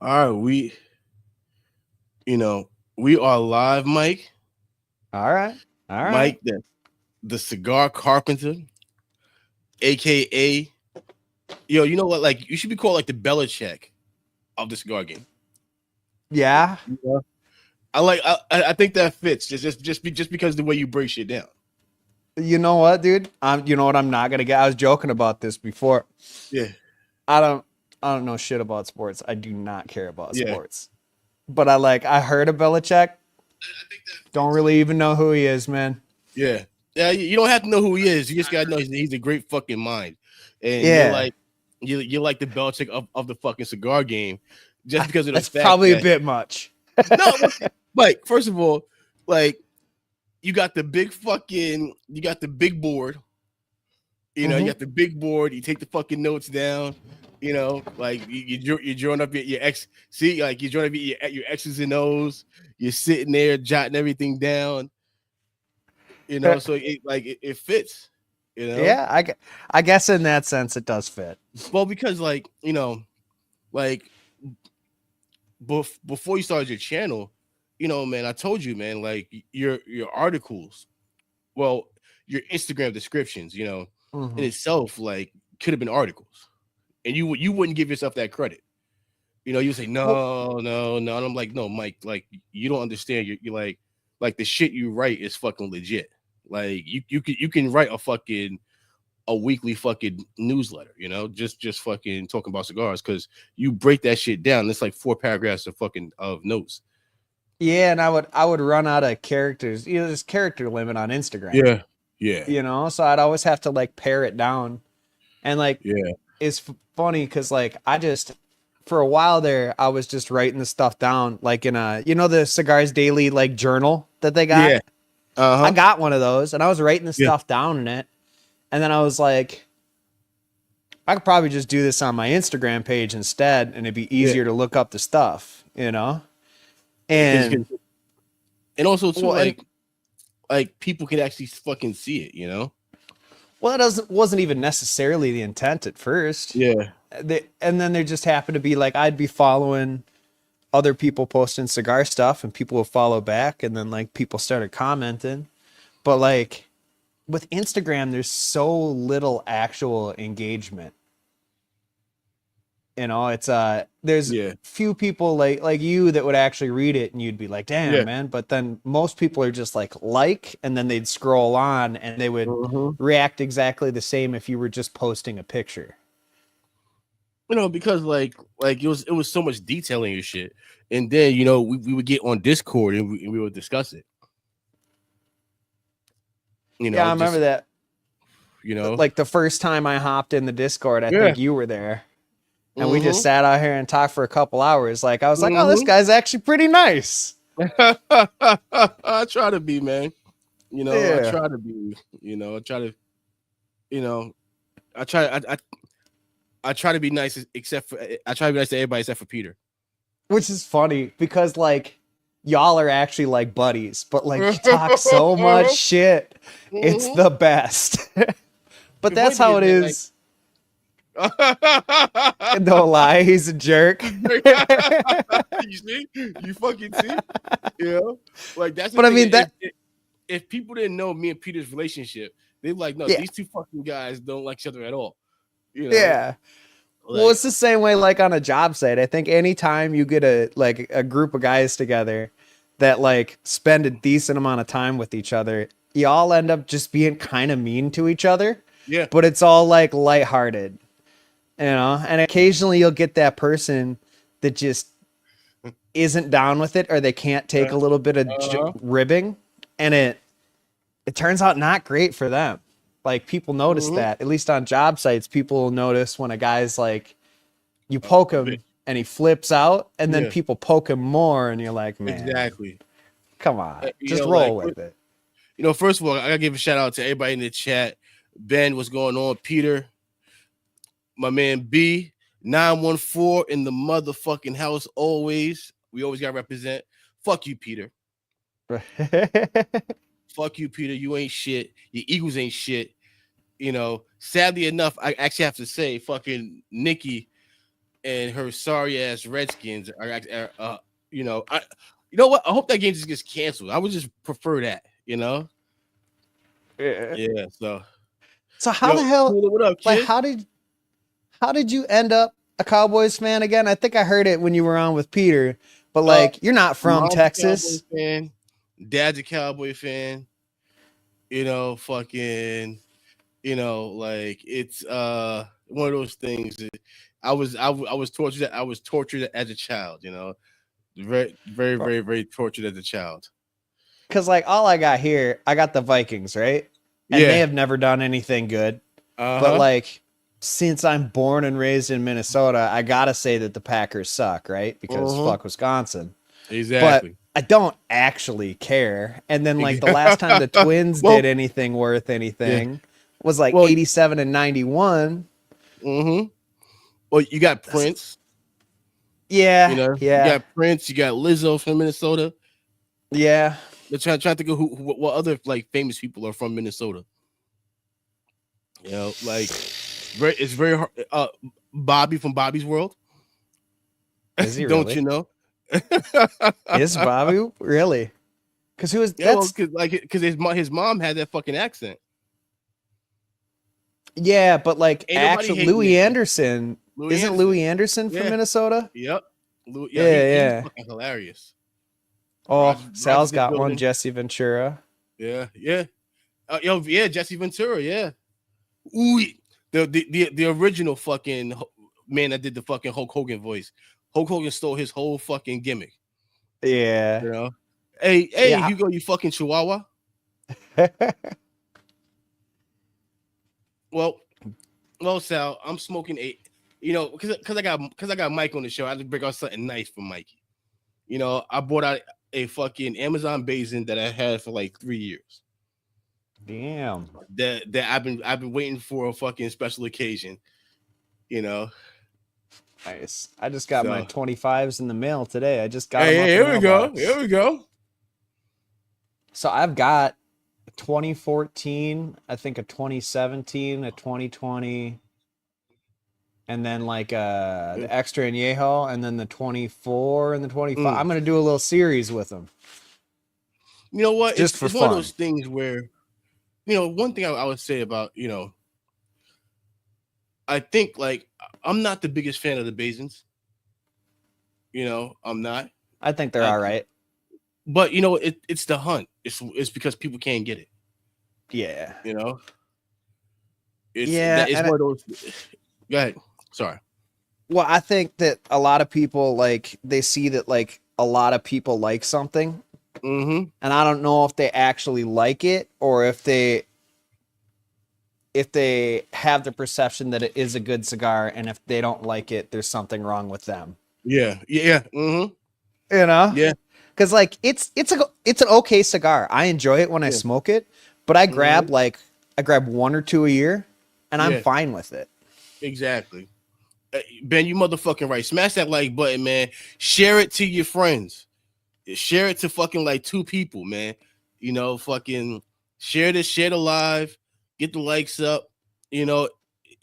All right, you know, we are live, Mike. All right. All right. Mike, the Cigar Carpenter, aka you know what? Like, you should be called like the Belichick of the cigar game. Yeah. Yeah. I think that fits just because the way you break shit down. You know what, dude? You know what I'm not gonna get? I was joking about this before. Yeah, I don't I don't know shit about sports. I do not care about yeah. sports. But I heard of Belichick. I think that Don't fits. really even know who he is, man. Yeah, yeah. You don't have to know who he is. You just gotta know he's a great fucking mind, and Yeah. you're like the Belichick of the fucking cigar game, just because of the That's fact probably a that bit much. no, like first of all, like you got you got the big board. You Hmm. got the big board. You take the fucking notes down. Like you're drawing up your X. See, like you're drawing up your X's and O's. You're sitting there jotting everything down. So it fits. You know, Yeah, I guess in that sense it does fit. well because like before you started your channel, man, I told you, man, like your articles, well, your Instagram descriptions, in Hmm. itself, like could have been articles, and you wouldn't give yourself that credit. You say Well, no, no, no, and I'm like, no, Mike, like you don't understand. You're like the shit you write is fucking legit. Like you can write a weekly fucking newsletter, just fucking talking about cigars because you break that shit down. It's like 4 paragraphs of notes. yeah, and I would run out of characters. There's character limit on Instagram. Yeah, yeah, So I'd always have to like pare it down. And like yeah, it's funny because like I just for a while there I was just writing the stuff down like in a the Cigars Daily like journal that they yeah. got. Uh I huh. got one of those and I was writing the Yeah. stuff down in it. And then I was like, I could probably just do this on my Instagram page instead and it'd be Yeah. easier to look up the stuff. Because And and also too, well and like people can actually fucking see it. well that doesn't wasn't even necessarily the intent at first. Yeah. And then there just happened to be like I'd be following other people posting cigar stuff and people would follow back and then like people started commenting. But like with Instagram, there's so little actual engagement. It's there's Yeah. few people like you that would actually read it and you'd be like, damn Yeah. man. But then most people are just like and then they'd scroll on and they would Hmm. react exactly the same if you were just posting a picture. Because like it was so much detailing your shit, and then we would get on Discord and we would discuss it. Yeah, I remember Just that. you know. Like the first time I hopped in the Discord, I Yeah. think you were there. And we just Mm-hmm. sat out here and talked for a couple hours. Like I was like, oh, this Mm-hmm. guy's actually pretty nice. I try to be, man. I Yeah. try to be. I try to. You know, I try. I try to be nice, except for I try to be nice to everybody except for Peter. Which is funny because like y'all are actually like buddies, but like you talk so much shit. It's Mhm. the best. But The funny that's thing how is it that, like, is. Don't lie, he's a jerk. you see, you fucking see, like that's the But I thing. mean that If people didn't know me and Peter's relationship, they'd be like, no, yeah, these two fucking guys don't like each other at all. You know, yeah. Well, like it's the same way like on a job site. I think anytime you get a group of guys together that like spend a decent amount of time with each other, y'all end up just being kind of mean to each other, yeah, but it's all like lighthearted. And occasionally you'll get that person that just isn't down with it or they can't take uh, a little bit of uh, ribbing and it turns out not great for them. Like people notice hmm that, at least on job sites, people will notice when a guy's like, you poke a bit, him and he flips out, and then yeah, people poke him more, and you're like, man, exactly. come on, just Like roll with it. first of all, I gotta give a shout out to everybody in the chat. Ben, what's going on? Peter, my man B, 914 in the motherfucking house always. We always gotta represent. Fuck you, Peter. Fuck you, Peter. You ain't shit. Your Eagles ain't shit. Sadly enough, I actually have to say, fucking Nikki. and her sorry ass Redskins are you know, you know what? I hope that game just gets canceled. I would just prefer that, you know. Yeah. Yeah. So, So how yo, the hell, what up, like, kid? how did you end up a Cowboys fan again? I think I heard it when you were on with Peter, but Uh, like, you're not from mom's a Cowboy Texas. fan. Dad's a Cowboy fan. You know, fucking. You know, like it's one of those things. I was tortured. I was tortured as a child. You know, very tortured as a child. Because like all I got here, I got the Vikings, right? And they Yeah. have never done anything good. Uh But huh. like, since I'm born and raised in Minnesota, I gotta say that the Packers suck, right? Because Uh huh. fuck Wisconsin. But Exactly. I don't actually care. And then like the last time the Exactly. Twins did Well, anything worth yeah. anything was like Well, 87 and 91. well, you got That's, Prince. You yeah, know, you yeah, got Prince. You got Lizzo from Minnesota. yeah. They're trying to think of what other like famous people are from Minnesota. You know, like it's very hard. Bobby from Bobby's World. Is he Don't you really? know? Is Bobby really? Because who is Yeah, well, that's because his mom had that fucking accent. yeah, but like Ain't nobody actually hating Louis this shit. Anderson, Louis isn't Anderson. Louis Anderson from Yeah. Minnesota? Yep. Yeah, he's Yeah, yeah. fucking hilarious. Oh, Roger's Sal's the got one, building. Jesse Ventura. Yeah, yeah. Yo, yeah, Jesse Ventura. Yeah. Ooh, the original fucking man that did the fucking Hulk Hogan voice. Hulk Hogan stole his whole fucking gimmick. Yeah. You know. Hey, Yeah. Hugo, you fucking chihuahua. Well, well, Sal, I'm smoking a, you know, because I got Mike on the show. I had to bring out something nice for Mikey. You know, I bought out a fucking Amazon basin that I had for like 3 years. Damn. That I've been waiting for a fucking special occasion. You know, Nice. I just got my so 25s in the mail today. I just got hey, them hey, out the here we go, here mailbox. we go. So I've got a 2014, I think a 2017, a 2020, and then like the extra añejo, and then the 24 and the 25. Mm. I'm gonna do a little series with them You know what? just for It's one of fun. those things where, you know, one thing I would say about, you know, I think like I'm not the biggest fan of the basins. You know, I'm not. I think they're I, all right. but you know, it's the hunt. It's because people can't get it. Yeah. You know, Yeah, it's and one of those. Go ahead. Sorry. well, I think that a lot of people like they see that like a lot of people like something, Mm-hmm. and I don't know if they actually like it or if they have the perception that it is a good cigar, and if they don't like it, there's something wrong with them. Yeah. Yeah. Mm-hmm. You know? Yeah. Because like it's an okay cigar. I enjoy it when I Yeah. smoke it, but Mm-hmm. I grab one or two a year, and I'm Yeah. fine with it. Exactly. Ben, you motherfucking right. Smash that like button, man. Share it to your friends. Share it to fucking like 2 people, man. You know, fucking share this shit alive. Get the likes up. You know,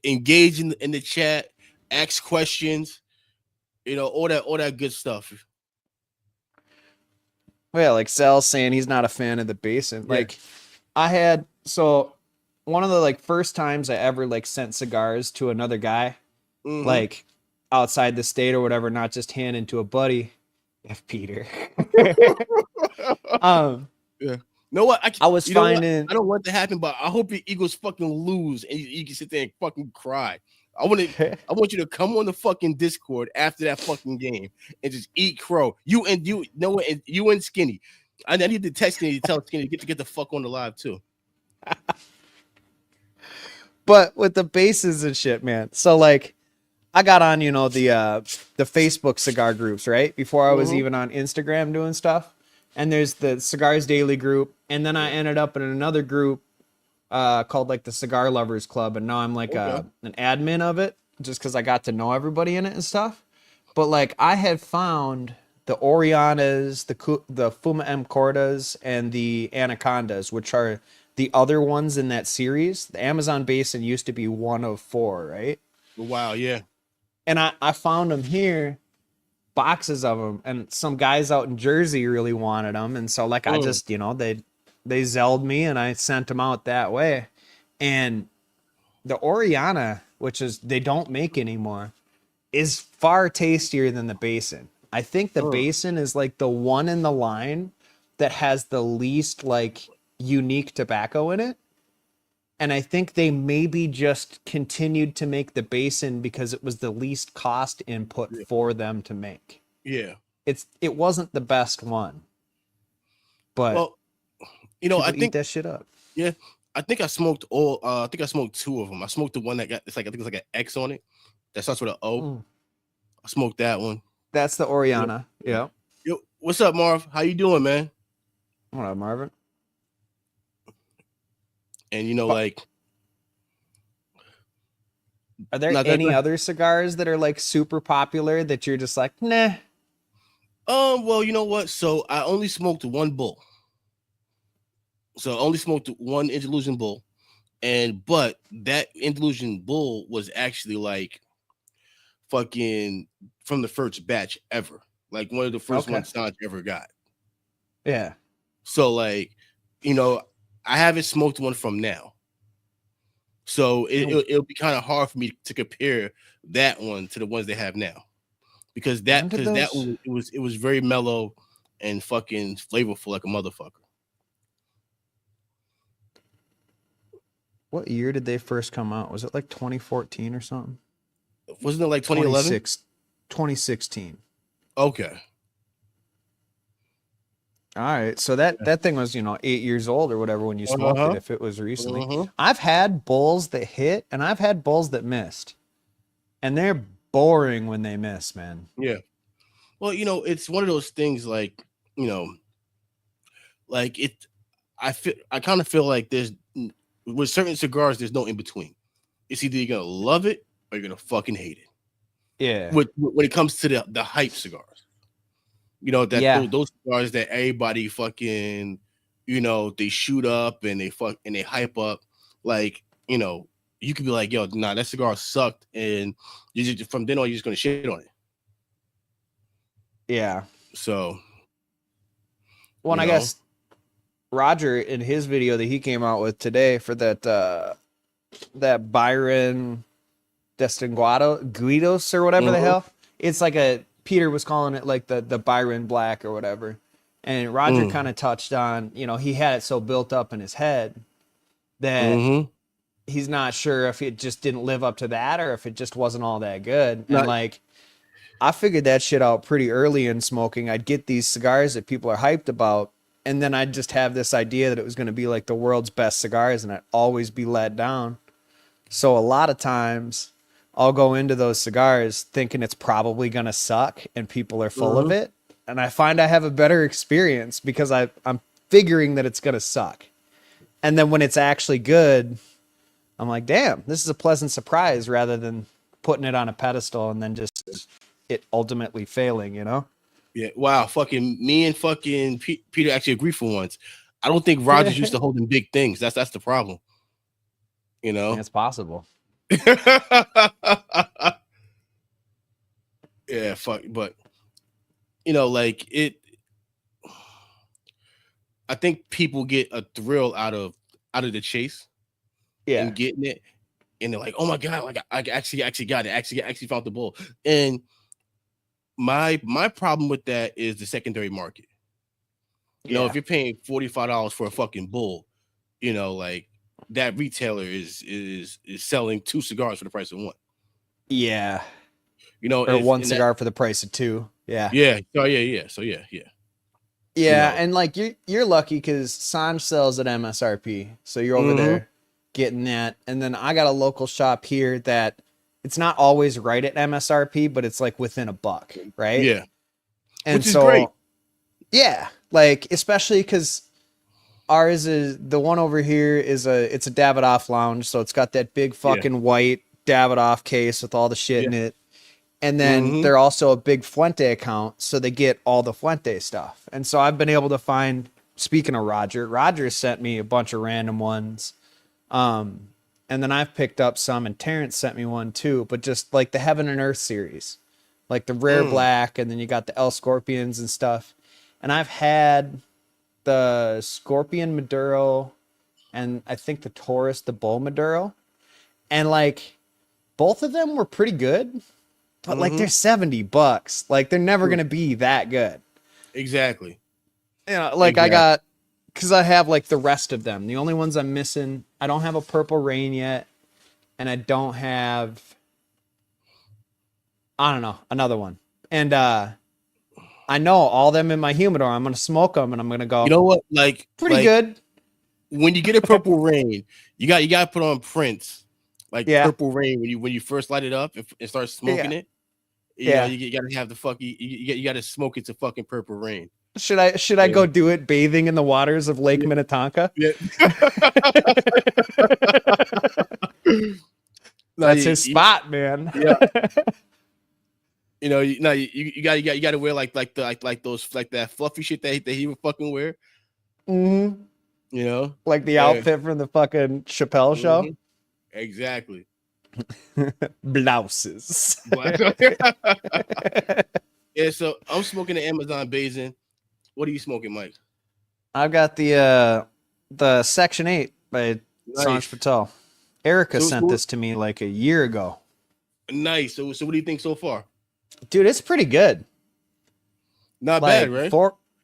engage in the chat. Ask questions. You know, all that good stuff. Well, like Sal's saying he's not a fan of the basin. Yeah. Like I had so one of the like first times I ever like sent cigars to another guy, Mm-hmm. like outside the state or whatever, not just handing to a buddy. F Peter. um, Yeah. You know what? I was You know what? finding I don't want to happen, but I hope the Eagles fucking lose and you can sit there and fucking cry. I want you to come on the fucking Discord after that fucking game and just eat crow. You know what? And you and Skinny. I need to text Skinny to tell Skinny to get the fuck on the live too. but with the bases and shit, man. So like I got on, the Facebook cigar groups, right? Before I was Mm-hmm. even on Instagram doing stuff. And there's the Cigars Daily group, and then I Yeah. ended up in another group called like the Cigar Lovers Club, and now I'm like Okay. an admin of it just because I got to know everybody in it and stuff. But like I had found the Orianas, the Fuma M Cordas, and the Anacondas, which are the other ones in that series. The Amazon Basin used to be one of four, right? Wow. Yeah. And I found them here, boxes of them, and some guys out in Jersey really wanted them, and so like I Mm. just, they zelled me and I sent them out that way. And the Oriana, which is they don't make anymore, is far tastier than the Basin. I think the Mm. Basin is like the one in the line that has the least like unique tobacco in it. And I think they maybe just continued to make the Basin because it was the least cost input Yeah. for them to make. Yeah. It wasn't the best one, but Well, I people eat think that shit up. yeah, I think I smoked all. I think I smoked two of them. I smoked the one that got it's like I think it's like an X on it that starts with an O. Mm. I smoked that one. That's the Yep. Oriana. Yeah. Yo, what's up, Marv? How you doing, man? What up, Marvin? And But like, are there no, any other cigars that are like super popular that you're just like, nah? well, you know what? So I only smoked one bull. So I only smoked one Andalusian bull, but that Andalusian bull was actually like fucking from the first batch ever, like one of the first Okay. ones Sanj ever got. Yeah. So like, I haven't smoked one from now. So it'll be kind of hard for me to compare that one to the ones they have now, because When did that those? one it was very mellow and fucking flavorful like a motherfucker. What year did they first come out? Was it like 2014 or something? Wasn't it like 2011? 26, 2016. Okay. All right. So that thing was, 8 years old or whatever when you smoked it, Uh-huh. if it was recently. Uh-huh. I've had bulls that hit and I've had bulls that missed. And they're boring when they miss, man. Yeah. Well, it's one of those things like, you know, like it I kind of feel like there's with certain cigars, there's no in between. It's either you're gonna love it or you're gonna fucking hate it. Yeah. When it comes to the hype cigars, that Yeah. those cigars that everybody fucking, they shoot up and they hype up, like, you could be like, yo, nah, that cigar sucked, and from then on you're just gonna shit on it. Yeah. So, Well, you and I know, guess Roger in his video that he came out with today for that Byron Destinguado Guidos or whatever the uh-huh, hell. It's like Peter was calling it like the Byron Black or whatever. And Roger mm, kind of touched on, he had it so built up in his head that mm-hmm. he's not sure if it just didn't live up to that or if it just wasn't all that good. And Not, like I figured that shit out pretty early in smoking. I'd get these cigars that people are hyped about, and then I'd just have this idea that it was going to be like the world's best cigars, and I'd always be let down. So a lot of times I'll go into those cigars thinking it's probably going to suck and people are full of uh-huh. it. And I find I have a better experience because I'm figuring that it's going to suck. And then when it's actually good, I'm like, damn, this is a pleasant surprise rather than putting it on a pedestal and then just it ultimately failing. Yeah, wow, fucking me and fucking Peter actually agree for once. I don't think Rogers used to hold in big things. That's the problem, you know. It's possible. Yeah, fuck, but like it. I think people get a thrill out of the chase Yeah. and getting it, and they're like, "Oh my god, like I actually got it, actually found the bull." And my problem with that is the secondary market. If Yeah. you're paying $45 for a fucking bull, like that retailer is selling two cigars for the price of one. Yeah. Or If one and that cigar for the price of two. Yeah. yeah, oh yeah, so yeah, you Yeah, know. and like you're lucky because Sanj sells at MSRP, so you're over Mm-hmm. there getting that. And then I got a local shop here that it's not always right at MSRP, but it's like within a buck, right? Yeah, And which is great. so yeah, like especially because ours is the one over here it's a Davidoff lounge, so it's got that big Yeah, fucking white Davidoff case with all the shit yeah. in it. And then Mm-hmm. they're also a big Fuente account, so they get all the Fuente stuff. And so I've been able to find, speaking of Roger sent me a bunch of random ones. and then I've picked up some, and Terrence sent me one too, but just like the Heaven and Earth series, like the rare black, and then you got the El Scorpions and stuff. And I've had the Scorpion Maduro, and I think the Taurus, the Bull Maduro, and like both of them were pretty good, but like they're $70. Like they're never gonna be that good. Exactly. You know, like I got, because I have like the rest of them. The only ones I'm missing, I don't have a Purple Rain yet, and I don't have, I don't know, another one. And I know all them in my humidor. I'm gonna smoke them, and I'm gonna go. You know what? Like pretty good. When you get a Purple Rain, you got to put on Prince, like Purple Rain when you first light it up and start smoking it. You know, you got to have the fucking you got to smoke it to fucking Purple Rain. Should I go do it bathing in the waters of Lake Minnetonka? Yeah. That's his spot, man. Yeah. You know, you got to wear like those like that fluffy shit that he would fucking wear. Mm-hmm. You know, like the outfit from the fucking Chappelle show. Exactly. Blouses. Yeah, so I'm smoking the Amazon Basin. What are you smoking, Mike? I've got the Section 8 by Sanj Patel. Erica sent this to me like a year ago. Nice. So what do you think so far? Dude, it's pretty good. Not bad, right?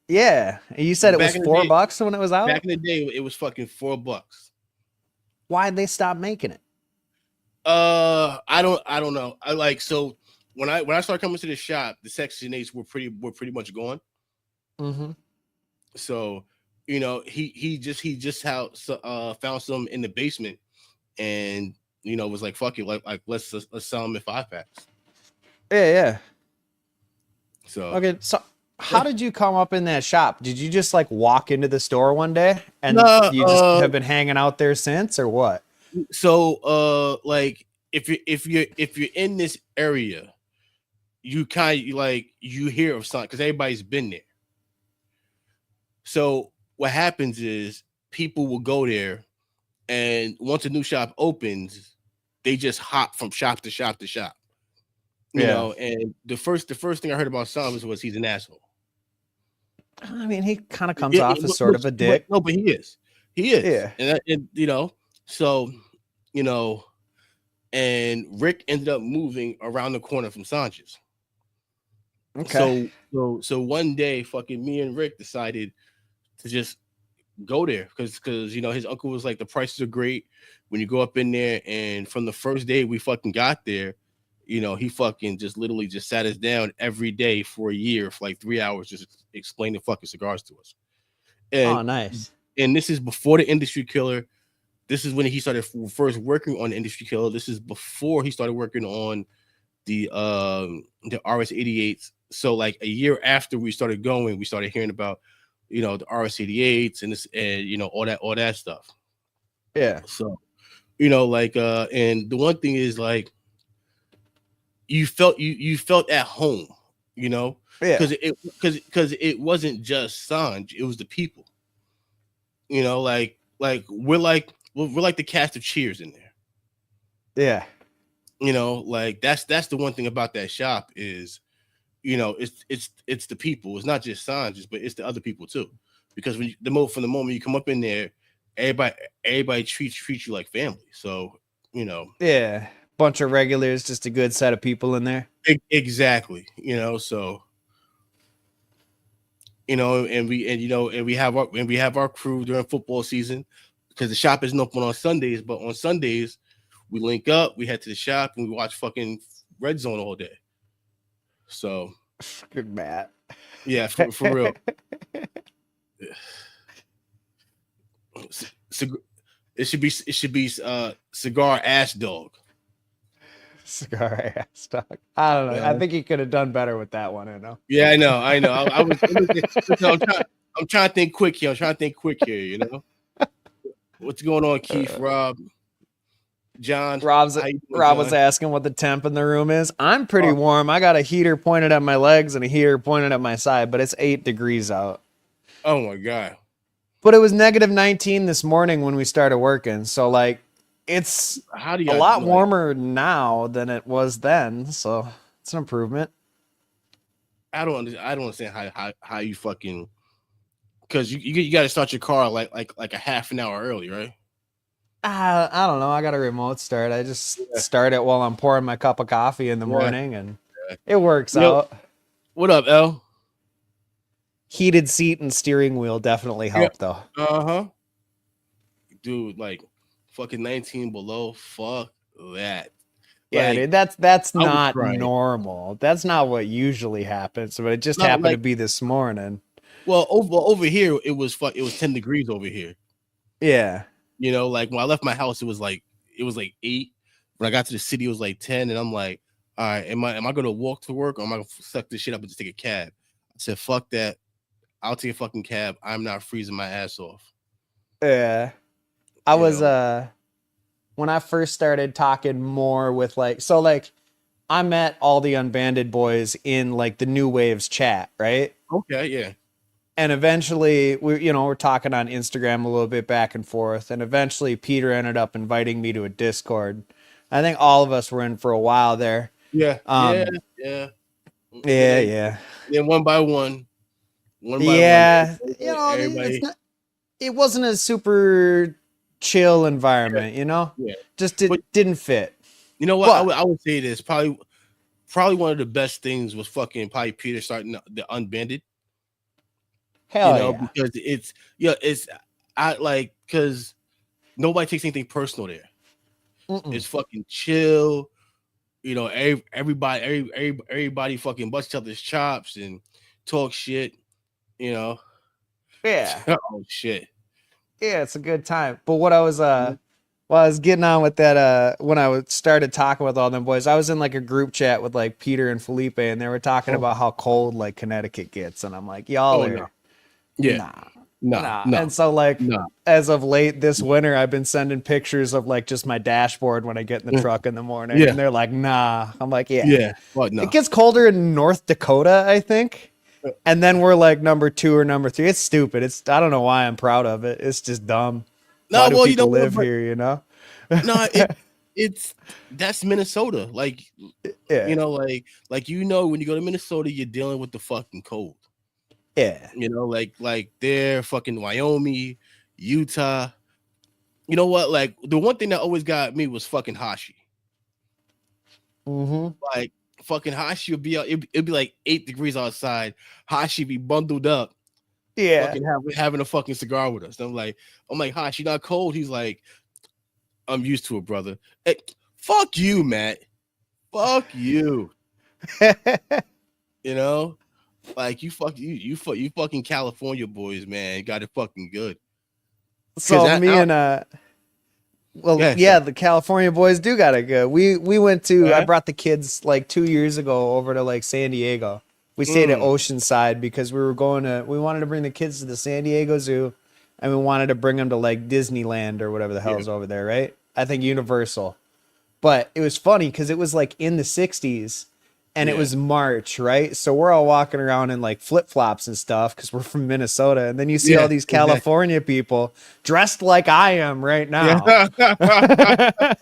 Yeah. You said it was $4 when it was out? Back in the day, it was fucking $4. Why'd they stop making it? I don't know. So when I started coming to the shop, the Section 8s were pretty much gone. Mm-hmm. So, you know, he just found some in the basement, and you know, was like, fuck it, like let's sell them in 5-packs. Yeah. So okay, so how did you come up in that shop? Did you just like walk into the store one day and you just have been hanging out there since, or what? So like if you're in this area, you kind of like you hear of something because everybody's been there. So what happens is people will go there, and once a new shop opens, they just hop from shop to shop to shop. You know, and the first thing I heard about Sanj was he's an asshole. I mean, he kind of comes off as sort of a dick. But he is. Yeah. And you know, so you know, and Rick ended up moving around the corner from Sanj's. Okay. So one day, fucking me and Rick decided to just go there because you know his uncle was like, the prices are great when you go up in there. And from the first day we fucking got there, you know, he fucking just literally just sat us down every day for a year for like 3 hours, just explaining fucking cigars to us. And, nice. And this is before the Industry Killer. This is when he started first working on the Industry Killer. This is before he started working on the RS-88s. So like a year after we started going, we started hearing about, you know, the RS-88s and this, and you know, all that stuff. Yeah. So, you know, like and the one thing is like you felt at home, you know, because it wasn't just Sanj, it was the people. You know, like we're like the cast of Cheers in there. Yeah. You know, like that's the one thing about that shop is, you know, it's the people. It's not just Sanj, but it's the other people too. Because from the moment you come up in there, everybody treats you like family. So, you know. Yeah. Bunch of regulars, just a good set of people in there. Exactly. You know, so you know, and we have our crew during football season because the shop isn't open on Sundays, but on Sundays we link up, we head to the shop, and we watch fucking Red Zone all day. So good, Matt. Yeah, for real. It should be Cigar Ass Dog. Cigar Ass Dog. I don't know. Yeah. I think he could have done better with that one. I know. Yeah, I know. I'm trying to think quick here. You know, what's going on, Keith, Rob, John? Rob was asking what the temp in the room is. I'm pretty warm. I got a heater pointed at my legs and a heater pointed at my side, but it's 8 degrees out. Oh my god! But it was -19 this morning when we started working. So like, It's How do a y'all lot like? warmer now than it was then, so it's an improvement. I don't understand how you fucking because you got to start your car like a half an hour early, right? I don't know. I got a remote start. I just Yeah, start it while I'm pouring my cup of coffee in the yeah. morning, and Yeah. it works Yo, out. what up, L? Heated seat and steering wheel definitely Yeah. help, though. Uh huh. Dude, like fucking 19 below. Fuck that. Yeah, Like dude, that's I was not crying. normal. That's not what usually happens, but it just Not happened to like be this morning. well over here it was 10 degrees over here. Yeah. You know, like when I left my house, it was like 8. When I got to the city, it was like 10, and I'm like, all right, am I gonna walk to work or am I gonna suck this shit up and just take a cab? I said, fuck that. I'll take a fucking cab. I'm not freezing my ass off. Yeah. I You was know. when I first started talking more with like I met all the unbanded boys in like the New Waves chat, right? Okay, yeah. And eventually we're talking on Instagram a little bit back and forth, and eventually Peter ended up inviting me to a Discord. I think all of us were in for a while there. Yeah, yeah, Um yeah. And then yeah, yeah. then one by one, Yeah, it's everybody. not it wasn't a super chill Yeah, environment, yeah. Just But didn't fit. you know what? But I would say this probably one of the best things was fucking probably Peter starting the unbanded. You hell know, yeah. because it's I like because nobody takes anything personal there. Mm-mm. It's fucking chill. You know, everybody fucking bust each other's chops and talk shit. You know, Yeah. oh shit. Yeah, it's a good time. But what I was getting on with that when started talking with all them boys, I was in like a group chat with like Peter and Felipe, and they were talking Oh, about how cold like Connecticut gets, and I'm like, y'all oh no, are yeah, nah, no, nah. no, And so like no. as of late this winter, I've been sending pictures of like just my dashboard when I get in the truck in the morning, Yeah, and they're like, nah. I'm like, yeah. yeah, but It no. gets colder in North Dakota, I think. And then we're like number 2 or number 3. It's stupid. I don't know why I'm proud of it. It's just dumb. Why No, do well, you know people what? live But here? no, it's that's Minnesota. Like Yeah. like when you go to Minnesota, you're dealing with the fucking cold. Yeah. You know, like they're fucking Wyoming, Utah. You know what? Like the one thing that always got me was fucking Hashi. Mm-hmm. Like fucking Hashi would be out, it'd be like 8 degrees outside. Hashi be bundled up, Yeah. fucking having a fucking cigar with us. And I'm like, Hashi, not cold. He's like, I'm used to it, brother. Hey, fuck you, Matt. Fuck you. You know, like you fucking California boys, man, got it fucking good. Cause So me and well, yeah, yeah, sorry. the California boys do gotta go. We went to I Uh-huh. brought the kids like 2 years ago over to like San Diego. We stayed at Mm, Oceanside because we wanted to bring the kids to the San Diego Zoo, and we wanted to bring them to like Disneyland or whatever the yeah, hell's over there, right? I think Universal. But it was funny because it was like in the 60s and it yeah, was March, right? So we're all walking around in like flip flops and stuff because we're from Minnesota. And then you see all yeah, these exactly. California people dressed like I am right now. Yeah.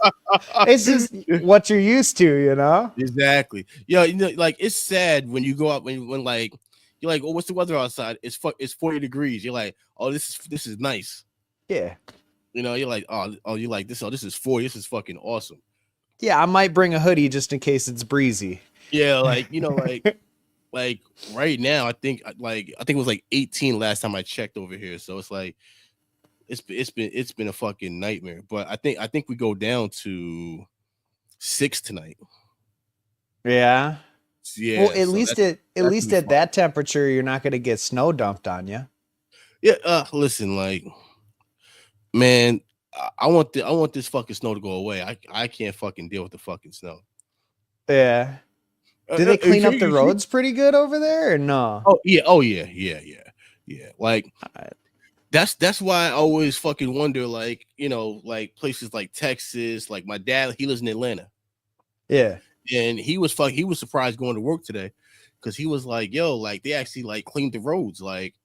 It's just what you're used to. Exactly. Yeah, like it's sad when you go out when like you're like, oh, what's the weather outside? It's 40 degrees. You're like, oh, this is nice. Yeah. You know, you're like, oh, you like this? Oh, this is 40. This is fucking awesome. Yeah, I might bring a hoodie just in case it's breezy. Yeah, like like right now, I think it was like 18 last time I checked over here. So it's like it's been a fucking nightmare. But I think we go down to 6 tonight. Yeah. Well, Yeah, at so least at that's gonna least be at fun. that temperature, you're not going to get snow dumped on you. Yeah, listen, like man, I want this fucking snow to go away. I can't fucking deal with the fucking snow. Yeah. Do they clean up the You see? roads pretty good over there or no? Oh yeah, yeah. Like that's why I always fucking wonder, like like places like Texas. Like my dad, he lives in Atlanta, Yeah. and he was surprised going to work today because he was like, yo, like they actually like cleaned the roads, like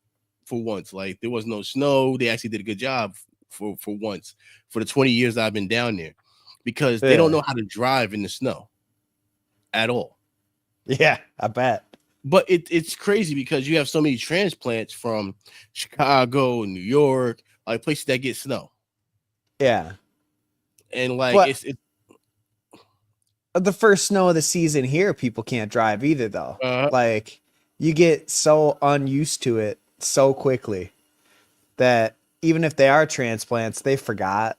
for once, like there was no snow. They actually did a good job for once for the 20 years I've been down there, because they don't Yeah. know how to drive in the snow at all. Yeah, I bet. But it's crazy because you have so many transplants from Chicago, New York, like places that get snow, Yeah. and like But it's the first snow of the season here, people can't drive either, though. uh Like, you get so unused to it so quickly that even if they are transplants, they forgot.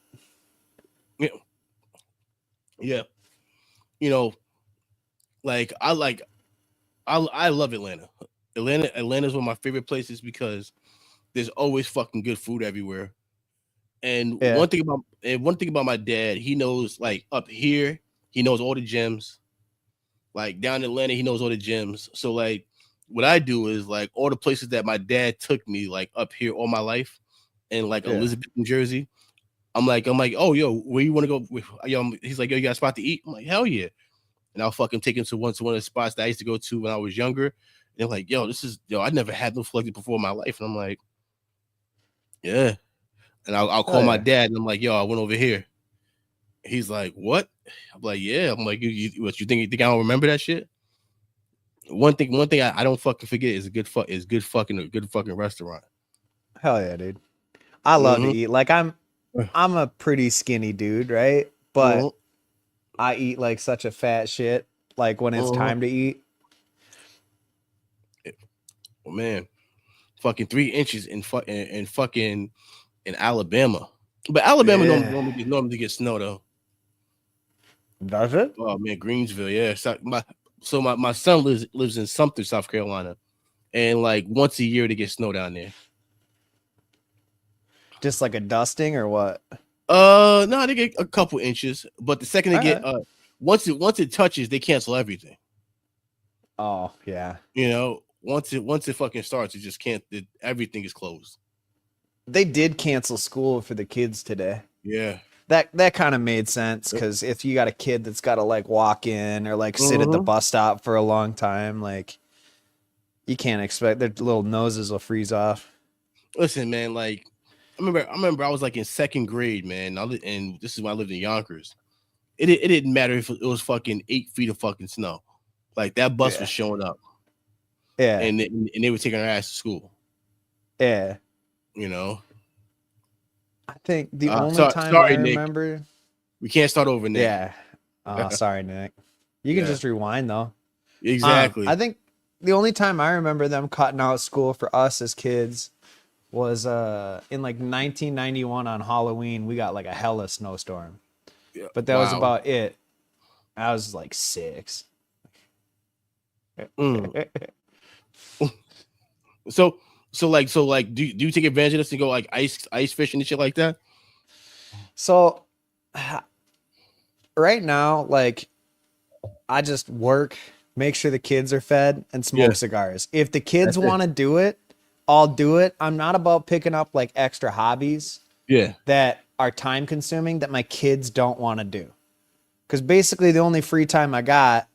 yeah, yeah, you know, I love Atlanta. Atlanta is one of my favorite places because there's always fucking good food everywhere. And Yeah. one thing about my dad, he knows, like, up here, he knows all the gyms. Like down in Atlanta, he knows all the gyms. So like what I do is like all the places that my dad took me like up here all my life in like Yeah. Elizabeth, New Jersey. I'm like, oh yo, where you want to go? Yo, he's like, yo, you got a spot to eat? I'm like, hell yeah. And I'll fucking take him to one of the spots that I used to go to when I was younger. And they're like, yo, I never had no flex before in my life. And I'm like, yeah. And I'll Oh, call my yeah. dad and I'm like, yo, I went over here. He's like, what? I'm like, yeah. I'm like, what you think I don't remember that shit? One thing I don't fucking forget is a good fucking restaurant. Hell yeah, dude. I love to Mm-hmm. eat. Like, I'm a pretty skinny dude, right? But Mm-hmm. I eat like such a fat shit. Like when it's Mm-hmm. time to eat. Oh man, fucking 3 inches in fucking in Alabama. But Alabama Yeah. normally get snow though. Does it? Oh man, Greensville, yeah. My son lives in Sumter, South Carolina, and like once a year they get snow down there. Just like a dusting or what? No, they get a couple inches, but the second they All get right. once it touches, they cancel everything. Oh, yeah. You know, once it fucking starts, it just can't. Everything is closed. They did cancel school for the kids today. Yeah. That kind of made sense because if you got a kid that's got to like walk in or like sit at the Mm-hmm. bus stop for a long time, like you can't expect their little noses will freeze off. Listen, man. Like, I remember I was like in second grade, man. And this is when I lived in Yonkers. It didn't matter if it was fucking 8 feet of fucking snow. Like that bus Yeah. was showing up, Yeah. and they were taking our ass to school. Yeah. You know. I think the only time I Sorry, Nick. remember. We can't start over, Nick. Yeah. Oh, sorry, Nick. You can Yeah. just rewind though. Exactly. I think the only time I remember them cutting out school for us as kids was in like 1991 on Halloween. We got like a hella snowstorm, Yeah. but that was Wow. about it. I was like 6. Mm. So like do you take advantage of this and go like ice fishing and shit like that? So right now, like I just work, make sure the kids are fed, and smoke Yeah. cigars. If the kids That's it. want to do it, I'll do it. I'm not about picking up like extra hobbies Yeah. that are time consuming that my kids don't want to do. Because basically the only free time I got,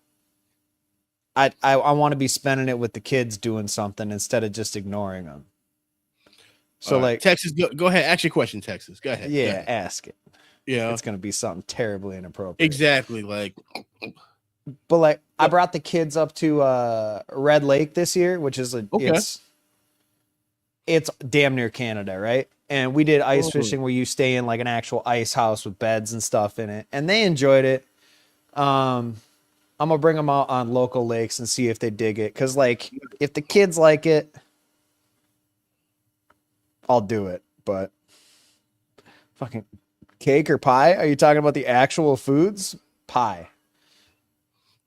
I want to be spending it with the kids doing something instead of just ignoring them. So All right. like, Texas, go ahead. Ask your question, Texas. Go ahead. yeah, Go ahead. ask it. Yeah. It's gonna be something terribly inappropriate. Exactly. Like, But like, I brought the kids up to Red Lake this year, which is okay. it's damn near Canada, right? And we did ice Oh. fishing where you stay in like an actual ice house with beds and stuff in it, and they enjoyed it. I'm gonna bring them out on local lakes and see if they dig it. Cause like, if the kids like it, I'll do it. But fucking cake or pie? Are you talking about the actual foods? Pie.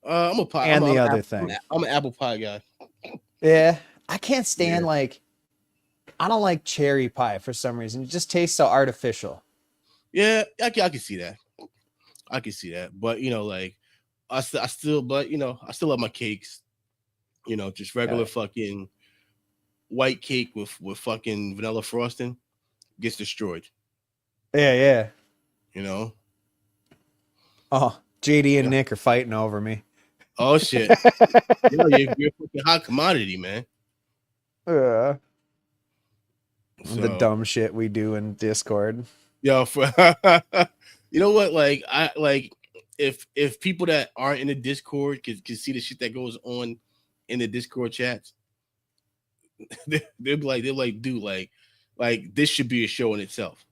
I'm a pie. And I'm the a- other I'm- thing. I'm an apple pie guy. Yeah. I can't stand Yeah. like, I don't like cherry pie for some reason. It just tastes so artificial. Yeah, I can see that. I can see that. But you know, like I still love my cakes. You know, just regular fucking white cake with fucking vanilla frosting gets destroyed. Yeah, yeah. You know. Oh, JD and Yeah. Nick are fighting over me. Oh shit. You're a fucking hot commodity, man. The So dumb shit we do in Discord. Yo, for you know what? Like I like if people that aren't in the Discord can see the shit that goes on in the Discord chats, they're like, dude, like this should be a show in itself.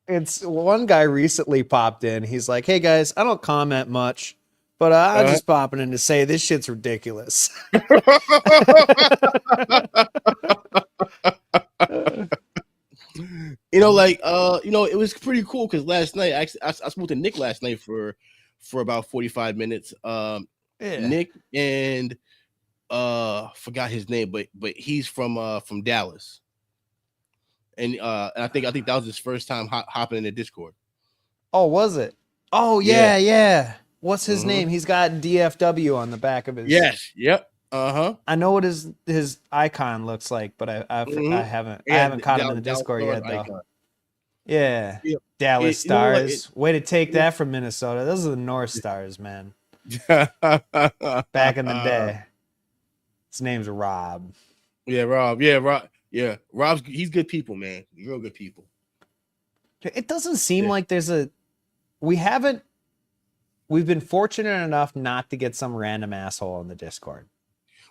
It's one guy recently popped in. He's like, "Hey guys, I don't comment much, but I'm Uh-huh. just popping in to say this shit's ridiculous." It was pretty cool because last night I spoke to Nick last night for about 45 minutes. Yeah. Nick and forgot his name, but he's from Dallas. And I think that was his first time hopping in the Discord. Oh, was it? Oh Yeah. yeah, yeah. What's his Hmm. name? He's got DFW on the back of his. Yes. Yep. Uh-huh. I know what his icon looks like, but I Hmm. haven't I Yeah, haven't caught him in the Dallas Discord Stars yet though. icon. Yeah, Yeah. Dallas You know what? Stars. Way to take that from Minnesota. Those are the North Stars, man. Yeah, Back in the day. His name's Rob. Rob. Yeah, Rob. Yeah, he's good people, man. Real good people. It doesn't seem Yeah. like there's a we haven't we've been fortunate enough not to get some random asshole in the Discord.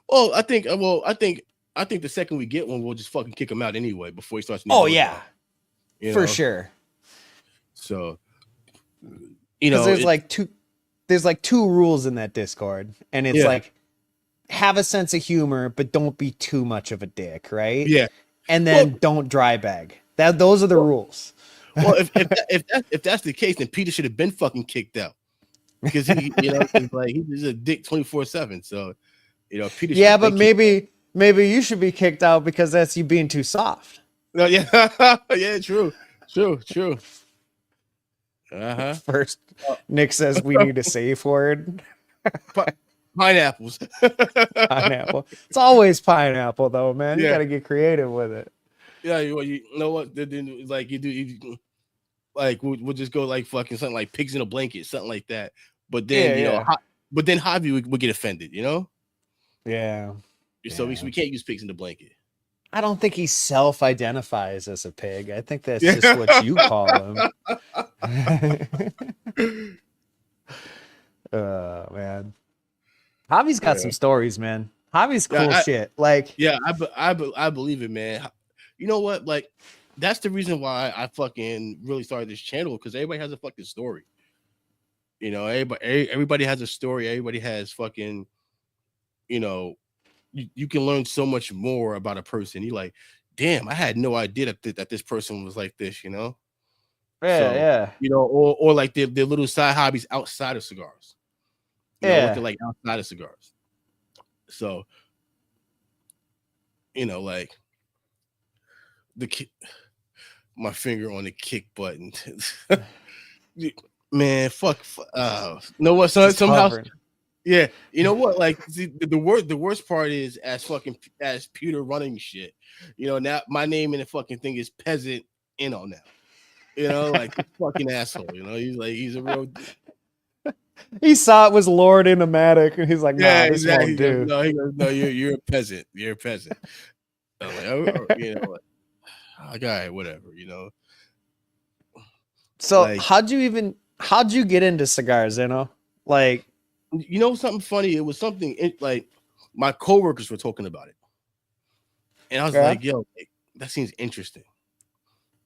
Oh, I think the second we get one, we'll just fucking kick him out anyway before he starts. Oh yeah, You for know. sure. So Because it, there's like two rules in that Discord, and it's yeah, like have a sense of humor, but don't be too much of a dick, right? yeah. And Well, then don't dry bag. Those are the well, rules. well, if that's the case, then Peter should have been fucking kicked out because cause like he's a dick 24/7. So Peter should Yeah, have but been kicked. maybe you should be kicked out because that's you being too soft. No, yeah, yeah, true. Uh huh. First, Nick says we need a safe word. Pineapples. Pineapple. It's always pineapple though, man. You Yeah, got to get creative with it. yeah. You know what? Then, like like we'll just go like fucking something like pigs in a blanket, something like that. But then Yeah, yeah, but then Javi would get offended, yeah, So we yeah. can't use pigs in the blanket. I don't think he self-identifies as a pig. I think that's just Yeah. what you call him. Man. Javi's got some Yeah. stories, man. Javi's Yeah, cool shit. Like, I believe it, man. You know what? Like, that's the reason why I fucking really started this channel because everybody has a fucking story. Everybody has a story. Everybody has fucking, you know, you can learn so much more about a person. You like, damn, I had no idea that this person was like this. yeah, So, yeah, or like their little side hobbies outside of cigars. What they yeah. like outside of cigars. So, like my finger on the kick button. Man, fuck. Know what? So Just somehow, hovering. yeah. You know what? Like the worst part is as Peter running shit. Now my name in the fucking thing is peasant in on now. Like this fucking asshole. He's a real. He saw it was Lord in a Matic, and he's like, nah, Yeah, this exactly. won't He goes, do. no, he goes, no, you're a peasant. You're a peasant. I'm like, like, all right, whatever. So Like, how'd you get into cigars, Like, something funny. It was something like my coworkers were talking about it, and I was yeah, like, yo, like, that seems interesting.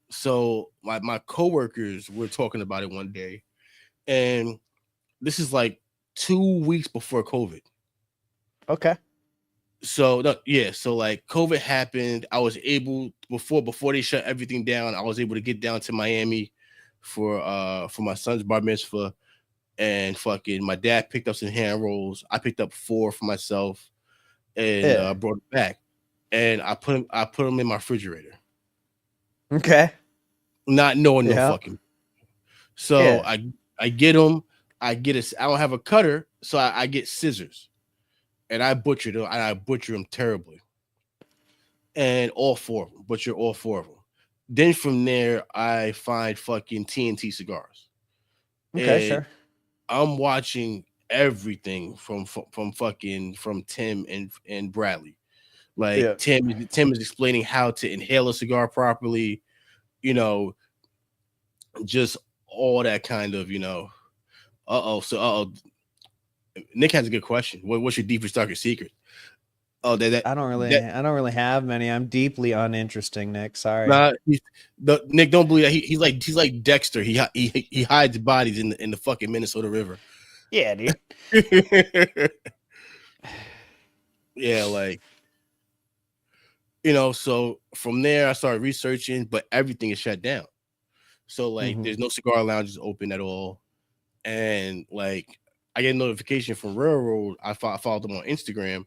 So my coworkers were talking about it one day, and this is like 2 weeks before COVID. okay. So no, yeah, so like COVID happened. I was able before they shut everything down. I was able to get down to Miami for my son's bar mitzvah, and fucking my dad picked up some hand rolls. I picked up 4 for myself and Yeah. brought it back, and I put them in my refrigerator, Okay. not knowing no Yeah. fucking. So Yeah. I get them. I don't have a cutter, so I get scissors, and I butchered them. And I butcher them terribly, and all 4 of them butcher all 4 of them. Then from there, I find fucking TNT cigars, Okay, and sure. I'm watching everything from Tim and Bradley. Like Yeah. Tim is explaining how to inhale a cigar properly. You know, just all that kind of, Nick has a good question. What's your deepest darkest secret? Oh, that I don't really have many. I'm deeply uninteresting, Nick. Sorry. nah, Nick, don't believe that he's like Dexter. He hides bodies in the fucking Minnesota River. Yeah, dude. Yeah, like so from there I started researching, but everything is shut down. So like Hmm. there's no cigar lounges open at all. And like I get a notification from Railroad. I followed them on Instagram, and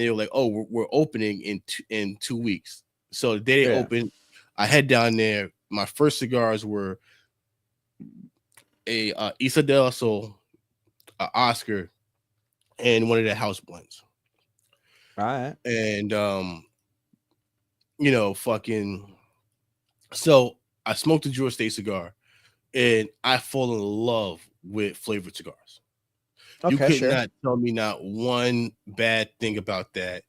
they were like, "Oh, we're opening in 2 weeks." So the day they Yeah. open, I head down there. My first cigars were a Isa del Sol, a Oscar, and one of the house blends. All right. And fucking. So I smoked a Drew Estate cigar, and I fall in love with flavored cigars. You Okay, could sure. not tell me not one bad thing about that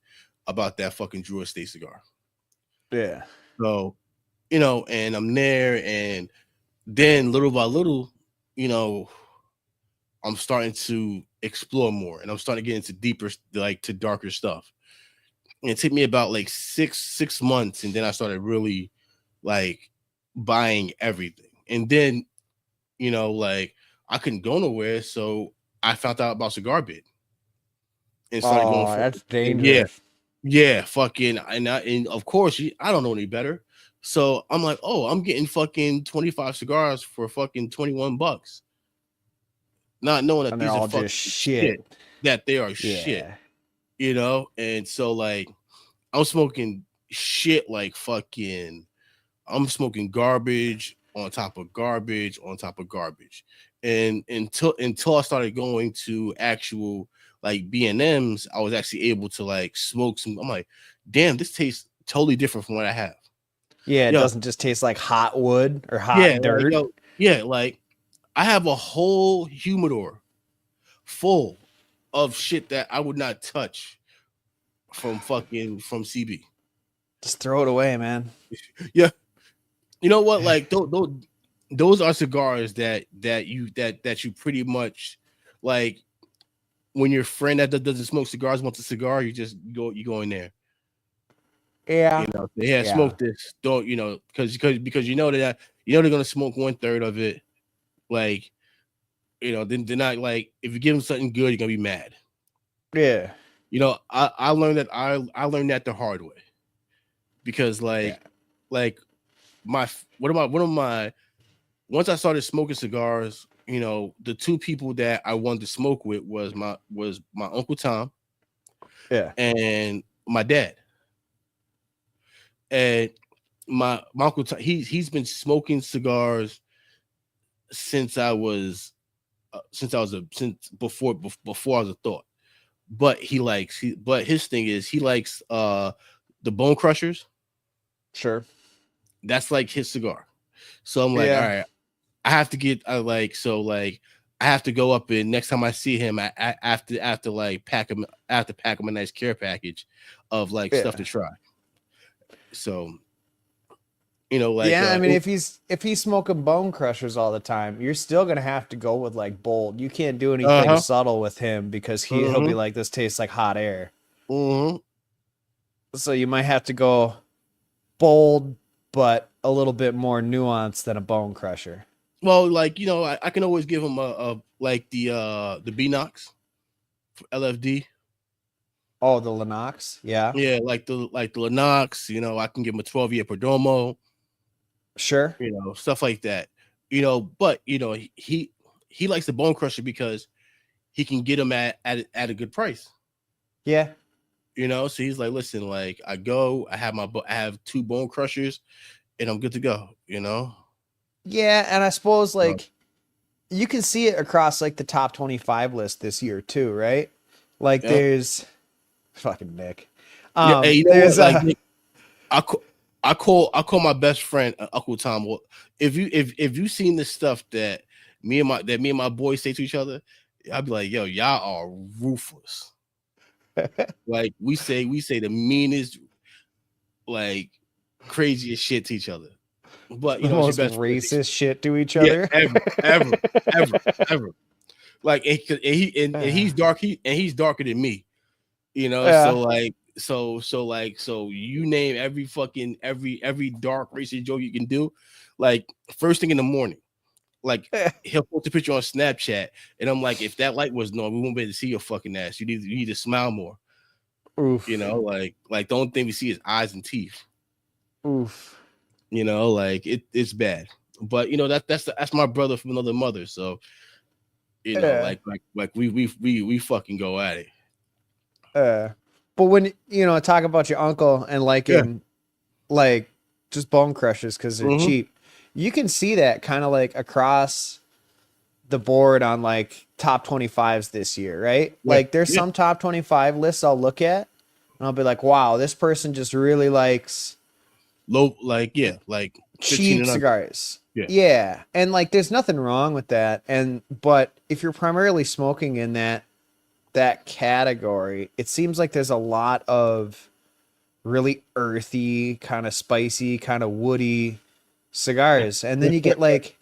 fucking Drew Estate cigar. Yeah. So, and I'm there, and then little by little, you know, I'm starting to explore more, and I'm starting to get into deeper, like to darker stuff. And it took me about like six months, and then I started really like buying everything. And then, like I couldn't go nowhere, so I found out about Cigar Bid and started going Oh, for that's and yeah, dangerous. yeah, fucking, and of course, I don't know any better. So I'm like, oh, I'm getting fucking 25 cigars for fucking $21, not knowing that And they're these are all just fucking shit, shit. that they are shit, Yeah. And so like I'm smoking shit like fucking, I'm smoking garbage on top of garbage on top of garbage, and until I started going to actual like B&Ms, I was actually able to like smoke some. I'm like, damn, this tastes totally different from what I have. Yeah, it Yo, doesn't just taste like hot wood or yeah, hot like dirt. yo, yeah, like I have a whole humidor full of shit that I would not touch from CB. Just throw it away, man. Yeah, you know what? Like those are cigars that you pretty much like when your friend that doesn't smoke cigars wants a cigar, you go in there. Yeah. Say, yeah, Yeah. smoke this. Don't because that they're gonna smoke 1/3 of it. Like then they're not like if you give them something good, you're gonna be mad. Yeah. I learned that I learned that the hard way because Yeah. like my one of my once I started smoking cigars, the two people that I wanted to smoke with was my Uncle Tom Yeah. and my dad. And my Uncle Tom, he's been smoking cigars since I was since before I was a thought. But but his thing is he likes the Bone Crushers. Sure. That's like his cigar. So I'm like, all Yeah. right, I have to get I have to go up and next time I see him, after like pack him a nice care package of like stuff Yeah. to try. So Yeah, I mean, if he's smoking bone crushers all the time, you're still gonna have to go with like bold. You can't do anything uh-huh. subtle with him because he'll be Mm-hmm. like, this tastes like hot air. Mm-hmm. So you might have to go bold, but a little bit more nuanced than a bone crusher. Well, like I can always give him a like the B Knox LFD. Oh, the Lennox, yeah, Yeah, like the Lennox, I can give him a 12-year Perdomo, sure, stuff like that. But he likes the Bone Crusher because he can get them at a good price. yeah, So he's like, listen, like I have two Bone Crushers, and I'm good to go. yeah. And I suppose So, like you can see it across like the top 25 list this year too, right? Like yeah, there's fucking Nick. yeah. Hey, you know what? There's Like a I call my best friend Uncle Tom. Well, if you seen the stuff that me and my boys say to each other, I'd be like, yo, y'all are ruthless. Like we say the meanest, like craziest shit to each other. but The you know, it's your most best friend. racist shit to each Yeah, other. ever. Like, and he's dark. He's darker than me. You know, Yeah. so like, so you name every fucking every dark racist joke you can do. Like first thing in the morning, like he'll post a picture on Snapchat, and I'm like, if that light was on, we won't be able to see your fucking ass. You need to smile more. You Oof. know, like the only thing we see is eyes and teeth. Oof. You know, like it's bad. But you know that's my brother from another mother. So you know, Yeah. like we fucking go at it. But when talk about your uncle and Yeah. liking like just bone crushers because they're Mm-hmm. cheap, you can see that kind of like across the board on like top 25s this year, right? Yeah. Like there's Yeah. some top 25 lists I'll look at and I'll be like, wow, this person just really likes Low, like yeah, like 15 cheap and under. cigars. Yeah. Yeah. And like there's nothing wrong with that. But if you're primarily smoking in that category, it seems like there's a lot of really earthy, kind of spicy, kind of woody cigars. And then you get like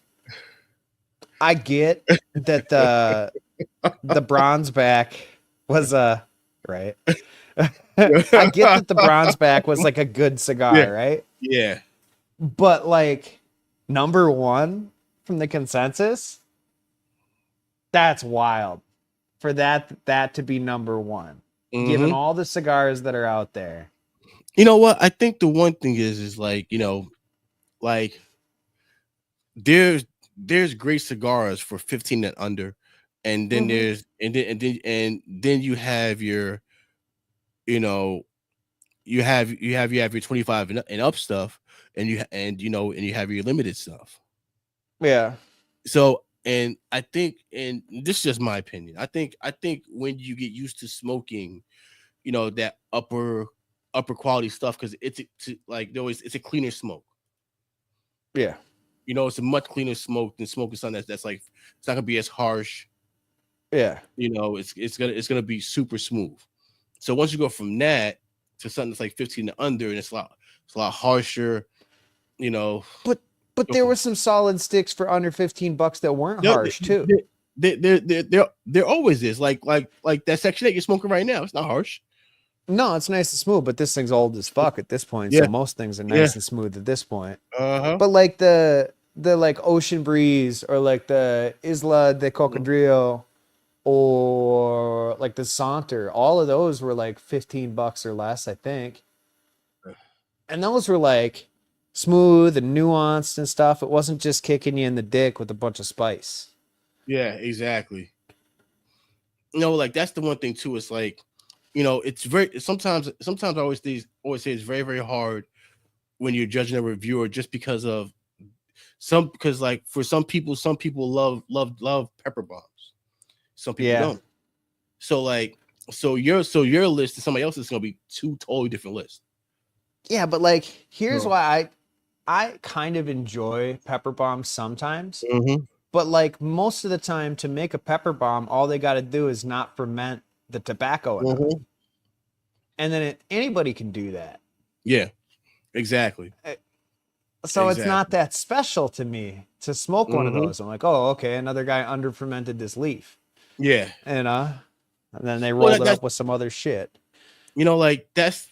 I get that the bronze back was right. I get that the bronze back was like a good Yeah. cigar, right? Yeah. But like number 1 from the consensus, that's wild. For that to be number 1, given Mm-hmm. all the cigars that are out there. You know what? I think the one thing is like, like there's great cigars for 15 and under, and then Mm-hmm. there's and then you have your, you know, you have your 25 and up stuff, and you have your limited stuff. Yeah. So, and I think, and this is just my opinion. I think when you get used to smoking, that upper quality stuff, because like there was it's a cleaner smoke. Yeah. It's a much cleaner smoke than smoking something that's like it's not gonna be as harsh. Yeah. It's gonna be super smooth. So once you go from that to something that's like 15 and under, and it's a lot harsher. You know, But there were some solid sticks for under $15 that weren't there, harsh too. there always is like that section that you're smoking right now. It's not harsh. No, it's nice and smooth, but this thing's old as fuck at this point. So Yeah, most things are yeah. nice and smooth at this point. Uh-huh. But like the like Ocean Breeze or like the Isla de Cocodrilo or like the Saunter, all of those were like $15 or less, I think. And those were like smooth and nuanced and stuff. It wasn't just kicking you in the dick with a bunch of spice. Yeah, exactly. Like that's the one thing too. It's like, it's very sometimes I always say it's very, very hard when you're judging a reviewer, just because of because like for some people love pepper bombs. Some people Yeah. don't. So like your list and somebody else's is gonna be two totally different lists. Yeah, but like here's No. why I kind of enjoy pepper bombs sometimes. Mm-hmm. But like most of the time to make a pepper bomb, all they got to do is not ferment the tobacco enough. Mm-hmm. And then anybody can do that. Yeah, exactly. So it's not Exactly. that special to me to smoke one of Mm-hmm. those. I'm like, oh, okay, another guy under fermented this leaf. Yeah. And then they Well, rolled it that's up with some other shit. like that's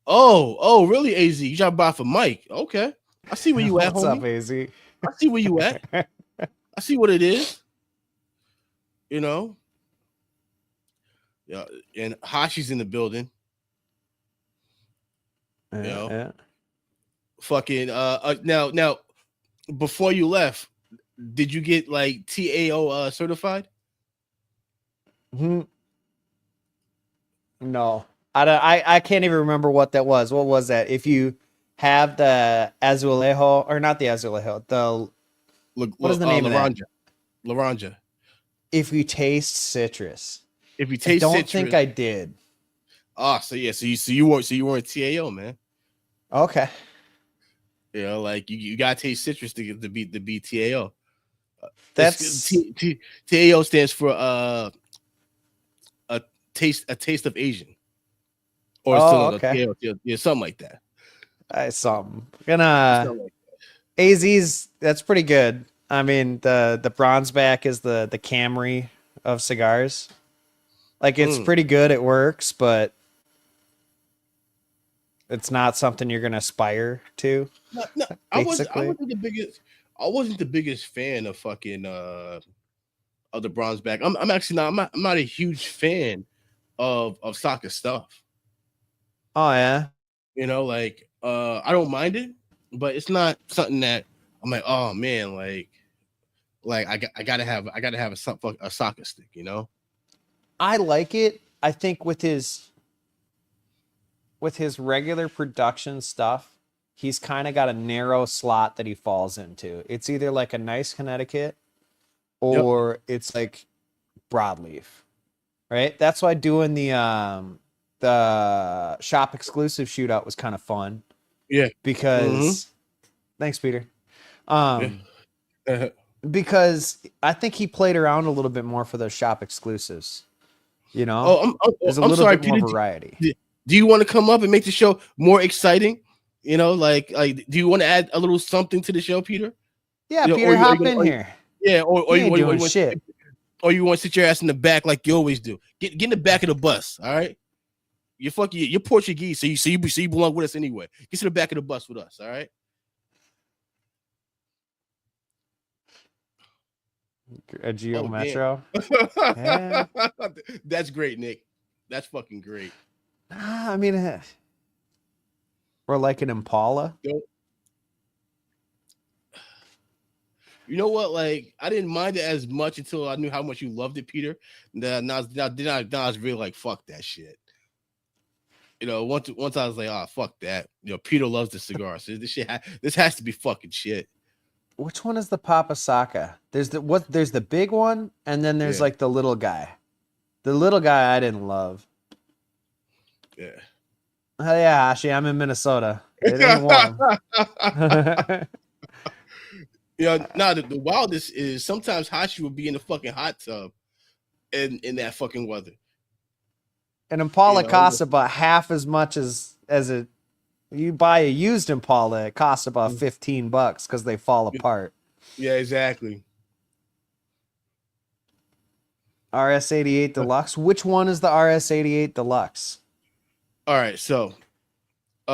Oh, really, AZ? You trying to buy for Mike? Okay, I see where you at, What's up, homie. AZ? I see where you at. I see what it is. Yeah, and Hashi's in the building. Yeah. Fucking now before you left, did you get like TAO certified? Hmm. No, I can't even remember what that was. What was that? If you have the azulejo or not the azulejo, what is the name of that? Laranja. If you taste citrus, If you I taste don't think citrus, I did. so yeah, so you weren't TAO, man. Okay. Like you gotta taste citrus to be TAO. That's TAO stands for a taste of Asian, or oh, something like okay. TAO, yeah, something like that. Something. It's Gonna not like AZ's. That's pretty good. I mean, the bronze back is the Camry of cigars. Like it's mm, pretty good. It works, but it's not something you're gonna aspire to. no, I Basically. wasn't the biggest. I wasn't the biggest fan of fucking of the bronze back. I'm actually not. I'm not a huge fan of soccer stuff. Oh yeah. You know, like I don't mind it, but it's not something that I'm like, oh man, like I gotta have a soccer stick. You know. I like it. I think with his regular production stuff, he's kind of got a narrow slot that he falls into. It's either like a nice Connecticut Yep. or it's like broadleaf. Right? That's why doing the shop exclusive shootout was kind of fun Yeah. Mm-hmm. because thanks, Peter. Yeah. Um because I think he played around a little bit more for those shop exclusives. You know? Oh, There's a I'm little sorry, bit more Peter. variety. Do you want to come up and make the show more exciting? You know, do you want to add a little something to the show, Peter? Yeah, You know, Peter, or you hop in gonna, here. yeah, He ain't doing shit. or you want to sit your ass in the back like you always do. Get in the back of the bus, all right? You're Portuguese, so you belong with us anyway. Get to the back of the bus with us, all right? A Geo Oh damn. Metro. Yeah. That's great, Nick. That's fucking great. I mean, or like an Impala. Yo, you know what? Like, I didn't mind it as much until I knew how much you loved it, Peter. Now I was really like, fuck that shit. You know, once I was like, oh, fuck that. You know, Peter loves the cigar, so this has to be fucking shit. Which one is the Papa Saka? There's the big one, and then there's Yeah, like the little guy. The little guy I didn't love. yeah. Oh yeah, Hashi, I'm in Minnesota. It ain't warm. You know, now the wildest is sometimes Hashi will be in the fucking hot tub in that fucking weather. An You Impala know, costs about half as much as it. You buy a used Impala, it costs about $15 because they fall apart. yeah, exactly. RS88 Deluxe. Which one is the RS88 Deluxe? All right, so the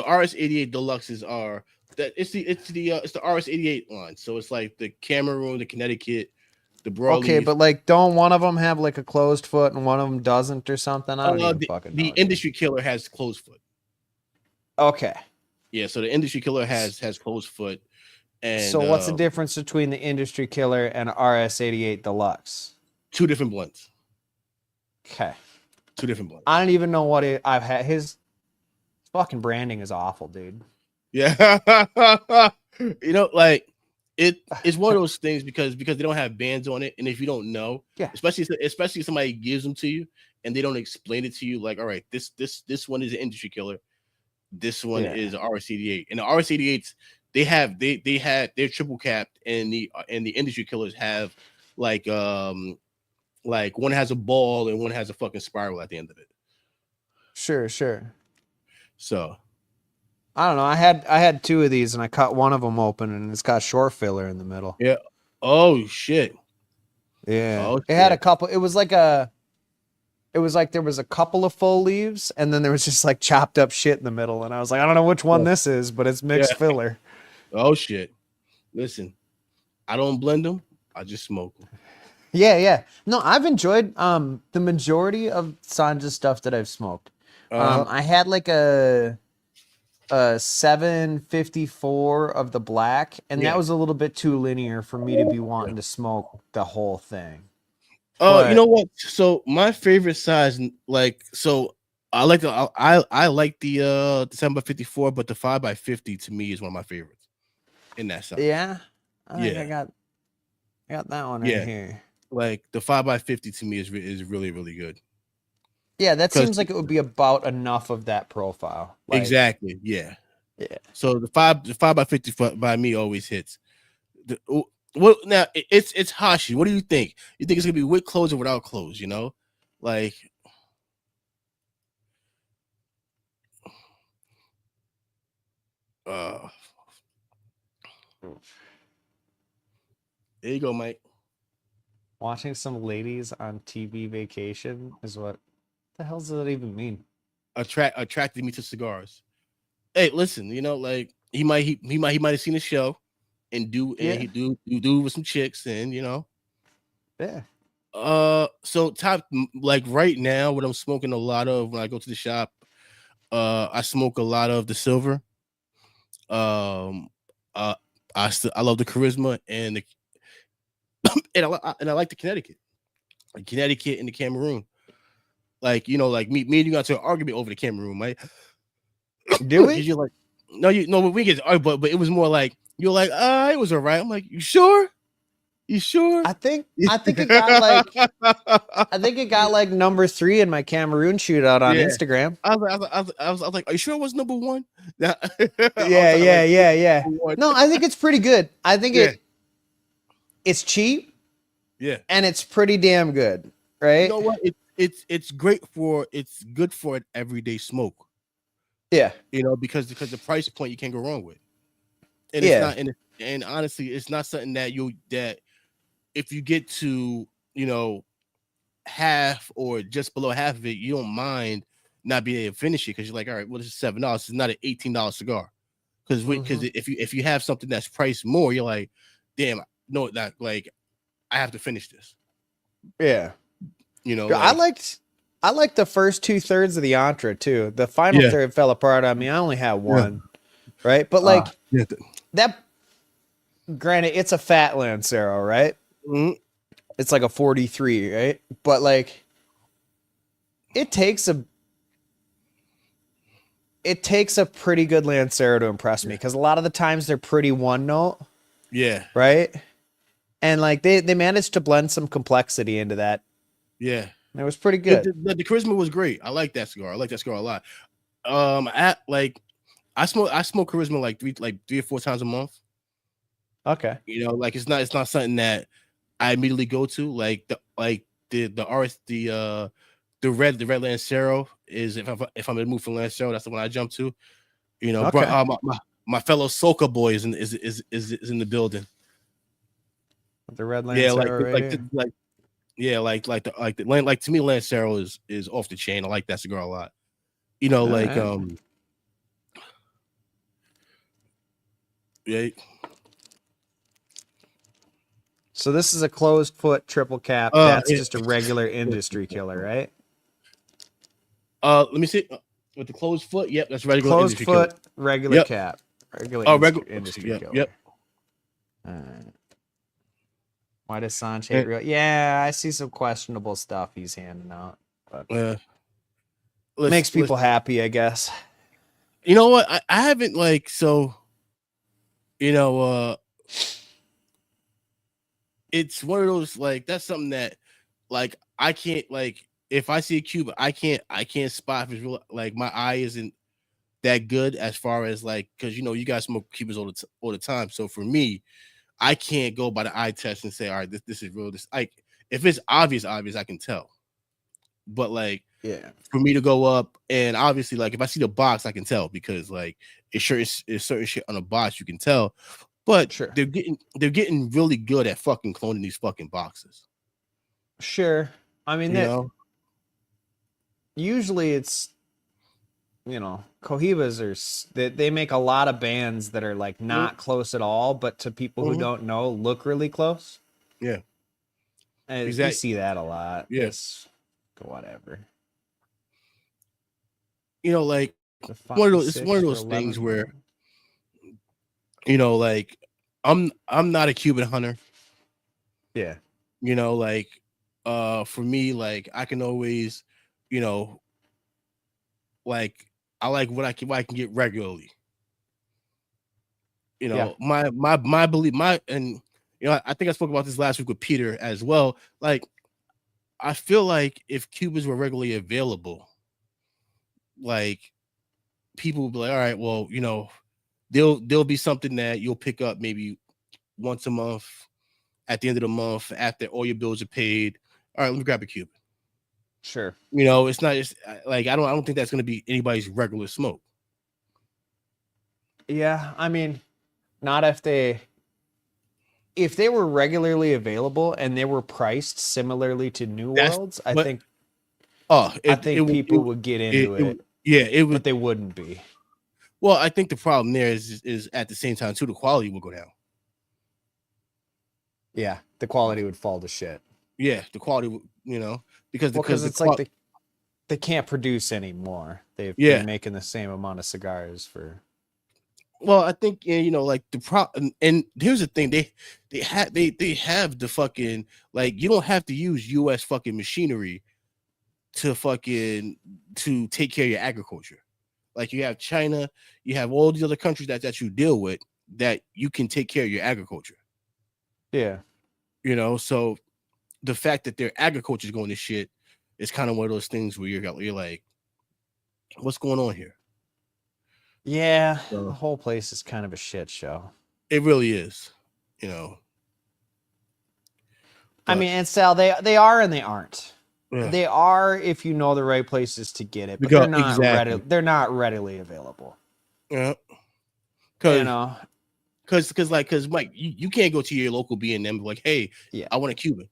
RS88 Deluxes are that it's the RS88 line. So it's like the Cameroon, the Connecticut, the Okay, broadleaf. but like, don't one of them have like a closed foot and one of them doesn't or something? I don't even fucking The know, dude. industry killer has closed foot. Okay. Yeah, so the industry killer has closed foot, and So what's the difference between the Industry Killer and RS88 Deluxe? two different blends. Okay. Two different blends. I don't even know what I've had. His fucking branding is awful, dude. Yeah, you know, like it's one of those things because they don't have bands on it, and if you don't know, Yeah. especially if somebody gives them to you and they don't explain it to you, like, all right, this one is an industry killer, this one Yeah. is RS88, and the RS88s they had they're triple capped, and the industry killers have like one has a ball and one has a fucking spiral at the end of it. Sure. So I don't know. I had two of these and I cut one of them open and it's got short filler in the middle. yeah. Oh shit. Yeah. Oh It had a shit. couple. It was like there was a couple of full leaves and then there was just like chopped up shit in the middle. And I was like, I don't know which one this is, but it's mixed Yeah. filler. Oh shit. Listen, I don't blend them. I just smoke them. Yeah. No, I've enjoyed the majority of Sanj's stuff that I've smoked. I had like a 754 of the black, and Yeah. that was a little bit too linear for me to be wanting to smoke the whole thing. You know But what? So my favorite size, like, so I like I like the 7x54, but the 5x50 to me is one of my favorites in that size. yeah, I think Yeah. I got that one right Yeah. here. Like the 5x50 to me is really really good. Yeah, that Because seems like it would be about enough of that profile. Like, exactly, yeah. yeah. So the 5x50 by me always hits. Well, now it's Hashi. What do you think? You think it's gonna be with clothes or without clothes? You know, like Uh, there you go, Mike. Watching some ladies on TV vacation is what the hell does that even mean? Attracted me to cigars. Hey, listen, like he might have seen a show and Yeah, he do with some chicks and yeah. so top like right now what I'm smoking a lot of when I go to the shop, I smoke a lot of the silver. Um uh I love the charisma and I like the Connecticut and the Cameroon. Like, like me and you got to an argument over the Cameroon, right? Do Because we? you're like, no, but we get but it was more like you're like, it was all right. I'm like, you sure? You sure? I think it got like I think it got like number 3 in my Cameroon shootout on Yeah. Instagram. I was like, are you sure it was number one? I was Yeah, trying to yeah, like yeah, yeah. number one. No, I think it's pretty good. I think Yeah, it's cheap yeah. and it's pretty damn good, You right? know what? It's good for an everyday smoke. Yeah. Because the price point you can't go wrong with, and it's Yeah. not and honestly, it's not something that if you get to half or just below half of it, you don't mind not being able to finish it because you're like, all right, well, this is $7. It's not an $18 cigar. Because Hmm. if you have something that's priced more, you're like, damn, no, not like I have to finish this. Yeah. I Like liked the first 2/3 of the entree too. The final yeah, third fell apart on me. I only had yeah, one, right? But like yeah. that, granted, it's a fat Lancero, right? Mhm. It's like a 43, right? But like it takes a it takes a pretty good Lancero to impress me Yeah, because a lot of the times they're pretty one note, yeah, right? And like they managed to blend some complexity into that. yeah. And it was pretty The, good. the, the charisma was great. I like that cigar. I like that cigar a lot. At like I smoke charisma like three or four times a month. Okay. Like it's not something that I immediately go to. The red Lancero is if I'm in the mood for Lancero, that's the one I jump to. Bro, Okay. my fellow soca boy is in the building. The red Yeah, Lancero right here. yeah, like to me, Lancero is off the chain. I like that cigar a lot. All Like right. yeah. So this is a closed foot triple cap. That's Yeah. just a regular industry killer, right? Let me see. With the closed foot, yep, that's regular Closed industry killer. foot, regular Yep. cap, regular Regular. industry Yep. killer. Yep. All right. Why does Sanj hate And, real? Yeah, I see some questionable stuff he's handing out, but uh, listen, makes people listen. happy, I guess. You know what? I haven't like so. You know, it's one of those like that's something that like I can't like if I see a Cuban, I can't spot if it's real. Like my eye isn't that good as far as like because you guys smoke Cubans all the time. So for me, I can't go by the eye test and say, all right, this is real. This like if it's obvious, I can tell. But like Yeah, for me to go up and obviously like if I see the box, I can tell because like it's certain shit on the box you can tell. But sure, they're getting really good at fucking cloning these fucking boxes. sure. I mean You that know? usually it's Cohibas they make a lot of bands that are like Mhm. not close at all, but to people who Mhm. don't know, look really close. Yeah, And you exactly. see that a lot. Yeah, It's whatever. like The it's one 6 of for those things 11. where like I'm not a Cuban hunter. Yeah. Like for me, like I can always, you know, like I like what I can get regularly. Yeah. My belief, my and I think I spoke about this last week with Peter as well. Like I feel like if Cubans were regularly available, like people would be like, all right, well, there'll be something that you'll pick up maybe once a month at the end of the month after all your bills are paid. All right, let me grab a Cuban. Sure. It's not just like I don't think that's gonna be anybody's regular smoke. Yeah, I mean, not if they were regularly available and they were priced similarly to New That's Worlds, but I it think would people would get into it would it, yeah it but would. they wouldn't be. Well, I think the problem there is at the same time too, the quality will go down. Yeah, the quality would fall to shit. Yeah, the quality, because Well, because the it's like quality. they can't produce anymore. They're Yeah. making the same amount of cigars for. Well, I think like the and here's the thing, they have the fucking, like, you don't have to use U.S. fucking machinery to take care of your agriculture. Like, you have China, you have all these other countries that you deal with that you can take care of your agriculture. Yeah. So the fact that their agriculture is going to shit is kind of one of those things where you're like, what's going on here? Yeah, the So whole place is kind of a shit show. it really is, you know. I But mean, and Sal, they are and they aren't. yeah, They are if you know the right places to get it, but because exactly, they're not readily available. yeah, You because know? because Mike, you can't go to your local B&M and be like, hey, Yeah. I want a Cuban.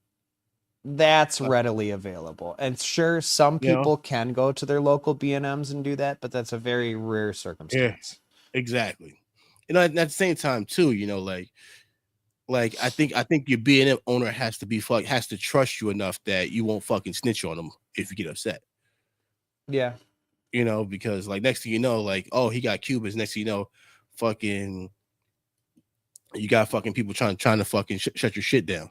That's readily available. And sure, some You know, people can go to their local B&Ms and do that, but that's a very rare yeah, circumstance. exactly. At the same time too, like I think your B&M owner has to trust you enough that you won't fucking snitch on them if you get upset. Yeah. Because like next thing you know, like, oh, he got Cubans. Next thing you know, fucking you got fucking people trying to fucking shut your shit down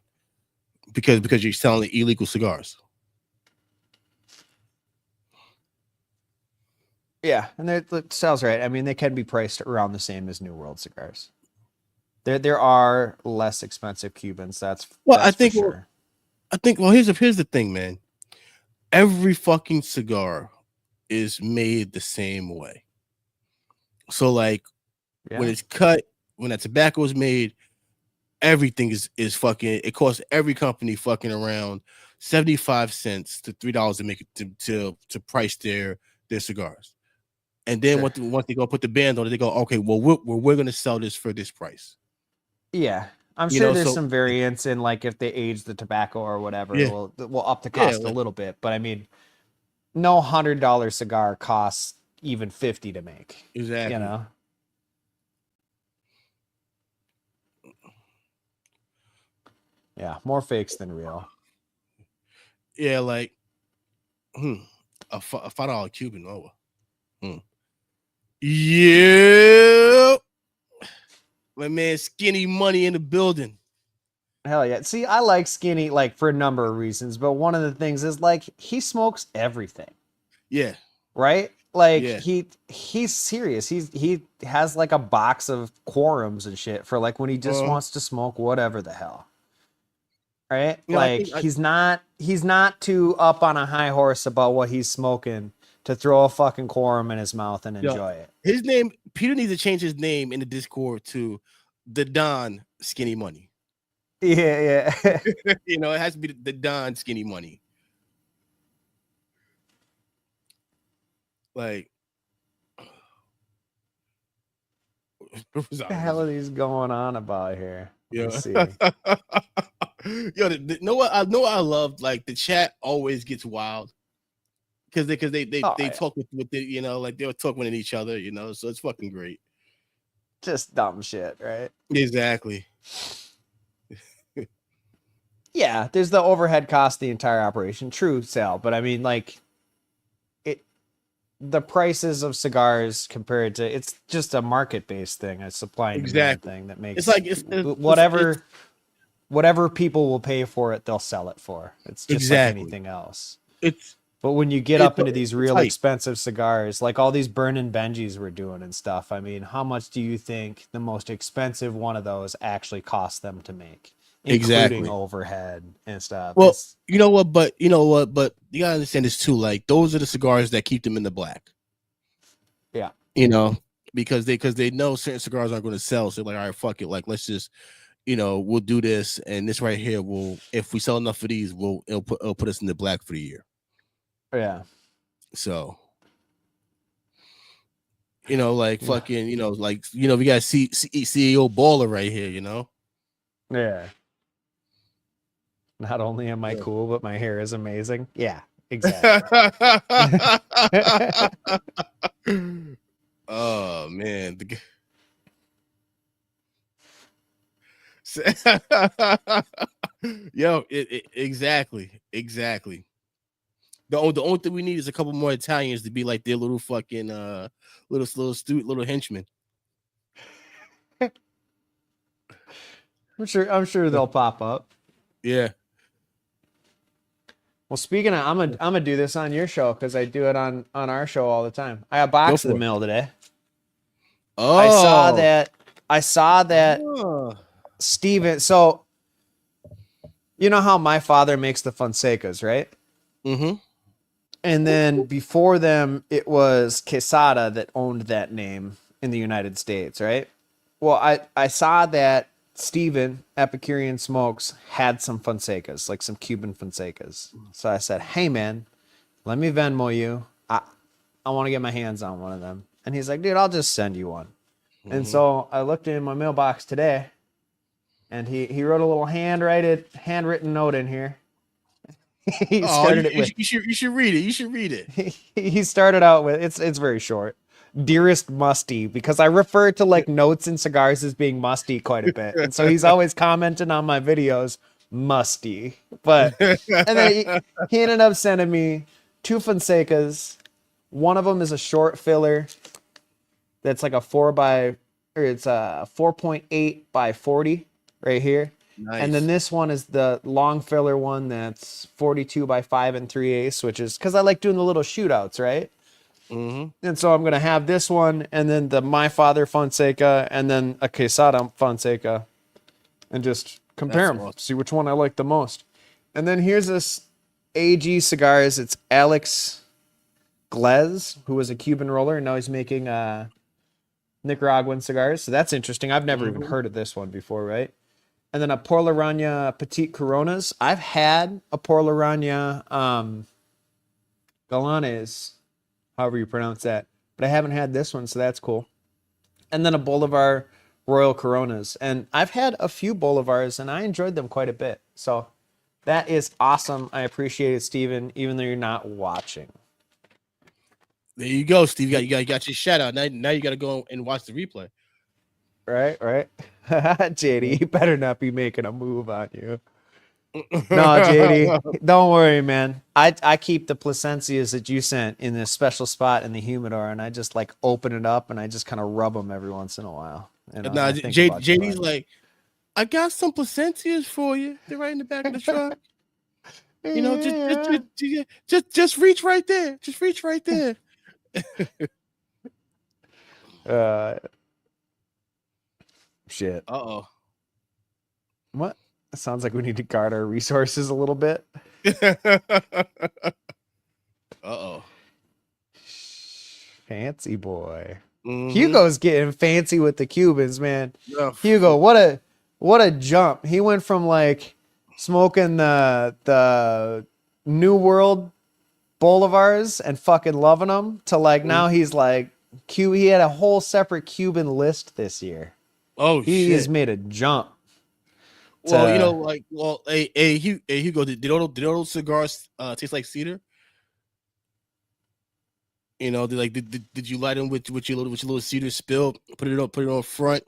because you're selling illegal cigars. Yeah, and that sounds right. I mean, they can be priced around the same as New World cigars. There are less expensive Cubans. Well, That's for sure. here's the thing, man. Every fucking cigar is made the same way. So like when Yeah. it's cut, when that tobacco is made, everything is fucking. It costs every company fucking around 75 cents to $3 to make it to price their cigars. And then Sure. once they go put the band on it, they go, okay, well we're gonna sell this for this price. Yeah. I'm sure there's So some variance in like if they age the tobacco or whatever, yeah, will up the yeah, cost a little bit. But I mean, no $100 cigar costs even 50 to make. You exactly. know? Yeah, more fakes than real. Yeah, like a $5 Cuban over. Yeah, my man, Skinny Money in the building. Hell yeah. See, I like Skinny like for a number of reasons, but one of the things is like he smokes everything, Yeah, right? Like yeah. he's serious. He has like a box of quorums and shit for like when he just Uh, wants to smoke whatever the hell. Right? I Like think he's not too up on a high horse about what he's smoking to throw a fucking quorum in his mouth and yeah, enjoy it. his name. Peter needs to change his name in the Discord to the Don Skinny Money. Yeah, yeah. It has to be the Don Skinny Money. Like, what was The I? hell are these going on about here? Let me Yeah. see. Yo, know what I love? Like, the chat always gets wild because Oh they yeah. talk with the, like they'll talk with each other, so it's fucking great. Just dumb shit, right? Exactly. Yeah, there's the overhead cost of the entire operation. True, Sal, but I mean, like, it the prices of cigars compared to it's just a market based thing, a supply and demand Exactly. thing that It's makes like it's whatever people will pay for it, they'll sell it for. It's just like exactly. anything else. It's But when you get it's up into these it's real hype. expensive cigars, like all these Burnin' Benjis we're doing and stuff, I mean, how much do you think the most expensive one of those actually cost them to make, including Exactly. overhead and stuff? Well, It's but you gotta understand this too. Like, those are the cigars that keep them in the black. yeah, You know, because they know certain cigars aren't going to sell. So they're like, all right, fuck it. Like, let's just, we'll do this, and this right here will, if we sell enough of these, it'll put us in the black for the year. yeah. So Like fucking, we got CEO baller right here, Yeah. Not only am I Yeah. cool, but my hair is amazing. Yeah, exactly. Oh man. Exactly. The only thing we need is a couple more Italians to be like their little fucking little henchmen. I'm sure they'll pop up. Yeah. Well, speaking of, I'm gonna do this on your show because I do it on our show all the time. I got a Go box of the for it. mail today. I saw Oh. that. I saw that Oh. Steven. So you know how my father makes the Fonsecas, right? Mm-hmm. And then before them, it was Quesada that owned that name in the United States, right? Well, I saw that Steven Epicurean Smokes had some Fonsecas, like some Cuban Fonsecas. So I said, "Hey man, let me Venmo you. I want to get my hands on one of them." And he's like, "Dude, I'll just send you one." And Mm-hmm. so I looked in my mailbox today, and he wrote a little handwritten note in here. He Oh, started it with you should read it. You should read it. he started out with it's very short. Dearest Musty, because I refer to like notes in cigars as being musty quite a bit. And so he's always commenting on my videos, musty. But and then he ended up sending me two Fonsecas. One of them is a short filler that's like a 4.8 by 40 right here. And then Nice. this one is the long filler one that's 42 by 5 and 3/8, which is because I like doing the little shootouts, right? Mm-hmm. And so I'm gonna have this one, and then the My Father Fonseca, and then a Quesada Fonseca, and just compare That's them, awesome. see which one I like the most. And then here's this AG Cigars. It's Alex Glez, who was a Cuban roller, and now he's making Nicaraguan cigars. So that's interesting. I've never even Mm-hmm. heard of this one before, right? And then a Por La Raña Petite Coronas. I've had a Por La Raña Galanes, however you pronounce that, but I haven't had this one, so that's cool. And then a Bolivar Royal Coronas. And I've had a few Bolivars, and I enjoyed them quite a bit. So that is awesome. I appreciate it, Steven, even though you're not watching. There you go, Steve. You got your shout out. Now you got to go and watch the replay. Right. JD, you better not be making a move on you. No, JD, don't worry, man. I keep the placencias that you sent in this special spot in the humidor, and I just like open it up and I just kind of rub them every once in a while. You know, and Nah, I think about you. JD's like, I got some placentas for you. They're right in the back of the truck. Just reach right there. Just reach right there. Uh, shit. Uh What? It sounds like we need to guard our resources a little bit. oh. Fancy boy. Mm-hmm. Hugo's getting fancy with the Cubans, man. Yeah. Hugo, what a jump. He went from like smoking the New World Bolivars and fucking loving them to like now he's like he had a whole separate Cuban list this year. Oh He shit. has made a jump. Well, hey, Hugo, did all those cigars taste like cedar? Did you light them with your little cedar spill? Put it on front,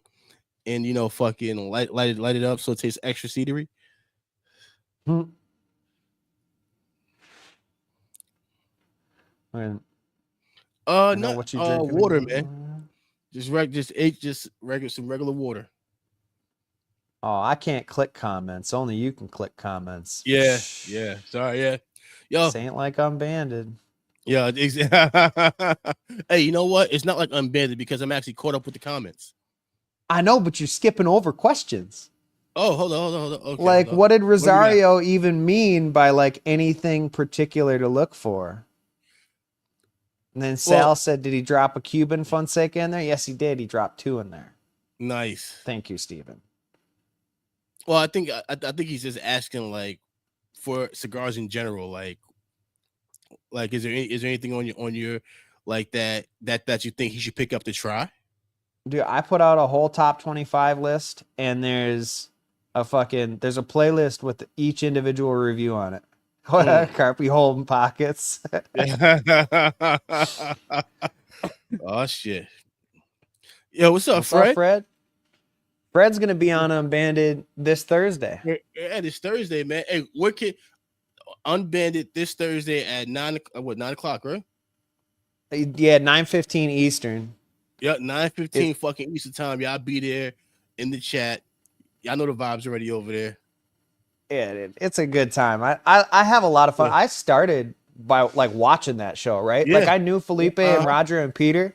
and fucking light it up so it tastes extra cedary. And I know Not what you drinking water, again. man. Just regular water. Oh, I can't click comments. Only you can click comments. Yeah. Sorry, yeah. Yo, This ain't like I'm banded. yeah. Hey, you know what? It's not like I'm banded because I'm actually caught up with the comments. I know, but you're skipping over questions. Oh, hold on. Okay, Like, hold on. what did Rosario even mean by like anything particular to look for? And then Sal said, did he drop a Cuban Fonseca in there? Yes, he did. He dropped 2 in there. Nice. Thank you, Steven. Well, I think he's just asking like for cigars in general, like is there anything on your like that you think he should pick up to try? Dude, I put out a whole top 25 list, and there's a playlist with each individual review on it. Mm. Carpy holding pockets. Oh shit. Yo, what's up, What's up, Fred? Fred? Fred's gonna be on Unbanded this Thursday. Yeah, it's Thursday, man. Hey, what can Unbanded this Thursday at 9 o'clock, right? Yeah, 9:15 Eastern. Yeah, 9:15 fucking Eastern time. Y'all be there in the chat. Y'all know the vibes already over there. Yeah, it's a good time. I have a lot of fun. Yeah. I started by like watching that show, right? Yeah. Like I knew Felipe and Roger and Peter,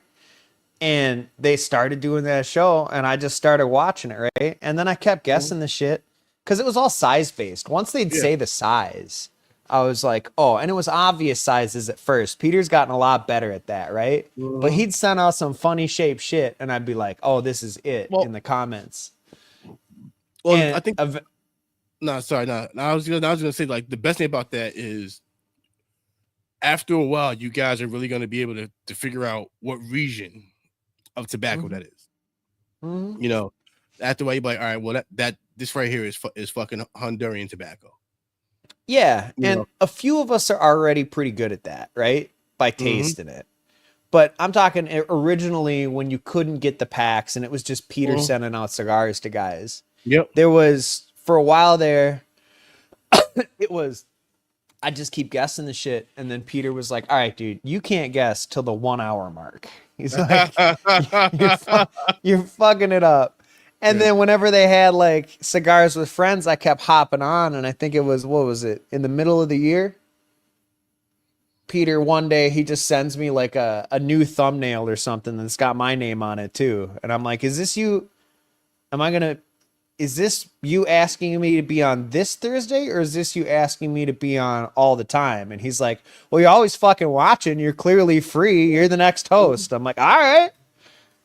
and they started doing that show, and I just started watching it, right? And then I kept guessing the shit because it was all size based. Once they'd say the size, I was like, oh, and it was obvious sizes at first. Peter's gotten a lot better at that, right? But he'd send out some funny shaped shit, and I'd be like, oh, this is it in the comments. Well, And I think no, sorry, no. I was gonna say like the best thing about that is after a while, you guys are really gonna be able to figure out what region of tobacco that is. You know, after a while, you're like, all right, well that this right here is fucking Honduran tobacco. Yeah, You and know? a few of us are already pretty good at that, right? By tasting it. But I'm talking originally when you couldn't get the packs and it was just Peter sending out cigars to guys. Yep. There was, for a while there, it was, I just keep guessing the shit. And then Peter was like, all right, dude, you can't guess till the 1 hour mark. He's like, you're fucking it up. And then whenever they had like cigars with friends, I kept hopping on. And I think it was, what was it? In the middle of the year? Peter, one day he just sends me like a new thumbnail or something that's got my name on it too. And I'm like, is this you? Is this you asking me to be on this Thursday, or is this you asking me to be on all the time? And he's like, well, you're always fucking watching. You're clearly free. You're the next host. I'm like, all right,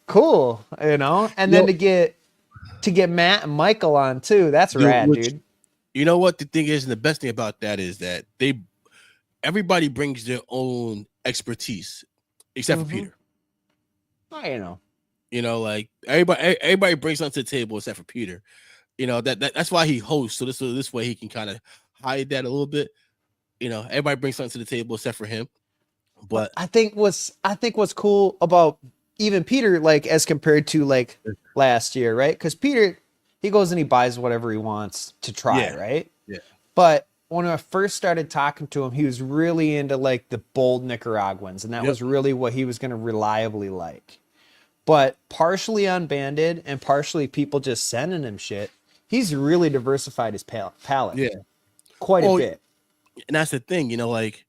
cool. You know, and then to get Matt and Michael on too. That's rad, dude. You know what the thing is, and the best thing about that is that everybody brings their own expertise, except for Peter. Oh, you know, like everybody brings something to the table except for Peter. You know, that's why he hosts. So this way he can kind of hide that a little bit. You know, everybody brings something to the table except for him. But I think what's cool about even Peter, like as compared to like last year, right? Because Peter, he goes and he buys whatever he wants to try, right? Yeah. But when I first started talking to him, he was really into like the bold Nicaraguans, and that was really what he was going to reliably like. But partially unbanded and partially people just sending him shit, he's really diversified his palette. Yeah. Quite a bit. And that's the thing, you know, like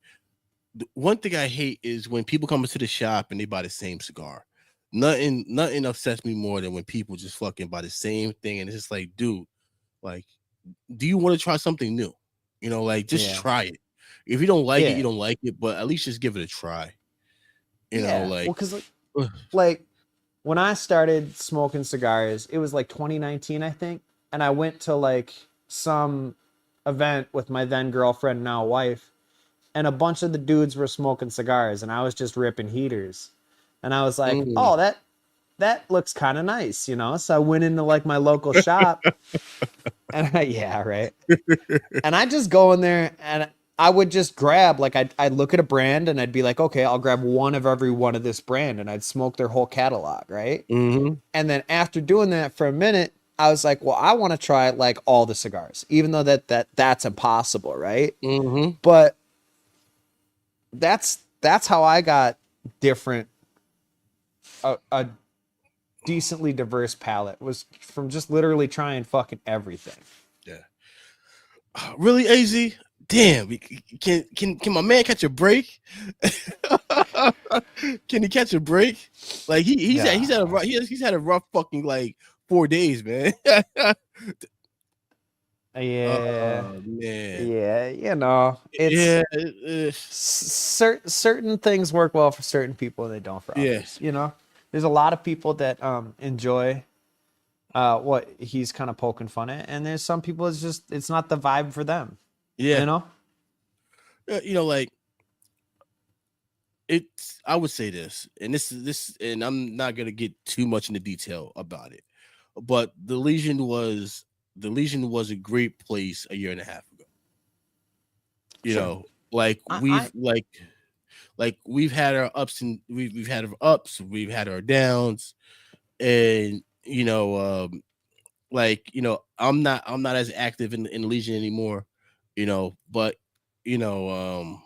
one thing I hate is when people come into the shop and they buy the same cigar. Nothing upsets me more than when people just fucking buy the same thing. And it's just like, dude, like, do you want to try something new? You know, like just try it. If you don't like it, you don't like it, but at least just give it a try. You know, like, well, because like when I started smoking cigars, it was like 2019, I think. And I went to like some event with my then girlfriend, now wife, and a bunch of the dudes were smoking cigars and I was just ripping heaters. And I was like, oh, that looks kind of nice, you know? So I went into like my local shop and right. And I just go in there and I would just grab, like I'd look at a brand and I'd be like, okay, I'll grab one of every one of this brand, and I'd smoke their whole catalog, right? And then after doing that for a minute, I was like, well, I want to try like all the cigars, even though that's impossible, right? But that's how I got different, a decently diverse palette, was from just literally trying fucking everything. Yeah. Really, AZ? Damn, can my man catch a break? Can he catch a break? Like he's had a rough fucking like 4 days, man. Man. Yeah, you know, it's certain things work well for certain people and they don't for others. You know, there's a lot of people that enjoy what he's kind of poking fun at, and there's some people it's not the vibe for them. You know, you know, like it's I would say this, and this, and I'm not gonna get too much into detail about it, but the Legion was a great place a year and a half ago. You Sure. know, like I we've had our ups and we've had our ups, we've had our downs, and I'm not as active in the Legion anymore, but you know,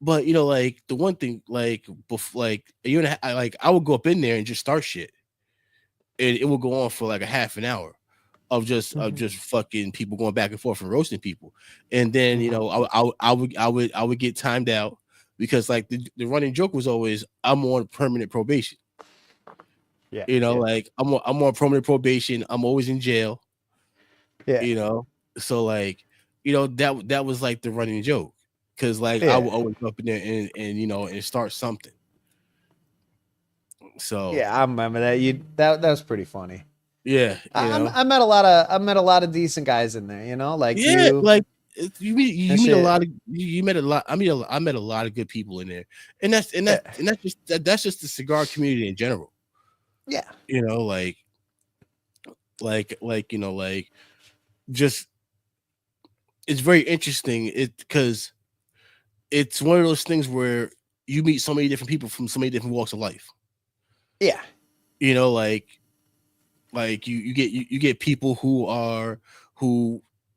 like the one thing, like like a year and a half, I would go up in there and just start shit, and it would go on for like a half an hour of just Mhm. fucking people going back and forth and roasting people, and then Mhm. I would get timed out because like the running joke was always I'm on permanent probation. Yeah. Yeah. Like I'm on permanent probation. I'm always in jail. Yeah. You know, so like that was like the running joke because like I Yeah. would always go up in there and start something. So Yeah. I remember that. That was pretty funny. yeah, I met a lot of decent guys in there, like yeah, you like and you meet a shit. lot of you met a lot. I met a lot of good people in there, and Yeah. that's just the cigar community in general. Yeah. You know, like just it's very interesting. It because it's one of those things where you meet so many different people from so many different walks of life. Yeah. You know, like you get people who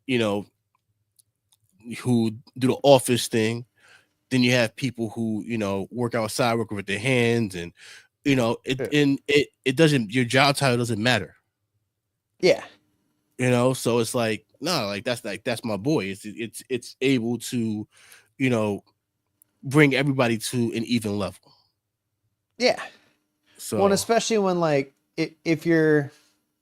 you know who do the office thing. Then you have people who work outside, working with their hands, and Yeah. it doesn't, your job title doesn't matter. Yeah. So it's like no, like that's my boy. It's able to you know bring everybody to an even level. Yeah. Well, and So especially when like if you're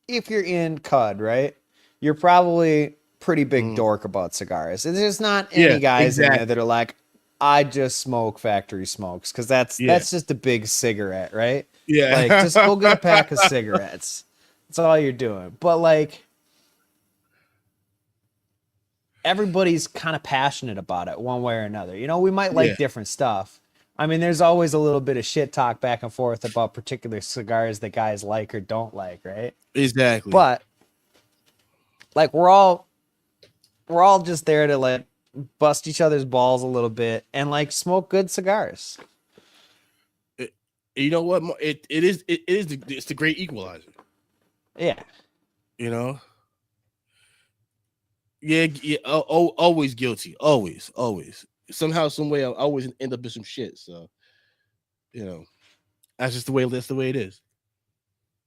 in CUD, right? You're probably pretty big mm, dork about cigars. And there's not yeah, any guys in there that exactly. are like, I just smoke factory smokes, because Yeah, that's just a big cigarette, right? Like, yeah. just go get a pack of cigarettes. That's all you're doing. But like, everybody's kind of passionate about it one way or another. We might Yeah, like different stuff. I mean, there's always a little bit of shit talk back and forth about particular cigars that guys like or don't like, right? exactly. But like, we're all just there to like bust each other's balls a little bit and like smoke good cigars. It, you know what? It's the great equalizer. Yeah. You know. Yeah, yeah. Always guilty. Always. Somehow, some way, I always end up in some shit. So you know, that's the way it is.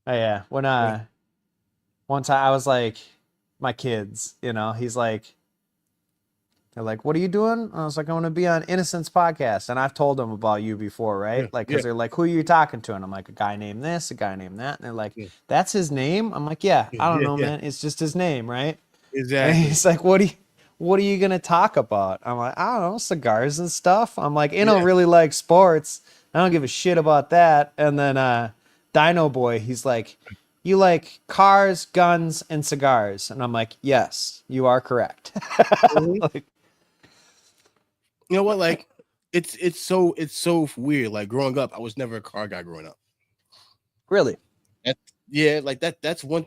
Oh, yeah. When Yeah. one time I was like, my kids, he's like, they're like, what are you doing? I was like, I'm gonna be on Innocence podcast, and I've told them about you before, Yeah. right? Like, Yeah. because they're like, who are you talking to? And I'm like, a guy named this, a guy named that, and they're like, Yeah. that's his name. I'm like, yeah, Yeah. I don't Yeah. know, Yeah. man. It's just his name, right? And Exactly. he's like, what are you gonna talk about? I'm like, I don't know, cigars and stuff. I'm like, Yeah. really like sports. I don't give a shit about that. And then Dino Boy, he's like, you like cars, guns, and cigars. And I'm like, yes, you are correct. Mhm. Like, You know what? Like, it's so weird. Like growing up, I was never a car guy growing up. really? That, yeah, like that's one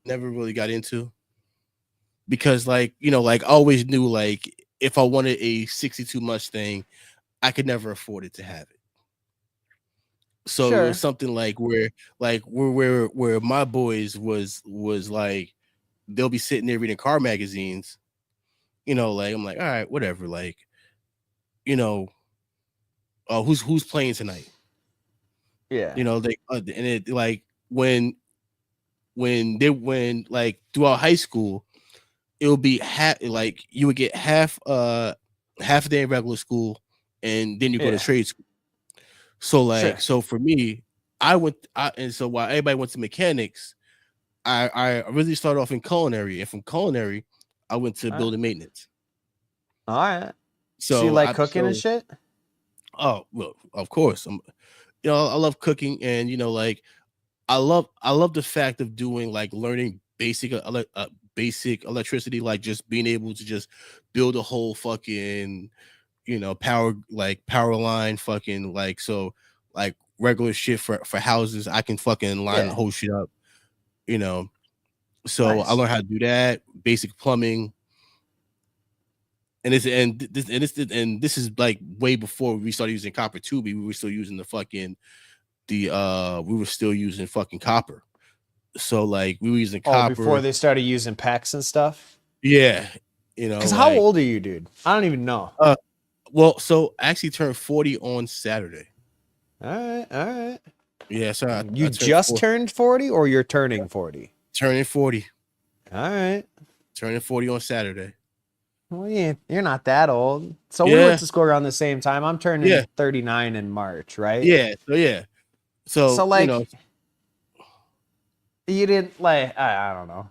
never really got into because like I always knew like if I wanted a 62 Mustang, I could never afford it to have it. So it was Sure. something like where my boys was like they'll be sitting there reading car magazines, like I'm like, all right, whatever, like, you know, who's playing tonight? Yeah. They and it like when like throughout high school, it would be like you would get half a day in regular school and then you go to Yeah. trade school. So Sure. like so for me, and so while everybody went to mechanics, I really started off in culinary, and from culinary, I went to All right. building maintenance. All right. So you So like I cooking and so shit? oh well, of course, I love cooking, and like I love the fact of doing like learning basic electricity, like just being able to just build a whole fucking power line, fucking like so like regular shit for houses. I can fucking line the Yeah. whole shit up, you know. So I Nice. learned how to do that, basic plumbing, and this is like way before we started using copper tube. We were still using we were still using fucking copper. So like we were using Oh, before copper. they started using packs and stuff. Yeah, Cause how like old are you, dude? I don't even know. uh well, so I actually turned 40 on Saturday. All right, all right. Yeah, so You I turned just four, turned 40, or you're turning 40? turning 40, All right. turning 40 on Saturday. Well, you're not that old. So we went Yeah, to school around the same time. I'm turning yeah, 39 in March, right? yeah. So yeah, So so like, you didn't like, I don't know.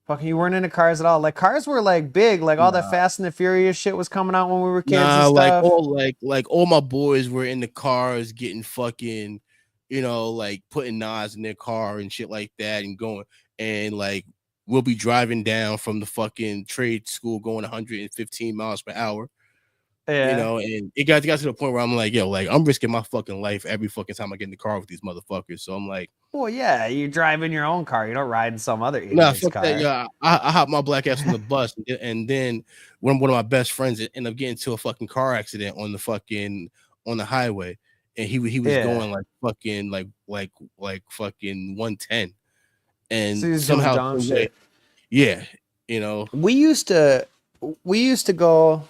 Fucking, you weren't into cars at all. Like cars were like big, like all that nah, Fast and the Furious shit was coming out when we were kids and nah. stuff. Like all my boys were in the cars getting fucking, like putting knives in their car and shit like that, and going and like we'll be driving down from the fucking trade school going 115 miles per hour. Yeah. And it got to the point where I'm like, yo, like I'm risking my fucking life every fucking time I get in the car with these motherfuckers. So I'm like, Well, yeah, you drive in your own car. You don't ride in some other nah, idiot's fuck that. car. Yeah, I hop my black ass on the bus, and then one of my best friends ended up getting into a fucking car accident on the highway, and he was Yeah. going like fucking like fucking 110, So and he's doing somehow dumb some way, shit. yeah, you know, We used to we used to go,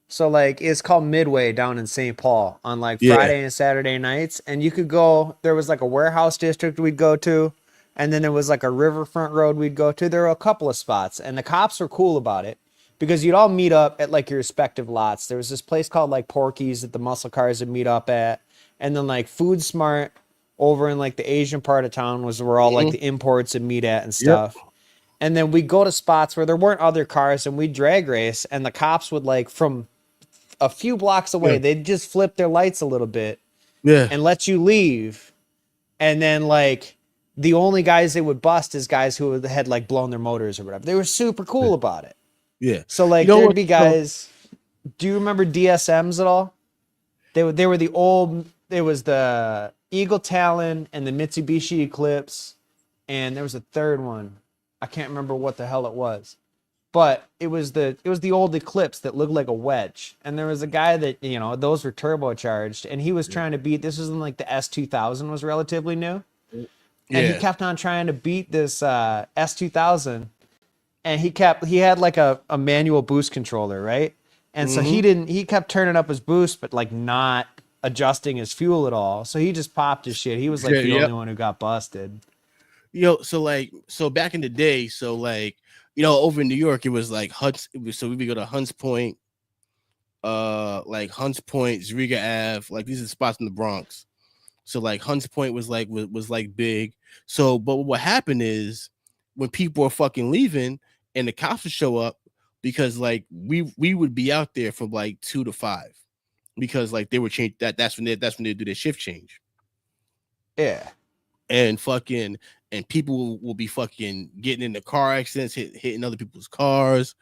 so like it's called Midway down in St. Paul on like yeah, Friday and Saturday nights, and you could go, there was like a warehouse district we'd go to, and then there was like a riverfront road we'd go to. There were a couple of spots, and the cops were cool about it because you'd all meet up at like your respective lots. There was this place called like Porky's that the muscle cars would meet up at, and then like Food Smart over in like the Asian part of town was where all like mhm, the imports would meet at and yep, stuff. And then we'd go to spots where there weren't other cars and we'd drag race, and the cops would like from a few blocks yeah, away, they'd just flip their lights a little bit yeah, and let you leave. And then like the only guys they would bust is guys who had like blown their motors or whatever. They were super yeah, cool about it. yeah. So You like know there'd what? be So guys. Do you remember DSMs at all? They were the old. It was the Eagle Talon and the Mitsubishi Eclipse, and there was a third one. I can't remember what the hell it was, but it was the old Eclipse that looked like a wedge. And there was a guy that, those were turbocharged, and he was trying to beat. This was in like the S2000 was relatively new, and he yeah, kept on trying to beat this S2000, and he had like a manual boost controller, right? And so mm-hmm, he kept turning up his boost, but like not adjusting his fuel at all. So he just popped his shit. He was like yeah, the yep. only one who got busted. So back in the day, so like over in New York, it was like Hunts. So we would go to Hunts Point, like Hunts Point, Zariga Ave, like these are spots in the Bronx. So like Hunts Point was like big. So, but what happened is when people are fucking leaving and the cops would show up because like we would be out there from like 2 to 5 because like they were changed that's when they do their shift change Yeah. and fucking and people will be fucking getting into car accidents, hitting other people's cars.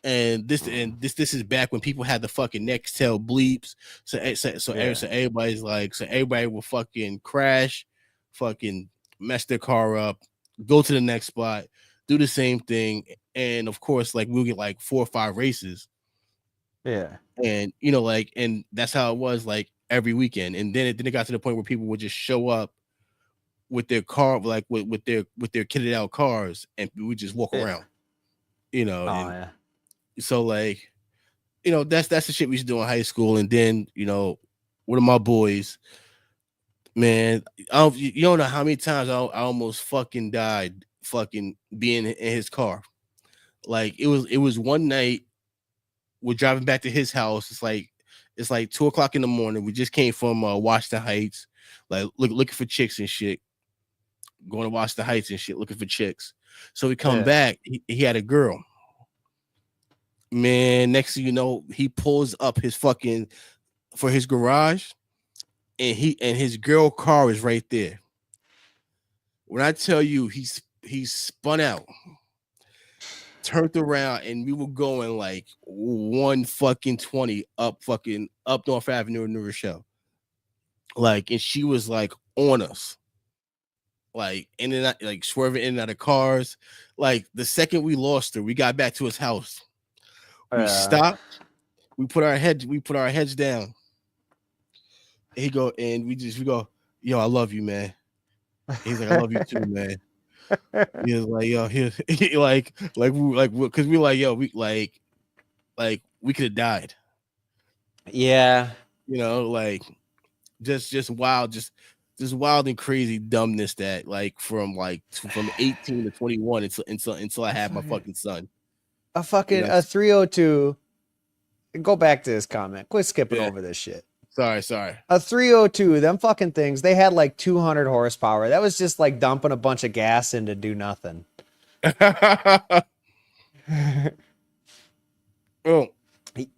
And this is back when people had the fucking Nextel bleeps. So Yeah. everybody's like, so everybody will fucking crash, fucking mess their car up, go to the next spot, do the same thing, and of course, like we'll get like 4 or 5 races, Yeah. and and that's how it was like every weekend. And then it got to the point where people would just show up with their car, like with their kitted out cars, and we would just walk Yeah. around, Oh and yeah. so like that's the shit we used to do in high school. And then one of my boys, man, you don't know how many times I almost fucking died fucking being in his car. Like it was one night we're driving back to his house. It's like 2 o'clock in the morning. We just came from Washington Heights, like looking for chicks and shit, going to Washington Heights and shit, looking for chicks. So we come Yeah. back. He had a girl. Man, next thing you know, he pulls up his fucking for his garage, and his girl car is right there. When I tell you he's spun out, turned around and we were going like 1 fucking 20 up North Avenue in New Rochelle. Like, and she was like on us, like in and out, like swerving in and out of cars. Like the second we lost her, we got back to his house. We stopped. We put our heads down. He go and we go, yo, I love you, man. He's like, I love you too, man. He was like, yo, he because we like, yo, like we could have died. Yeah. You know, like just wild, just wild and crazy dumbness that like from 18 to 21 until I had my fucking son. You know, A 302. Go back to this comment. Quit skipping yeah. over this shit. Sorry. A 302, them fucking things, they had like 200 horsepower. That was just like dumping a bunch of gas in to do nothing. Oh,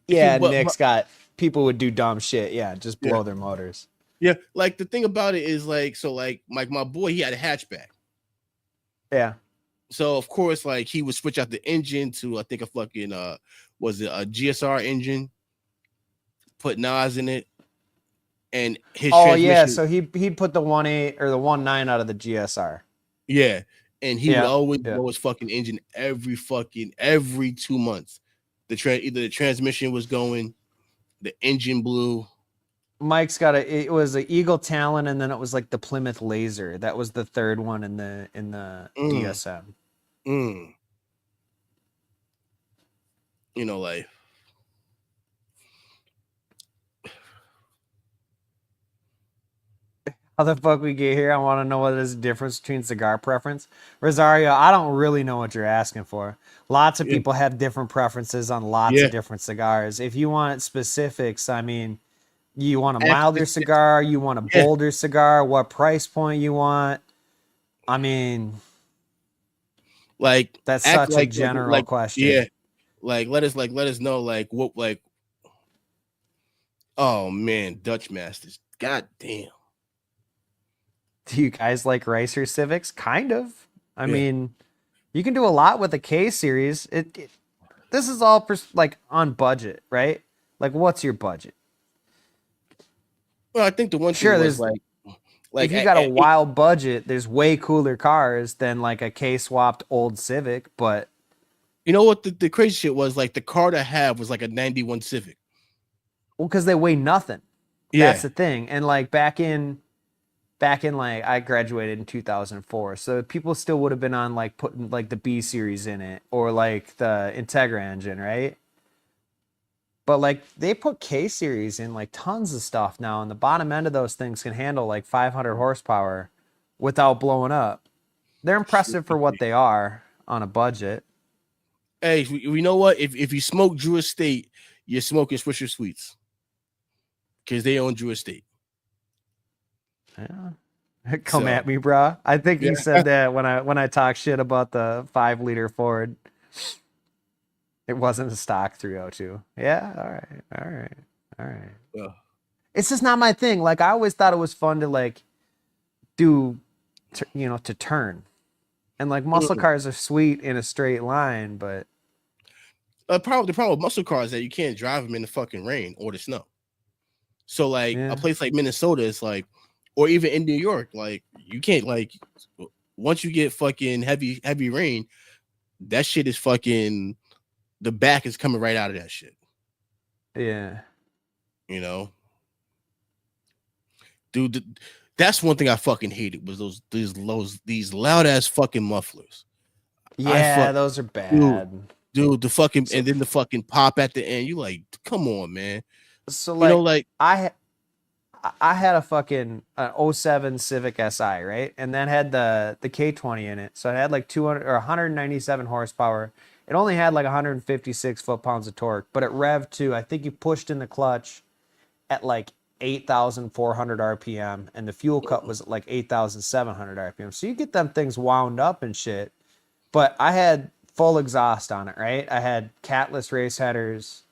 yeah, but Nick's got people would do dumb shit. Yeah, just blow their motors. yeah, like the thing about it is like, so like my boy, he had a hatchback. Yeah. So of course, like he would switch out the engine to I think a fucking was it a GSR engine, put Nas in it, and his transmission. Yeah, so he'd put the 1.8 or the 1.9 out of the GSR. Yeah, and he would always blow his fucking engine every 2 months. Either the transmission was going, the engine blew. Mike's got it was an Eagle Talon, and then it was like the Plymouth Laser. That was the third one in the DSM. You know, like how the fuck we get here? I want to know what is the difference between cigar preference. Rosario, I don't really know what you're asking for. Lots of people have different preferences on lots of different cigars. If you want specifics, I mean, you want a milder cigar, you want a bolder cigar, what price point you want. I mean, like that's such a general question. Yeah. Like let us know like what like oh man, Dutch Masters. God damn. Do you guys like Ricer Civics? Kind of. I mean, you can do a lot with the K series. This is all like on budget, right? Like, what's your budget? Well, I think the one thing was like if you got a wild budget, there's way cooler cars than like a K swapped old Civic. But you know what the crazy shit was? Like the car to have was like a 91 Civic. Well, because they weigh nothing. Yeah. That's the thing. And like back in like I graduated in 2004, so people still would have been on like putting like the B series in it or like the Integra engine, right? But like they put K series in like tons of stuff now, and the bottom end of those things can handle like 500 horsepower without blowing up. They're impressive for what they are on a budget. Hey, you know what? If you smoke Drew Estate, you're smoking Swisher Sweets because they own Drew Estate. Yeah. Come at me, bro. I think you said that when I talk shit about the 5-liter Ford. It wasn't a stock 302. Yeah, all right. Yeah. It's just not my thing. Like I always thought it was fun to like do, to turn, and like muscle cars are sweet in a straight line, but the problem with muscle cars is that you can't drive them in the fucking rain or the snow. So like a place like Minnesota is like. Or even in New York, like you can't like once you get fucking heavy rain, that shit is fucking the back is coming right out of that shit. Yeah. You know? Dude, that's one thing I fucking hated was these loud ass fucking mufflers. Yeah, those are bad. Dude, the fucking and then the fucking pop at the end. You like, come on, man. So like I had a fucking 07 Civic Si, right? And that had the K20 in it. So it had like 200 or 197 horsepower. It only had like 156 foot-pounds of torque, but it revved to, I think you pushed in the clutch at like 8,400 RPM, and the fuel cut was at like 8,700 RPM. So you get them things wound up and shit. But I had full exhaust on it, right? I had catless race headers,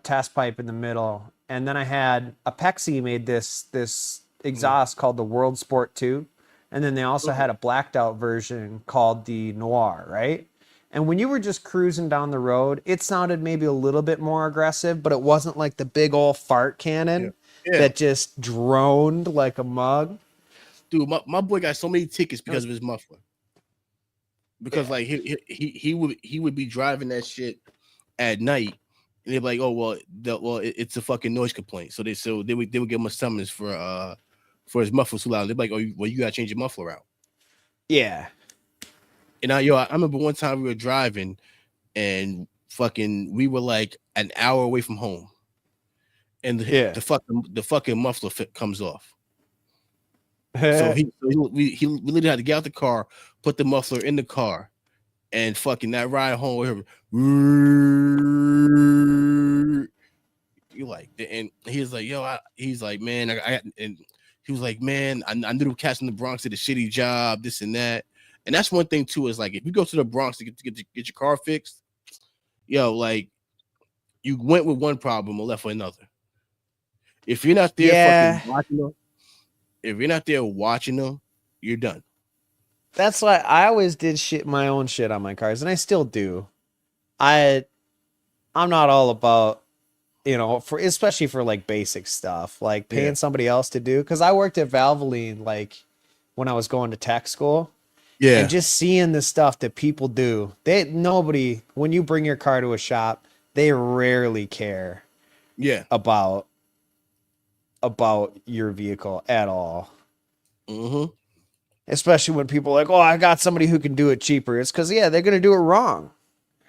test pipe in the middle, and then I had Apexi made this exhaust called the World Sport 2, and then they also had a blacked out version called the Noir, right? And when you were just cruising down the road, it sounded maybe a little bit more aggressive, but it wasn't like the big old fart Yeah. cannon Yeah. that just droned like a mug. Dude, my boy got so many tickets because of his muffler. Because Yeah. like he would be driving that shit at night, and they'd be like, oh well, it's a fucking noise complaint. So they would give him a summons for his muffler too loud. They'd be like, oh well, you gotta change your muffler out. Yeah. And I remember one time we were driving and fucking we were like an hour away from home, and Yeah. the fucking muffler comes off. So we literally had to get out the car, put the muffler in the car, and fucking that ride home. You like, and he was like, yo, he's like, man, and he was like, man, I knew the cats in the Bronx did a shitty job, this and that. And that's one thing too, is like if you go to the Bronx to get your car fixed, yo, like you went with one problem and left with another. If you're not there Yeah. fucking watching them, if you're not there watching them, you're done. That's why I always did my own shit on my cars, and I still do. I I'm not all about, for especially for like basic stuff, like Yeah, paying somebody else to do. Because I worked at Valvoline like when I was going to tech school, and yeah, just seeing the stuff that people do. Nobody, when you bring your car to a shop, they rarely care yeah. about your vehicle at all. Mm-hmm. Especially when people are like, "Oh, I got somebody who can do it cheaper." It's because yeah, they're gonna do it wrong.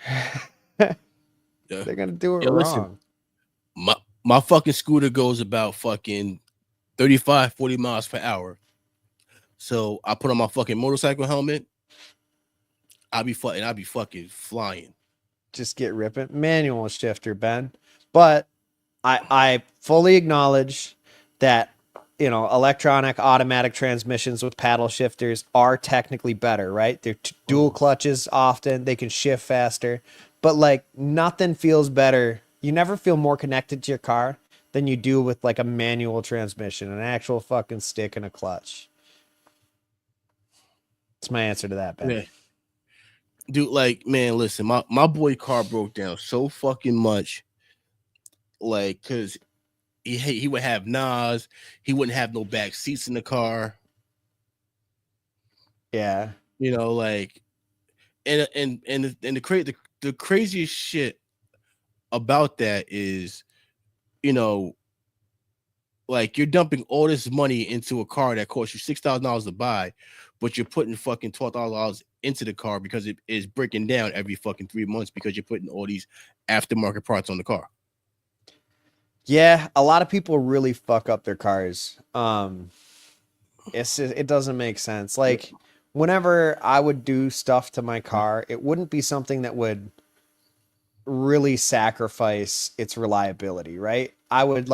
Yeah. They're gonna do it Yeah, listen, wrong. my fucking scooter goes about fucking 35, 40 miles per hour. So I put on my fucking motorcycle helmet. I'll be fucking flying. Just get ripping. Manual shifter, Ben. But I fully acknowledge that electronic automatic transmissions with paddle shifters are technically better, right? They're dual clutches often, they can shift faster, but like nothing feels better. You never feel more connected to your car than you do with like a manual transmission, an actual fucking stick and a clutch. That's my answer to that, Ben. Yeah. Dude, like, man, listen, my boy car broke down so fucking much. Like, cause he would have Nas, he wouldn't have no back seats in the car, Yeah. like and the craziest shit about that is, you know, like you're dumping all this money into a car that costs you $6,000 to buy, but you're putting fucking $12,000 into the car because it is breaking down every fucking 3 months because you're putting all these aftermarket parts on the car. Yeah, a lot of people really fuck up their cars. It doesn't make sense. Like whenever I would do stuff to my car, it wouldn't be something that would really sacrifice its reliability, right? I would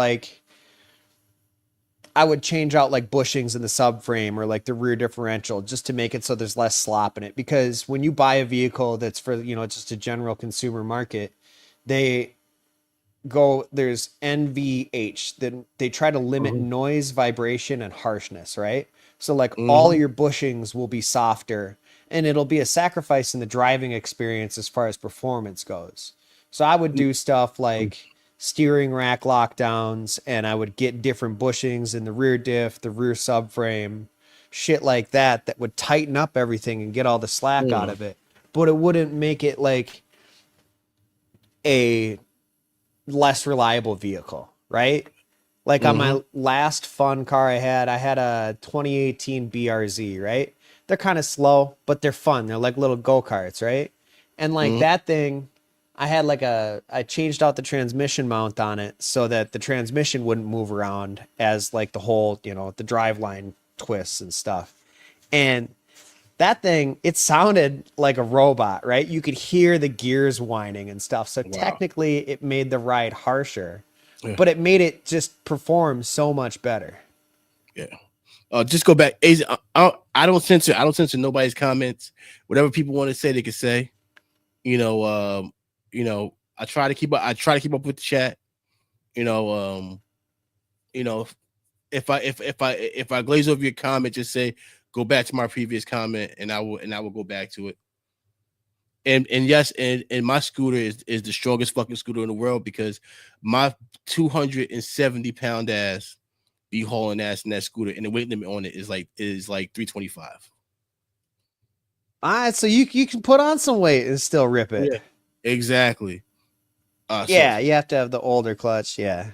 change out like bushings in the subframe or like the rear differential just to make it so there's less slop in it. Because when you buy a vehicle that's for, just a general consumer market, they there's NVH, then they try to limit Mhm. noise, vibration, and harshness, right? So like all Mhm. your bushings will be softer, and it'll be a sacrifice in the driving experience as far as performance goes. So I would do stuff like steering rack lockdowns, and I would get different bushings in the rear diff, the rear subframe, shit like that would tighten up everything and get all the slack out Mhm. of it. But it wouldn't make it like a less reliable vehicle, right? Like on Mhm. my last fun car I had a 2018 BRZ, right? They're kind of slow, but they're fun. They're like little go-karts, right? And like Mhm. that thing, I changed out the transmission mount on it so that the transmission wouldn't move around as like the whole, the driveline twists and stuff. And that thing, it sounded like a robot, right? You could hear the gears whining and stuff. So Wow. technically, it made the ride harsher, Yeah. but it made it just perform so much better. Yeah. Just go back. I don't censor. I don't censor nobody's comments. Whatever people want to say, they can say. You know. I try to keep up. I try to keep up with the chat. You know. You know. If I glaze over your comment, just say go back to my previous comment, and I will go back to it. And yes, and my scooter is the strongest fucking scooter in the world because my 270-pound ass be hauling ass in that scooter, and the weight limit on it is like 325. All right, so you can put on some weight and still rip it. Yeah, exactly. So Yeah, you have to have the older clutch. Yeah.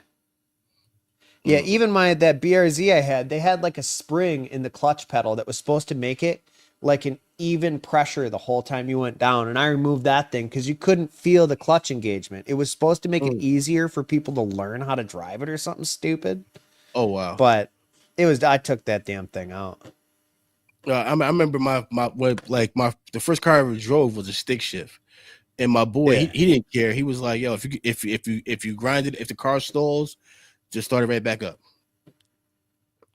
Yeah, mm, even that BRZ I had, they had like a spring in the clutch pedal that was supposed to make it like an even pressure the whole time you went down. And I removed that thing because you couldn't feel the clutch engagement. It was supposed to make it mm. easier for people to learn how to drive it or something stupid. Oh wow. But I took that damn thing out. I remember the first car I ever drove was a stick shift, and my boy Yeah. he didn't care. He was like, "Yo, if you grind it, if the car stalls, just start it right back up."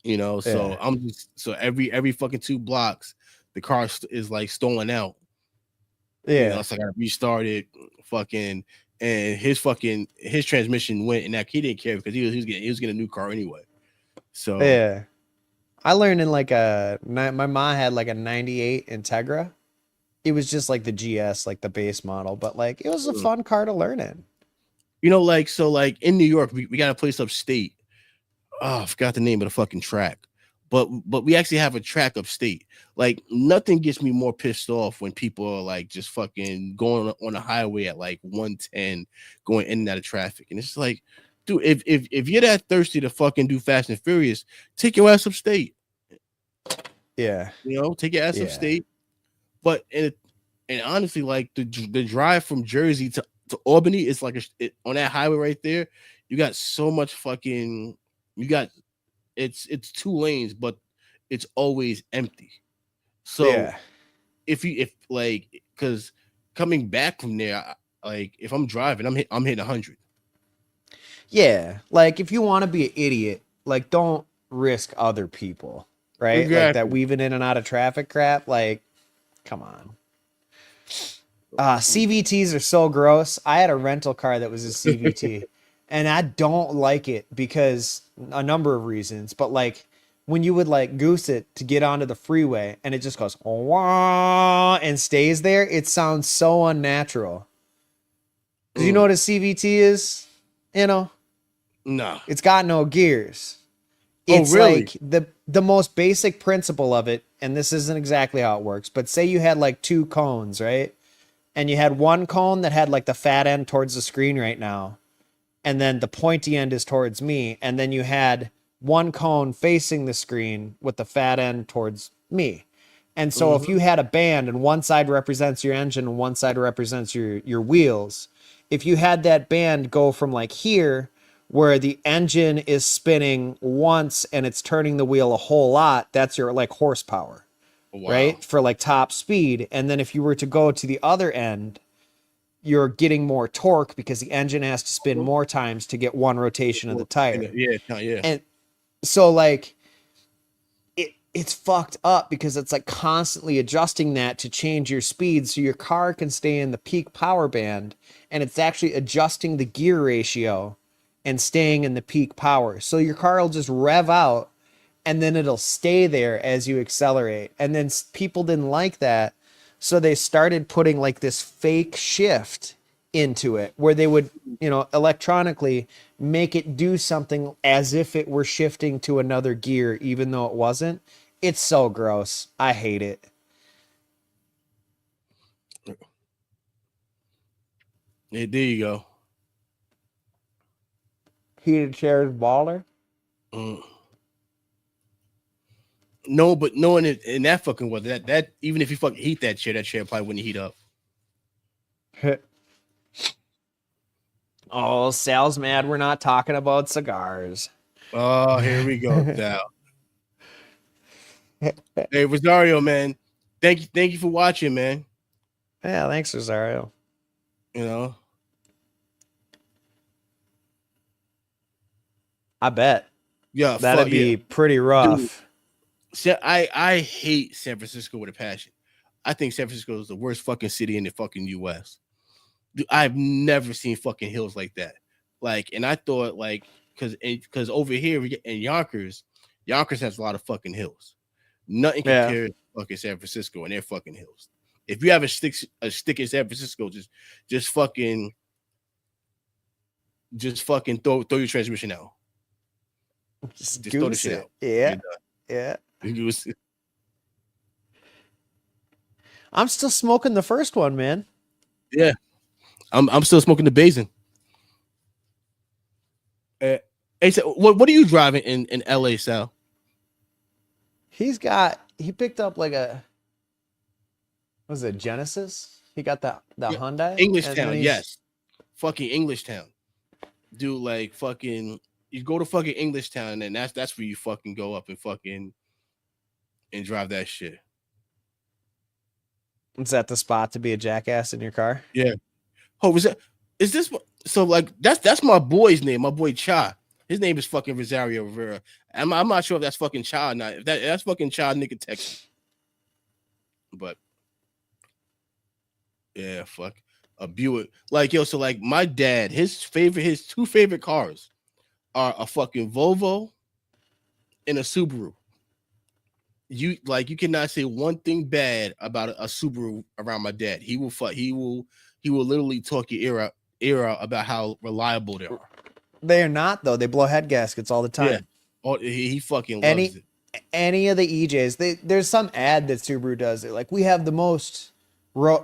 So Yeah. every fucking 2 blocks, the car is like stolen out. Yeah. So I got to restart it, fucking, and his transmission went, and that he didn't care because he was getting a new car anyway. So Yeah. I learned in my mom had like a 98 Integra. It was just like the GS, like the base model, but like it was a fun car to learn in. like in New York, we got a place upstate. Oh, I forgot the name of the fucking track. But we actually have a track upstate. Like nothing gets me more pissed off when people are like just fucking going on the highway at like 110, going in and out of traffic. And it's like, dude, if you're that thirsty to fucking do Fast and Furious, take your ass upstate. Yeah. Take your ass Yeah. upstate. But and honestly, like the drive from Jersey to Albany is like on that highway right there. You got so much fucking. You got it's 2 lanes, but it's always empty. So Yeah. if like because coming back from there, like if I'm driving, I'm hitting 100. Yeah. Like if you want to be an idiot, like don't risk other people, right? Like that Exactly. weaving in and out of traffic crap. Like, come on. CVTs are so gross. I had a rental car that was a CVT, and I don't like it because a number of reasons. But like when you would like goose it to get onto the freeway, and it just goes wah and stays there, it sounds so unnatural. Because you know what a CVT is, you know, No. it's got no gears. Oh, It's really? like the most basic principle of it, and this isn't exactly how it works, but say you had like 2 cones, right? And you had one cone that had like the fat end towards the screen right now, and then the pointy end is towards me, and then you had one cone facing the screen with the fat end towards me. And so if you had a band and one side represents your engine and one side represents your wheels, if you had that band go from like here where the engine is spinning once and it's turning the wheel a whole lot, that's your like horsepower, Wow. right? For like top speed. And then if you were to go to the other end, you're getting more torque because the engine has to spin more times to get one rotation of the tire. Yeah. And so like it's fucked up because it's like constantly adjusting that to change your speed so your car can stay in the peak power band, and it's actually adjusting the gear ratio and staying in the peak power. So your car will just rev out and then it'll stay there as you accelerate. And then people didn't like that. So they started putting like this fake shift into it where they would, electronically make it do something as if it were shifting to another gear, even though it wasn't. It's so gross. I hate it. Yeah, there you go. Heated chairs baller. Mm. No, but knowing it in that fucking weather, that even if you fucking heat that chair probably wouldn't heat up. Oh, Sal's mad we're not talking about cigars. Oh, here we go, Sal. Hey, Rosario, man. Thank you for watching, man. Yeah, thanks, Rosario. I bet. Yeah, That'd be pretty rough. Dude, I hate San Francisco with a passion. I think San Francisco is the worst fucking city in the fucking U.S. Dude, I've never seen fucking hills like that. Like, and I thought like because over here in Yonkers has a lot of fucking hills. Nothing compared to fucking San Francisco and their fucking hills. If you have a stick in San Francisco, just fucking throw your transmission out. Just Just throw the goose shit it. out. Yeah. You're done. Yeah. It was- I'm still smoking the first one, man. yeah, I'm still smoking the Basin. Hey, so what are you driving in LA, Sal? He picked up like a, was it Genesis? He got the Yeah, Hyundai, English and then Town, he's yes, fucking English Town, dude. Like fucking, you go to fucking English Town, and that's where you fucking go up and fucking and drive that shit. is that the spot to be a jackass in your car? Yeah. Oh, is this so? Like that's my boy's name. My boy Cha. His name is fucking Rosario Rivera. I'm not sure if that's fucking Cha or not. If that's fucking Cha, nigga, text me. But yeah, fuck a Buick. Like yo, so like my dad, his two favorite cars are a fucking Volvo and a Subaru. You cannot say one thing bad about a Subaru around my dad. He will literally talk your ear out about how reliable they are. They are not though. They blow head gaskets all the Yeah. time. Oh, he fucking loves Any it. any of the EJs, there's some ad that Subaru does it. Like we have the most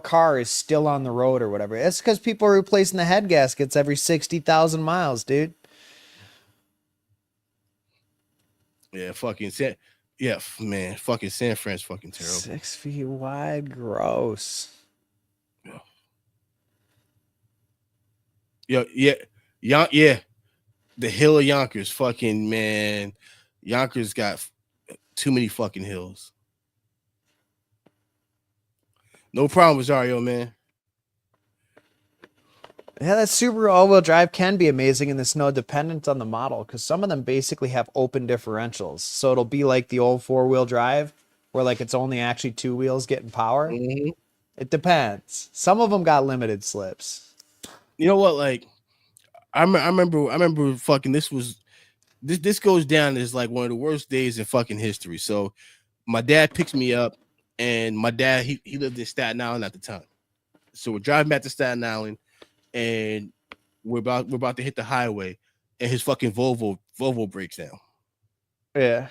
cars still on the road or whatever. It's because people are replacing the head gaskets every 60,000 miles, dude. Yeah, fucking yeah, man, fucking San Fran's fucking terrible. 6 feet wide, gross. Yeah, yeah. The hill of Yonkers, fucking man. Yonkers got too many fucking hills. No problem, Rosario, man. Yeah, that Subaru all-wheel drive can be amazing in the snow, dependent on the model, because some of them basically have open differentials. So it'll be like the old four-wheel drive, where like it's only actually two wheels getting power. Mm-hmm. It depends. Some of them got limited slips. You know what? Like, I remember fucking this goes down as like one of the worst days in fucking history. So my dad picks me up, and my dad he lived in Staten Island at the time. So we're driving back to Staten Island, and we're about to hit the highway, and his fucking Volvo breaks down. Yeah.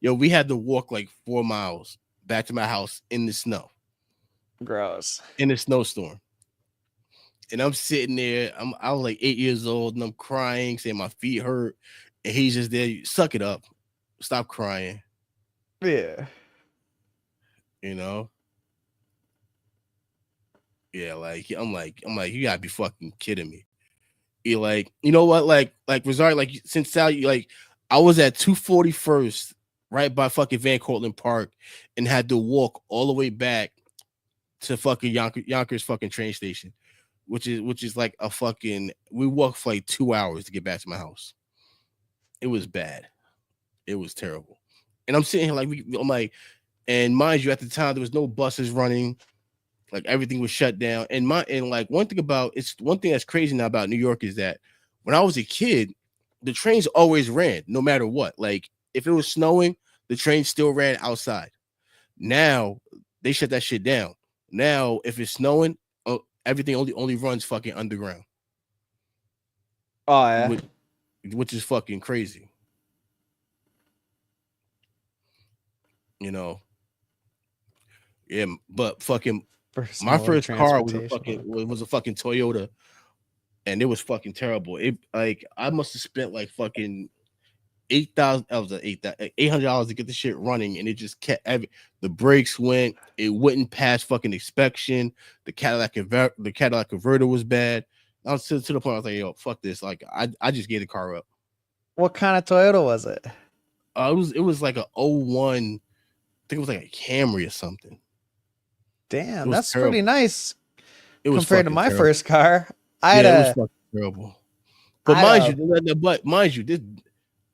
Yo, we had to walk like 4 miles back to my house in the snow, Gross. in a snowstorm. And I'm sitting there. I was like 8 years old, and I'm crying, saying my feet hurt, and he's just there. Suck it up, stop crying. Yeah. You know. Yeah, like I'm like you gotta be fucking kidding me. You like, you know what? Like Rosario, like since Sal, like I was at 241st, right by fucking Van Cortlandt Park, and had to walk all the way back to fucking Yonkers fucking train station, which is like a fucking. We walked for like 2 hours to get back to my house. It was bad. It was terrible. And I'm sitting here like I'm like, and mind you, at the time there was no buses running. Like everything was shut down. And like one thing that's crazy now about New York is that when I was a kid, the trains always ran no matter what. Like if it was snowing, the train still ran outside. Now they shut that shit down. Now if it's snowing, everything only runs fucking underground, Oh yeah. which is fucking crazy. You know. Yeah, but fucking my Mode of first car was transportation. a fucking Toyota, and it was fucking terrible. It like I must have spent like fucking 8,000. I was at $800 to get the shit running, and it just kept the brakes went. It wouldn't pass fucking inspection. The Cadillac converter was bad. I was to the point I was like, yo, fuck this. Like I just gave the car up. What kind of Toyota was it? It was like a '01. I think it was like a Camry or something. It Damn, was that's pretty terrible. nice It was compared to fucking my terrible. first car. I had Yeah, it was a, fucking terrible. I had a, But mind you, this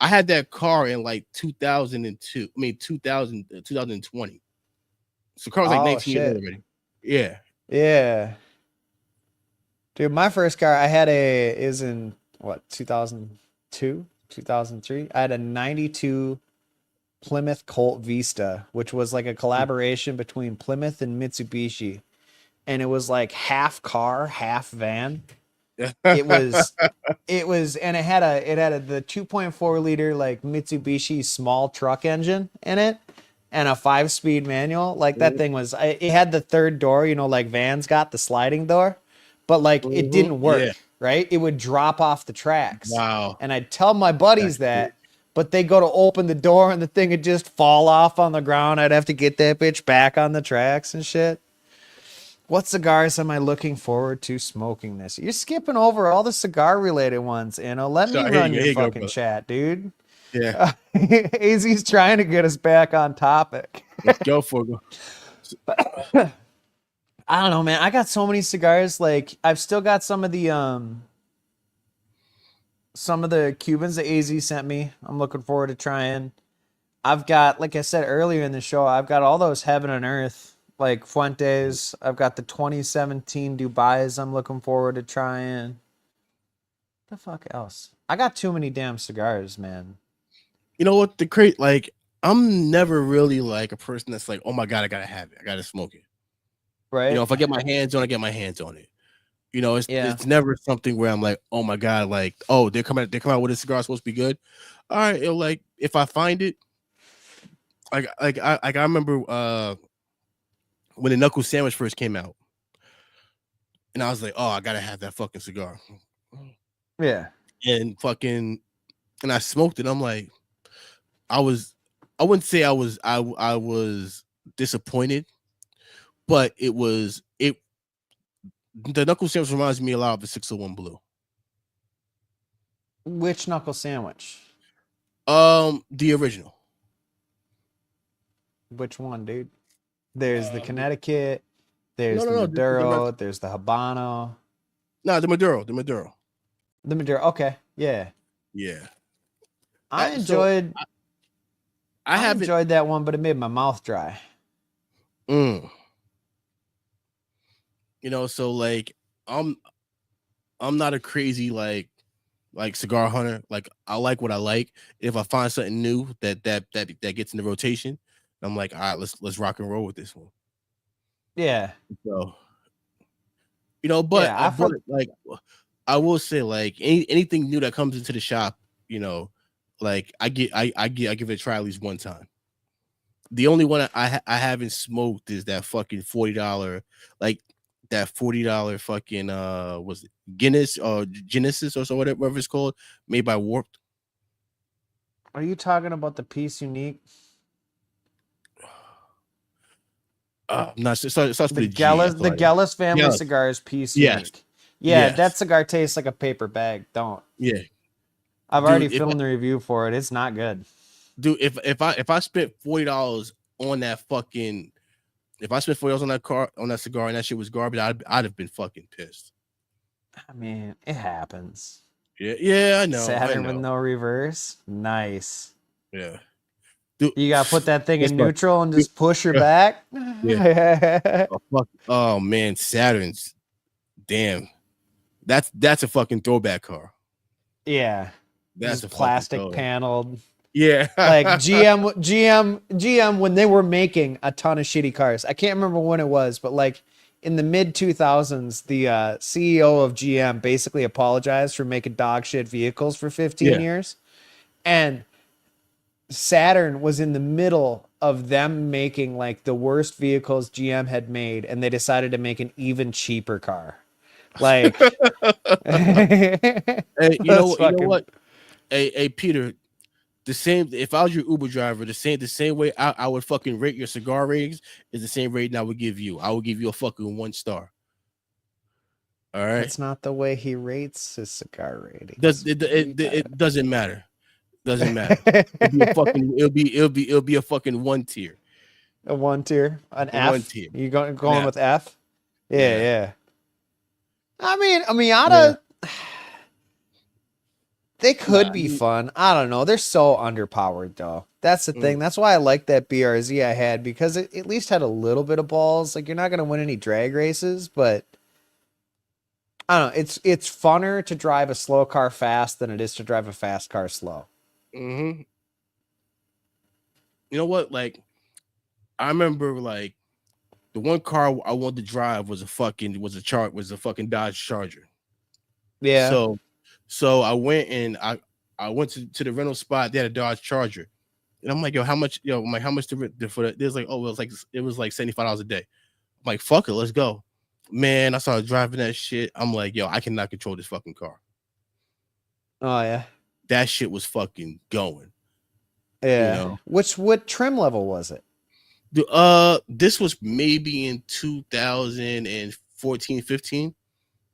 I had that car in like 2002. I mean 2020. So the car was like oh 19 years old shit. already. Yeah. Yeah. Dude, my first car I had is in what, 2002, 2003. I had a 92 Plymouth Colt Vista, which was like a collaboration between Plymouth and Mitsubishi, and it was like half car, half van. It was and it had the 2.4 liter like Mitsubishi small truck engine in it and a 5-speed manual. Like that thing was it had the third door, like vans got the sliding door, but like it didn't Yeah. work, right? It would drop off the tracks. Wow. And I'd tell my buddies That's that, sick. but they go to open the door and the thing would just fall off on the ground. I'd have to get that bitch back on the tracks and shit. What cigars am I looking forward to smoking this? You're skipping over all the cigar related ones, Let me So run your here you go, fucking brother. chat, dude. Yeah. AZ's trying to get us back on topic. Let's go for it. I don't know, man. I got so many cigars. Like I've still got some of the Cubans that AZ sent me. I'm looking forward to trying. I've got, like I said earlier in the show, I've got all those Heaven and Earth, like Fuentes. I've got the 2017 Dubai's I'm looking forward to trying. The fuck else? I got too many damn cigars, man. You know what? Like, I'm never really like a person that's like, oh my God, I gotta have it. I gotta smoke it. Right? If I get my hands on it, I get my hands on it. Yeah. It's never something where I'm like, oh my God, like, oh, they're coming out with a cigar supposed to be good. All right, like if I find it, I remember when the knuckle sandwich first came out, and I was like, oh, I gotta have that fucking cigar. Yeah. And I smoked it. I'm like, I wouldn't say I was disappointed, but the knuckle sandwich reminds me a lot of the 601 Blue. Which knuckle sandwich? The original. Which one, dude? There's the Connecticut. There's the No, Maduro. There's the Habano. No, the Maduro. The Maduro. Okay. Yeah. Yeah. I enjoyed I enjoyed that one, but it made my mouth dry. So like I'm not a crazy like cigar hunter. Like I like what I like. If I find something new that gets in the rotation, I'm like, all right, let's rock and roll with this one. Yeah. So but Yeah, like I will say, like anything new that comes into the shop, like I give it a try at least one time. The only one I haven't smoked is that fucking $40, like that $40 fucking was it Guinness or Genesis or so whatever it's called, made by Warped. Are you talking about the Peace Unique? Not so it starts with a G. The Gellus family Gellus. cigars Peace Yes. Unique. Yeah, Yes. that cigar tastes like a paper bag. Don't. Yeah. I've Dude, already filmed the review for it. It's not good. Dude, if I spent $40 on that fucking, if I spent $40 on that cigar and that shit was garbage, I'd have been fucking pissed. I mean, it happens. Yeah, I know. Saturn with no reverse. Nice. Yeah. Dude, You gotta put that thing in neutral and just push her back. Yeah. Oh man, Saturn's. Damn. That's a fucking throwback car. Yeah. That's a plastic paneled. Yeah. Like GM when they were making a ton of shitty cars. I can't remember when it was, but like in the mid 2000s, the CEO of GM basically apologized for making dog shit vehicles for 15 years. And Saturn was in the middle of them making like the worst vehicles GM had made, and they decided to make an even cheaper car. Like, hey, you know what? Hey, Peter, the same. If I was your Uber driver, the same way I would fucking rate your cigar ratings is the same rating I would give you. I would give you a fucking 1 star. All right. That's not the way he rates his cigar ratings. It doesn't matter. Doesn't matter. It'll be a fucking 1 tier. A 1 tier, an F. 1 tier. You going with F? Yeah. I mean, Miata. Yeah. They could be fun. I don't know. They're so underpowered, though. That's the thing. That's why I like that BRZ I had, because it at least had a little bit of balls. Like, you're not going to win any drag races, but I don't know. It's funner to drive a slow car fast than it is to drive a fast car slow. Mm-hmm. You know what? Like I remember like the one car I wanted to drive was a fucking Dodge Charger. Yeah. So so I went and I went to the rental spot. They had a Dodge Charger, and I'm like, yo, how much? Yo, I'm like, how much for that? There's like, oh, it was like $75 a day. I'm like, fuck it, let's go. Man, I started driving that shit. I'm like, yo, I cannot control this fucking car. Oh yeah. That shit was fucking going. You Yeah. know, What trim level was it? this was maybe in 2014, 15.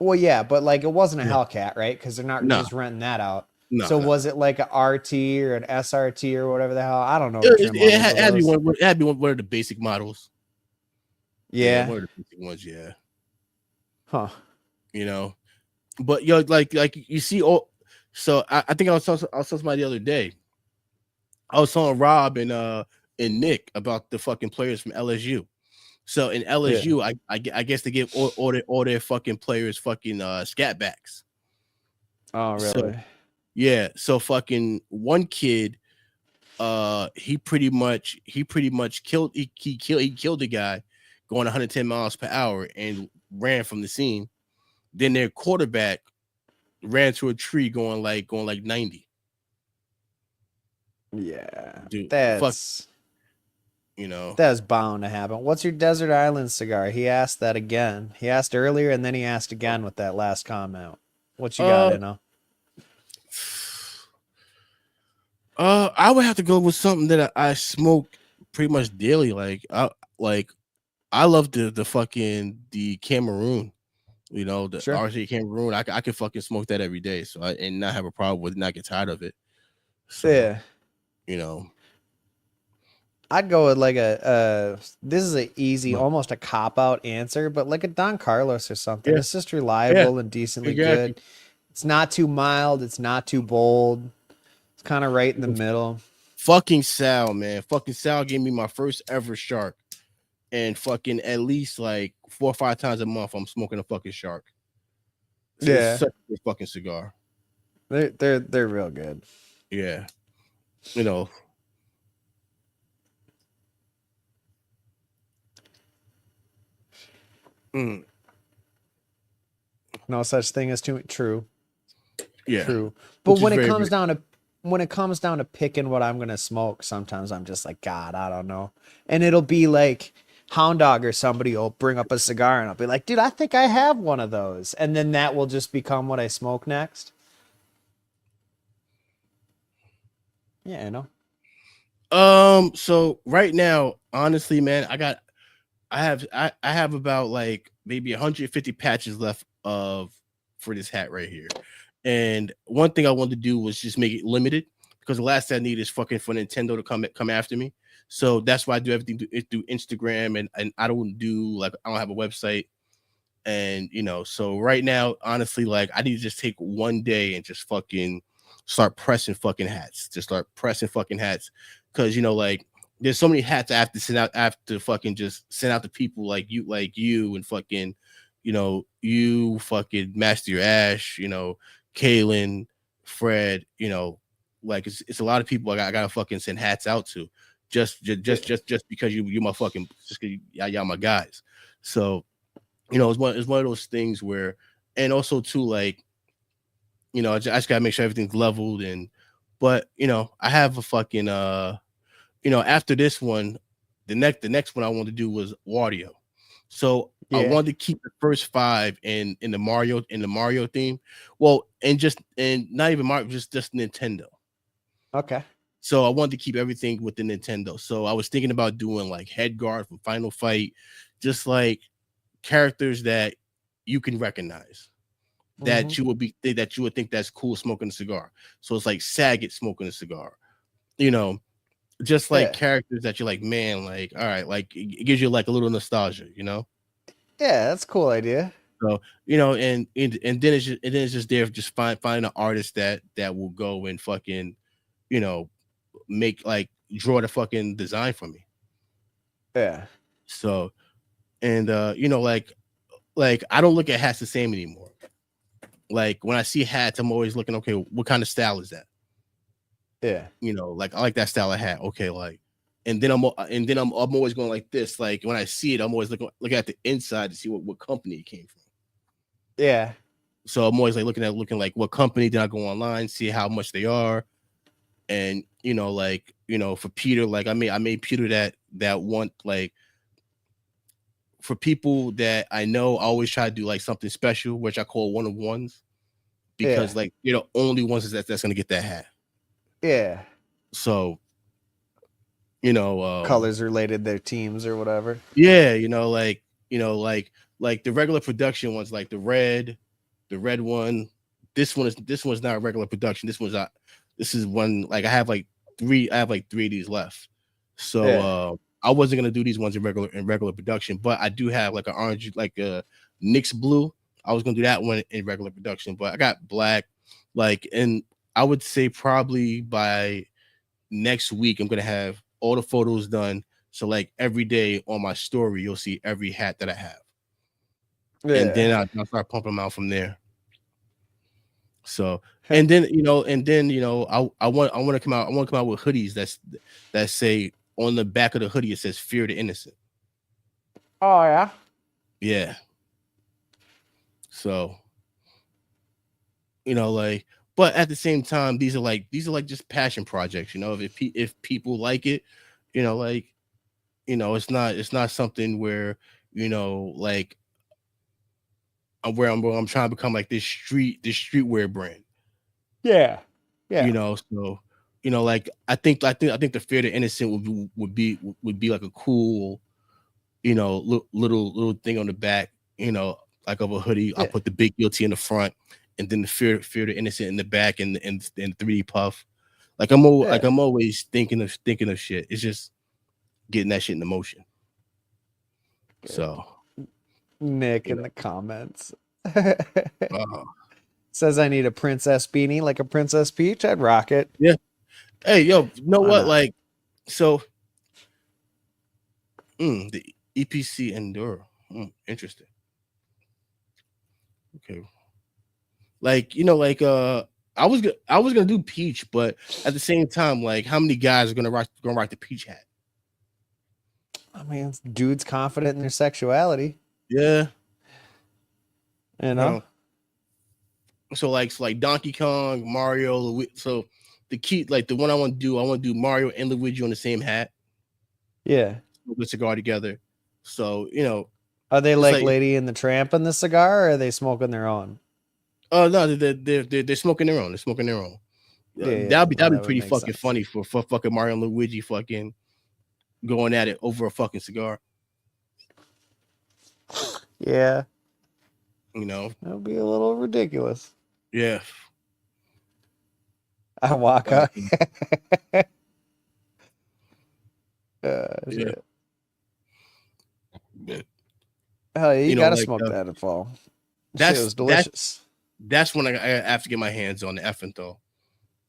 Well, yeah, but like it wasn't a Yeah. Hellcat, right? Because they're not No, just renting that out. no, So no. was it like a RT or an SRT or whatever the hell? I don't know the It, trim it levels had, of it had to be those. it had to be one of the basic models. Yeah, Yeah. one of the basic ones. Yeah, Huh. you know. But yo, like you see, all. So I think I was telling somebody the other day. I was telling Rob and Nick about the fucking players from LSU. So in Yeah. LSU, I guess they give all their fucking players fucking scat backs. Oh, So really? yeah, so fucking one kid, he pretty much killed the guy going 110 miles per hour and ran from the scene. Then their quarterback ran to a tree going like 90. Yeah. Dude, fuck, That's you know. that's bound to happen. What's your desert island cigar? He asked that again. He asked earlier and then he asked again with that last comment. What you got, Uh, you know? I would have to go with something that I smoke pretty much daily. Like I love the fucking the Cameroon. You know, the Sure. RC Cameroon. I can fucking smoke that every day. So and not have a problem with it, not get tired of it. So Yeah. you know, I'd go with like this is a easy, but almost a cop out answer, but like a Don Carlos or something. yeah, It's just yeah, reliable and decently exactly. good. It's not too mild, it's not too bold. It's kind of right in the middle. Fucking Sal, man. Fucking Sal gave me my first ever shark. And fucking at least like 4 or 5 times a month, I'm smoking a fucking shark. So it's Yeah. such a good fucking cigar. They're real good. Yeah. You know, mm, No such thing as too true. yeah. True. But Which is very, very when it comes down to picking what I'm gonna smoke, sometimes I'm just like, God, I don't know. And it'll be like Hound Dog or somebody will bring up a cigar and I'll be like, dude, I think I have one of those. And then that will just become what I smoke next. Yeah, I know. so right now, honestly, man, I have about like maybe 150 patches left of for this hat right here. And one thing I wanted to do was just make it limited because the last thing I need is fucking for Nintendo to come after me. So that's why I do everything through Instagram and I don't do like I don't have a website. And so right now, honestly, like I need to just take one day and just fucking start pressing fucking hats. Just start pressing fucking hats. Cause like there's so many hats I have to send out. I have to fucking just send out to people like you and fucking, you fucking Master Ash, Kalen, Fred, like it's a lot of people I gotta fucking send hats out to. Just because you my fucking just 'cause y'all my guys. So it's one of those things where, and also too, like, I just gotta make sure everything's leveled but I have a fucking after this one, the next one I wanted to do was Wario. So I Yeah. wanted to keep the first five in the Mario theme. Well, and not even Mario, just Nintendo. Okay. So I wanted to keep everything with the Nintendo. So I was thinking about doing like Headguard from Final Fight, just like characters that you can recognize Mm-hmm. that you would think that's cool smoking a cigar. So it's like Saget smoking a cigar, you know, just like Yeah. characters that you're like, man, like, all right, like it gives you like a little nostalgia. Yeah, that's a cool idea. So and then it's just there just find an artist that will go and fucking you know make like draw the fucking design for me. Yeah. So and like I don't look at hats the same anymore. Like when I see hats, I'm always looking, okay, what kind of style is that? Yeah. Like I like that style of hat. Okay, like and then I'm always going like this. Like when I see it, I'm always looking at the inside to see what company it came from. Yeah. So I'm always like looking like what company. Then I go online, see how much they are, and like for Peter, like I made Peter that one, like for people that I know, I always try to do like something special, which I call one of ones, Yeah. because like only ones that's gonna get that hat. Yeah. So Colors related their teams or whatever. yeah, like the regular production ones, like the red one. This one's not regular production. This is one, like I have like three of these left. So Yeah. I wasn't gonna do these ones in regular production, but I do have like an orange, like a Nyx blue. I was gonna do that one in regular production, but I got black. And I would say probably by next week I'm gonna have all the photos done. So like every day on my story, you'll see every hat that I have, and Yeah. then I'll start pumping them out from there. So and then I want to come out. I want to come out with hoodies that say on the back of the hoodie it says "Fear the Innocent." Oh yeah. Yeah. So like, but at the same time, these are like just passion projects. If people like it, like it's not something where like I'm trying to become like this streetwear brand. Yeah. Yeah. So like I think the Fear the Innocent would be like a cool little thing on the back, like of a hoodie. I'll Yeah. put the big guilty in the front, and then the Fear the Innocent in the back, and 3D puff. Like Yeah. I'm always thinking of shit. It's just getting that shit into motion. So Nick you in know, the comments uh, says I need a princess beanie like a Princess Peach. I'd rock it. yeah. Hey, yo, you know Why what? not? Like, so the EPC Enduro. Interesting. Okay. Like, I was gonna do peach, but at the same time, like, how many guys are gonna rock the peach hat? I mean, dudes confident in their sexuality, Yeah. you know? Huh. So like Donkey Kong, Mario, so the key, like the one I want to do Mario and Luigi on the same hat, Yeah. smoke a cigar together. So Are they it's like like, Lady and the Tramp in the cigar, or are they smoking their own? oh no, they're smoking their own. They're smoking their own. Yeah, yeah. That'd be Well, that'd be that would pretty make fucking sense. funny for fucking Mario and Luigi fucking going at it over a fucking cigar. Yeah, You know, that would be a little ridiculous. yeah. I walk Like, out. yeah. Shit. But, Hell yeah, you gotta like smoke that in fall. Shit that's was delicious. that's when I have to get my hands on the Effenthal.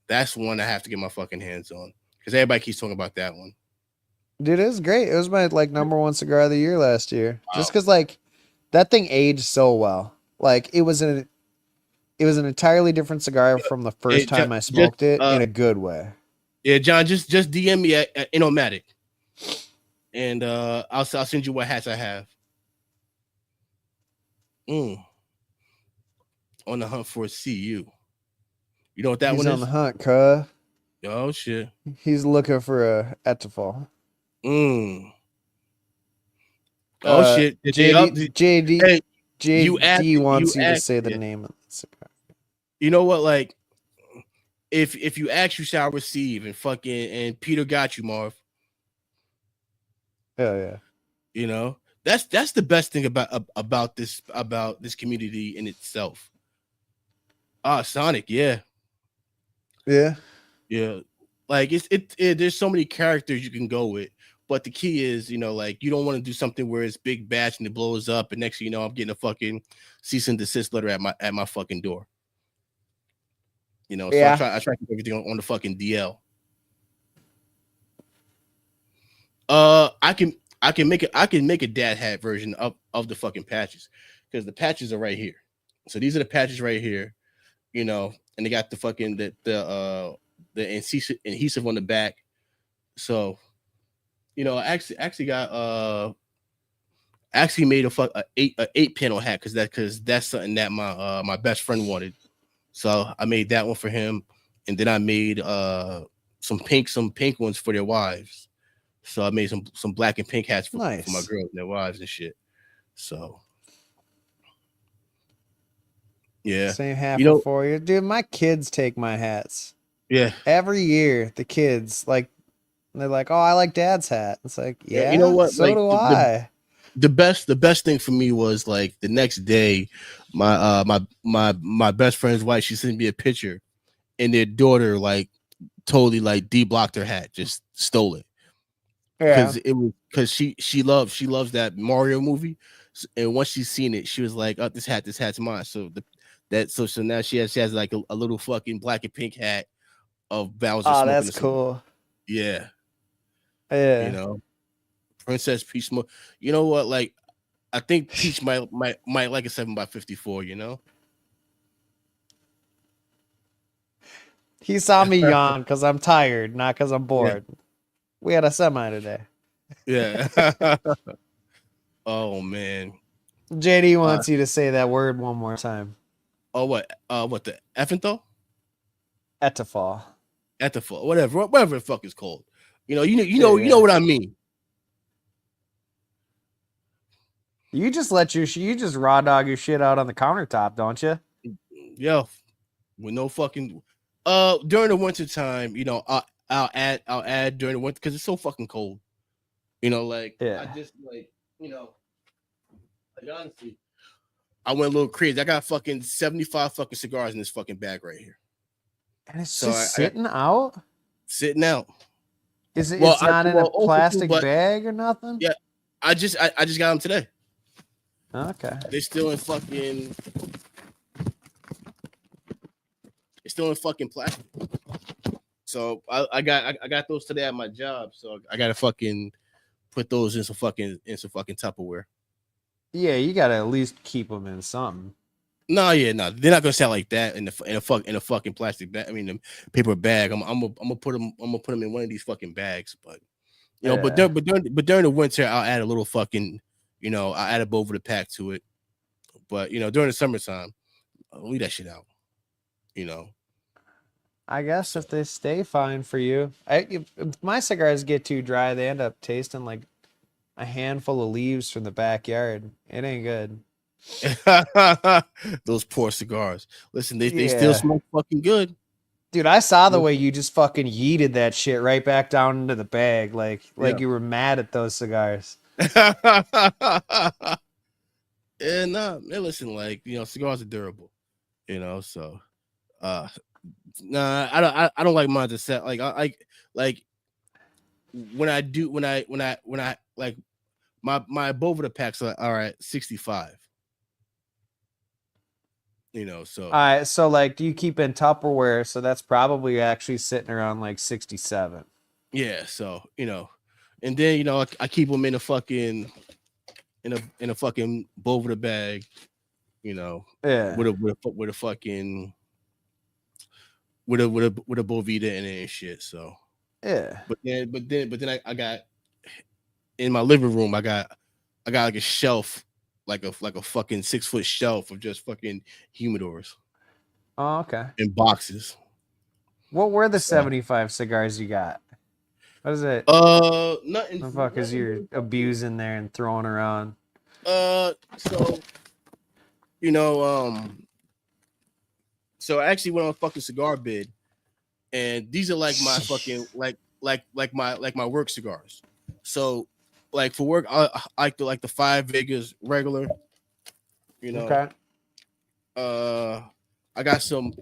That's one I have to get my fucking hands on, because everybody keeps talking about that one. Dude, it was great. It was my like number one cigar of the year last year. Just Wow. because like that thing aged so well. Like it was an entirely different cigar from the Hey, first time I just smoked it in a good way. yeah, John, just DM me at Inomatic, and I'll send you what hats I have. Mm, on the hunt for a CU. You know what that He's one on the is? hunt, cuh. Oh shit. He's looking for a Etafal. Mm. Oh shit. Hey, JD you wants you to asked, say the yeah. name of the cigar. You know what? Like, if you ask, you shall receive, and fucking and Peter got you, Marv. Hell yeah. That's the best thing about this community in itself. Sonic, yeah. Yeah. Yeah. Like there's so many characters you can go with, but the key is, like, you don't want to do something where it's big batch and it blows up, and next thing you know, I'm getting a fucking cease and desist letter at my fucking door. So Yeah. I try to keep everything on the fucking DL. I can make a dad hat version of the fucking patches, because the patches are right here. So these are the patches right here, and they got the fucking the adhesive on the back. So I actually got actually made a eight panel hat because that's something that my best friend wanted. So I made that one for him, and then I made some pink ones for their wives. So I made some black and pink hats for my Nice. girls and their wives and shit. So yeah, Same hat you for know, 4 years. Dude, my kids take my hats. yeah, Every year, the kids, like, they're like, oh, I like dad's hat. It's like, yeah. You know yeah, what? so Like do the I. the best thing for me was like the next day, my best friend's wife, she sent me a picture, and their daughter like totally like de-blocked her hat, just stole it. Yeah. Because she loves that Mario movie, and once she's seen it, she was like, "Oh, this hat's mine." So now she has like a little fucking black and pink hat of Bowser Oh, smoking that's a cigar. cool. Yeah, you Yeah. know, Princess Peach smoke. You know what? Like, I think Peach might like a 7x54. He saw me yawn because I'm tired, not because I'm Yeah, bored. We had a semi today. yeah. Oh man. JD Uh, wants you to say that word one more time. oh what? What the effing Etafall. at the fuck, whatever the fuck it's called. You know Yeah. what I mean. You just let you just raw dog your shit out on the countertop, don't you? Yeah, with no fucking during the winter time, I'll add during the winter because it's so fucking cold. Like I Yeah. just you know, like honestly, I went a little crazy. I got fucking 75 fucking cigars in this fucking bag right here. And it's So just I got sitting out? sitting out. Is it Well, it's I not in a well also too, plastic but bag or nothing? yeah, I just got them today. Okay. They still in fucking it's still in fucking plastic. So I got those today at my job. So I gotta fucking put those in some fucking Tupperware. Yeah, you gotta at least keep them in something. No, yeah, no, they're not gonna sell like that in a fucking plastic bag. I mean, the paper bag. I'm gonna put them in one of these fucking bags. But but Yeah. during the winter, I'll add a little fucking, I'll add a bowl of the pack to it. But during the summertime, I'll leave that shit out. You know, I guess so if they stay fine for you. If my cigars get too dry, they end up tasting like a handful of leaves from the backyard. It ain't good. those poor cigars. Listen, they still Yeah. smoke fucking good. Dude, I saw the way you just fucking yeeted that shit right back down into the bag, like Yeah. you were mad at those cigars. And man, listen, like cigars are durable, so uh nah, I don't like mine to set like like when I do when I like my above the packs are at 65, so All right, so like, do you keep in Tupperware? So that's probably actually sitting around like 67. yeah, so and then I keep them in a fucking above the bag, Yeah, with a fucking with a Bovita in it and shit. So, yeah. but then I got in my living room. I got like a shelf, like a fucking 6 foot shelf of just fucking humidors Oh, okay. and boxes. What were the So, 75 cigars you got? What is it? nothing, The fuck is nothing you're really fucking. abusing there and throwing around? So you know, so I actually went on a fucking cigar bid, and these are like my fucking like my work cigars. So, like for work, I like the 5 Vegas regular. You know, Okay. uh, I got some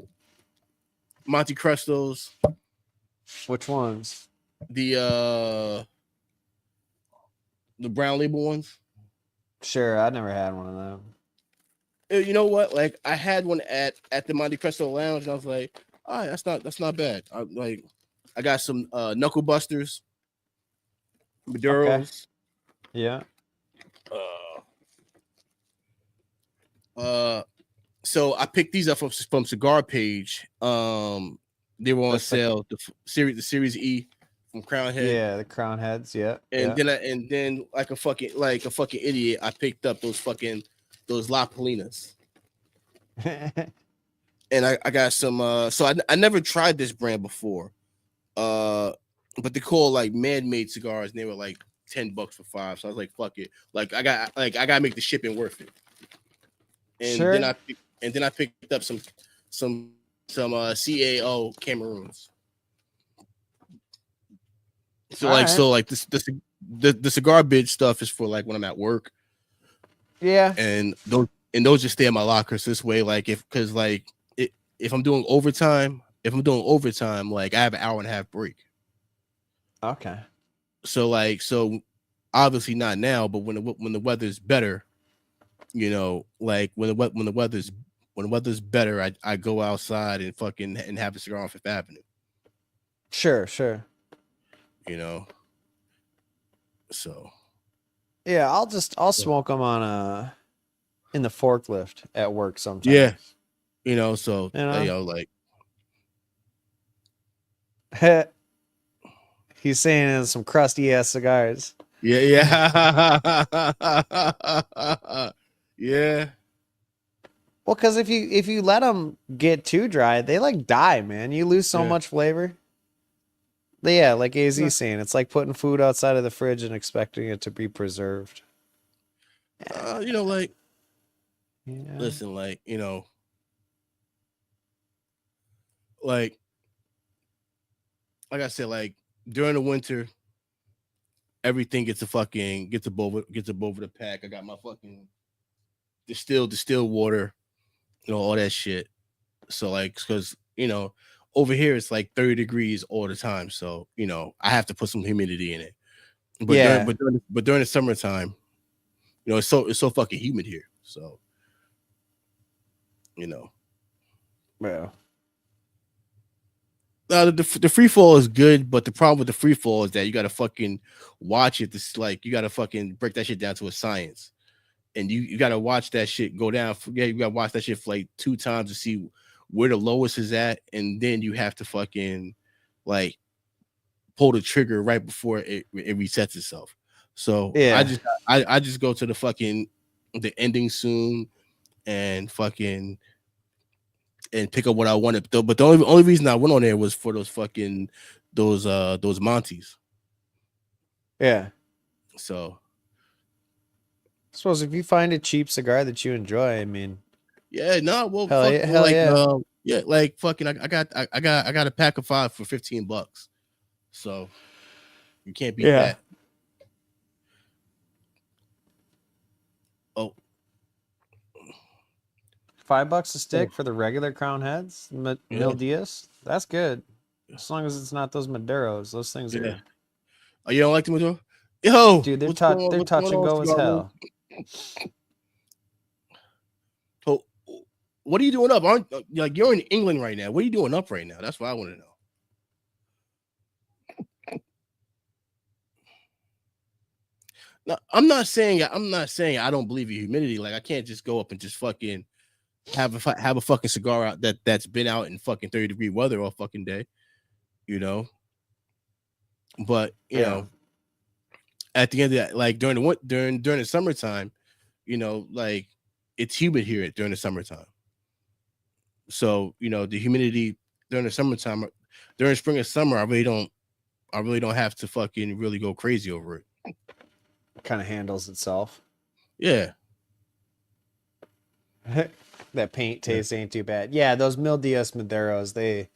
Monte Crestos, Which ones? the the brown label ones. Sure, I never had one of them. You know what? Like I had one at the Monte Cristo Lounge, and I was like, all right, that's not bad. I got some knuckle busters, Okay. Maduros. Yeah. Uh, uh, so I picked these up from Cigar Page. They were on That's like sale. The Series E from Crown Head. Yeah, the crown heads. Yeah, And yeah. then like a fucking idiot, I picked up those La Polinas. And I got some so I never tried this brand before. Uh but they call like man-made cigars and they were like $10 for 5. So I was like, fuck it. Like I gotta make the shipping worth it. And Sure. then I picked up some CAO Cameroons. So All like right. the cigar bid stuff is for like when I'm at work, Yeah. and those just stay in my lockers this way. Like if I'm doing overtime, like I have an hour and a half break. Okay. So obviously not now, but when the weather's better, like when the weather's better, I go outside and fucking and have a cigar on Fifth Avenue. Sure. Sure. You know, so Yeah, I'll smoke them on in the forklift at work yeah, sometimes. so You know. like He's saying it's some crusty ass cigars. yeah, yeah. Well, because if you let them get too dry, they like die, man. You lose so Yeah. much flavor. But yeah, like Yeah. AZ's saying, it's like putting food outside of the fridge and expecting it to be preserved. Like Yeah. listen, like like I said, like during the winter, everything gets above the pack. I got my fucking distilled water, all that shit. So like, because over here it's like 30 degrees all the time. So I have to put some humidity in it. But Yeah. during the summertime, it's so fucking humid here. So you know, Well. the free fall is good, but the problem with the free fall is that you gotta fucking watch it. This like you gotta fucking break that shit down to a science, and you gotta watch that shit go down. You gotta watch that shit for like 2 times to see where the lowest is at, and then you have to fucking like pull the trigger right before it resets itself. So Yeah. I just go to the ending soon and fucking and pick up what I wanted. But the only reason I went on there was for those Monties. Yeah. So I suppose if you find a cheap cigar that you enjoy, I mean, yeah, no, well, hell fuck, yeah, well, hell like, yeah. yeah, like fucking, I got a pack of 5 for $15, so you can't beat Yeah. that. Oh, $5 a oh, stick for the regular crown heads, yeah, Mil Diaz. That's good. As long as it's not those Maderos. Those things yeah. are, Oh, you don't like the Maduro? Yo, dude, what's going on? they're What's touch going and on, go as cigar room? hell. So, what are you doing up? Aren't like you're in England right now? What are you doing up right now? That's what I want to know. No, I'm not saying I don't believe in humidity. Like I can't just go up and just fucking have a fucking cigar out that's been out in fucking 30-degree weather all fucking day, you know. But Yeah. at the end of that, like during the summertime, like it's humid here during the summertime. So the humidity during the summertime, during spring and summer, I really don't have to fucking really go crazy over it. Kind of handles itself. Yeah. That paint Yeah. taste ain't too bad. Yeah, those Mil Diaz Maderos, they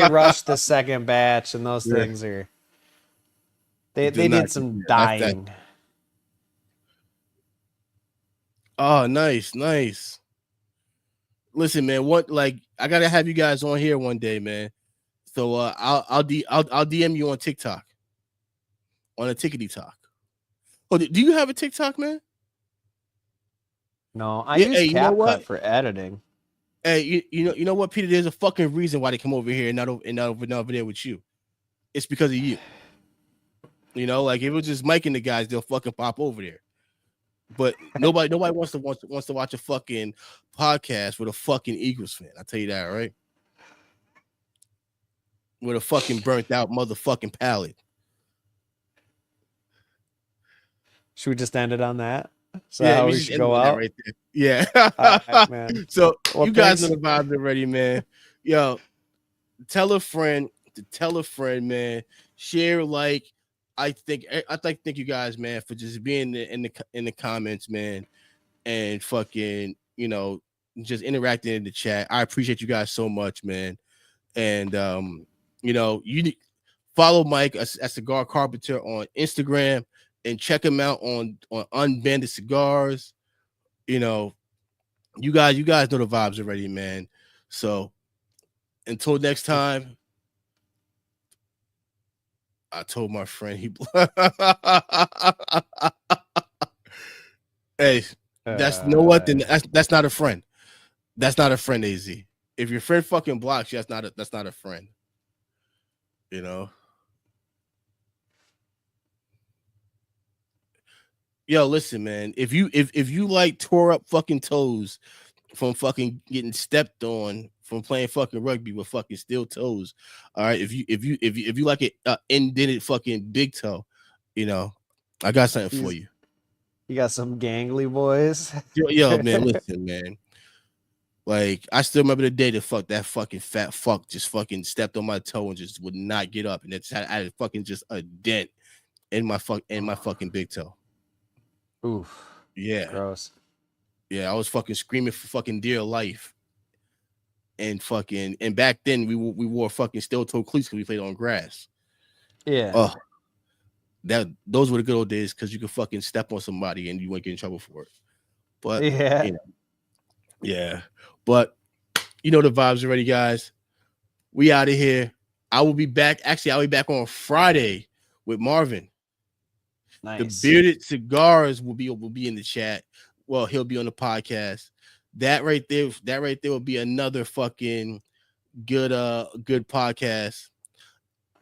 rushed the second batch, and those Yeah. things are Do they not did some that. dying. Oh, nice. Listen, man, what like I gotta have you guys on here one day, man. So I'll DM you on TikTok on a tickety talk. Oh, do you have a TikTok, man? No, I Yeah. use Hey, you know CapCut what? for editing. Hey, you know what, Peter? There's a fucking reason why they come over here and not over there with you. It's because of you. Like if it was just Mike and the guys, they'll fucking pop over there. But nobody wants to watch a fucking podcast with a fucking Eagles fan. I tell you that, right? with a fucking burnt out motherfucking palate. Should we just end it on that? So Yeah, how we we just should ended go on that out? right there. Yeah. All right, man. So Well, you guys know thanks. the vibes already, man. Yo, tell a friend to tell a friend, man. Share, like, I thank you guys, man, for just being in the comments, man, and fucking, just interacting in the chat. I appreciate you guys so much, man. And you follow Mike at Cigar Carpenter on Instagram and check him out on Unbanded Cigars. You know, you guys know the vibes already, man. So until next time, I told my friend he hey, that's you know what? Then that's not a friend. That's not a friend, AZ. If your friend fucking blocks you, that's not a friend. You know. Yo, listen, man. If you like tore up fucking toes from fucking getting stepped on from playing fucking rugby with fucking steel toes, all right. If you like it indented fucking big toe, I got something for you. You got some gangly boys. Yo, man, listen, man. Like, I still remember the day that fucking fat fuck just fucking stepped on my toe and just would not get up, and it's I had fucking just a dent in my fucking big toe. Oof. Yeah. Gross. Yeah, I was fucking screaming for fucking dear life. And back then we wore fucking steel toe cleats because we played on grass. Yeah. Oh, those were the good old days because you could fucking step on somebody and you wouldn't get in trouble for it. But yeah. Yeah. But you know the vibes already, guys. We out of here. I will be back. Actually, I'll be back on Friday with Marvin. Nice. The Bearded Cigars will be in the chat. Well, he'll be on the podcast. That right there will be another fucking good podcast.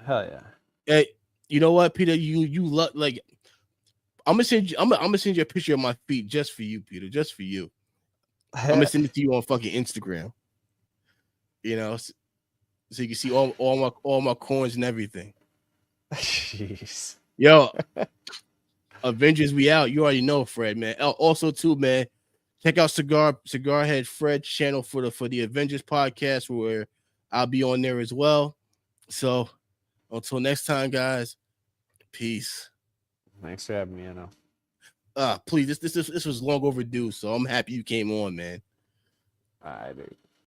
Hell yeah. Hey, you know what, Peter? You look like I'm gonna send you a picture of my feet just for you, Peter. Just for you. I'm gonna send it to you on fucking Instagram. So you can see all my coins and everything. Jeez. Yo, Avengers, we out. You already know, Fred, man. Also, too, man, check out Cigar Head Fred's channel for the Avengers podcast, where I'll be on there as well. So until next time, guys, peace. Thanks for having me, I know. Please, this was long overdue, so I'm happy you came on, man. All right, dude.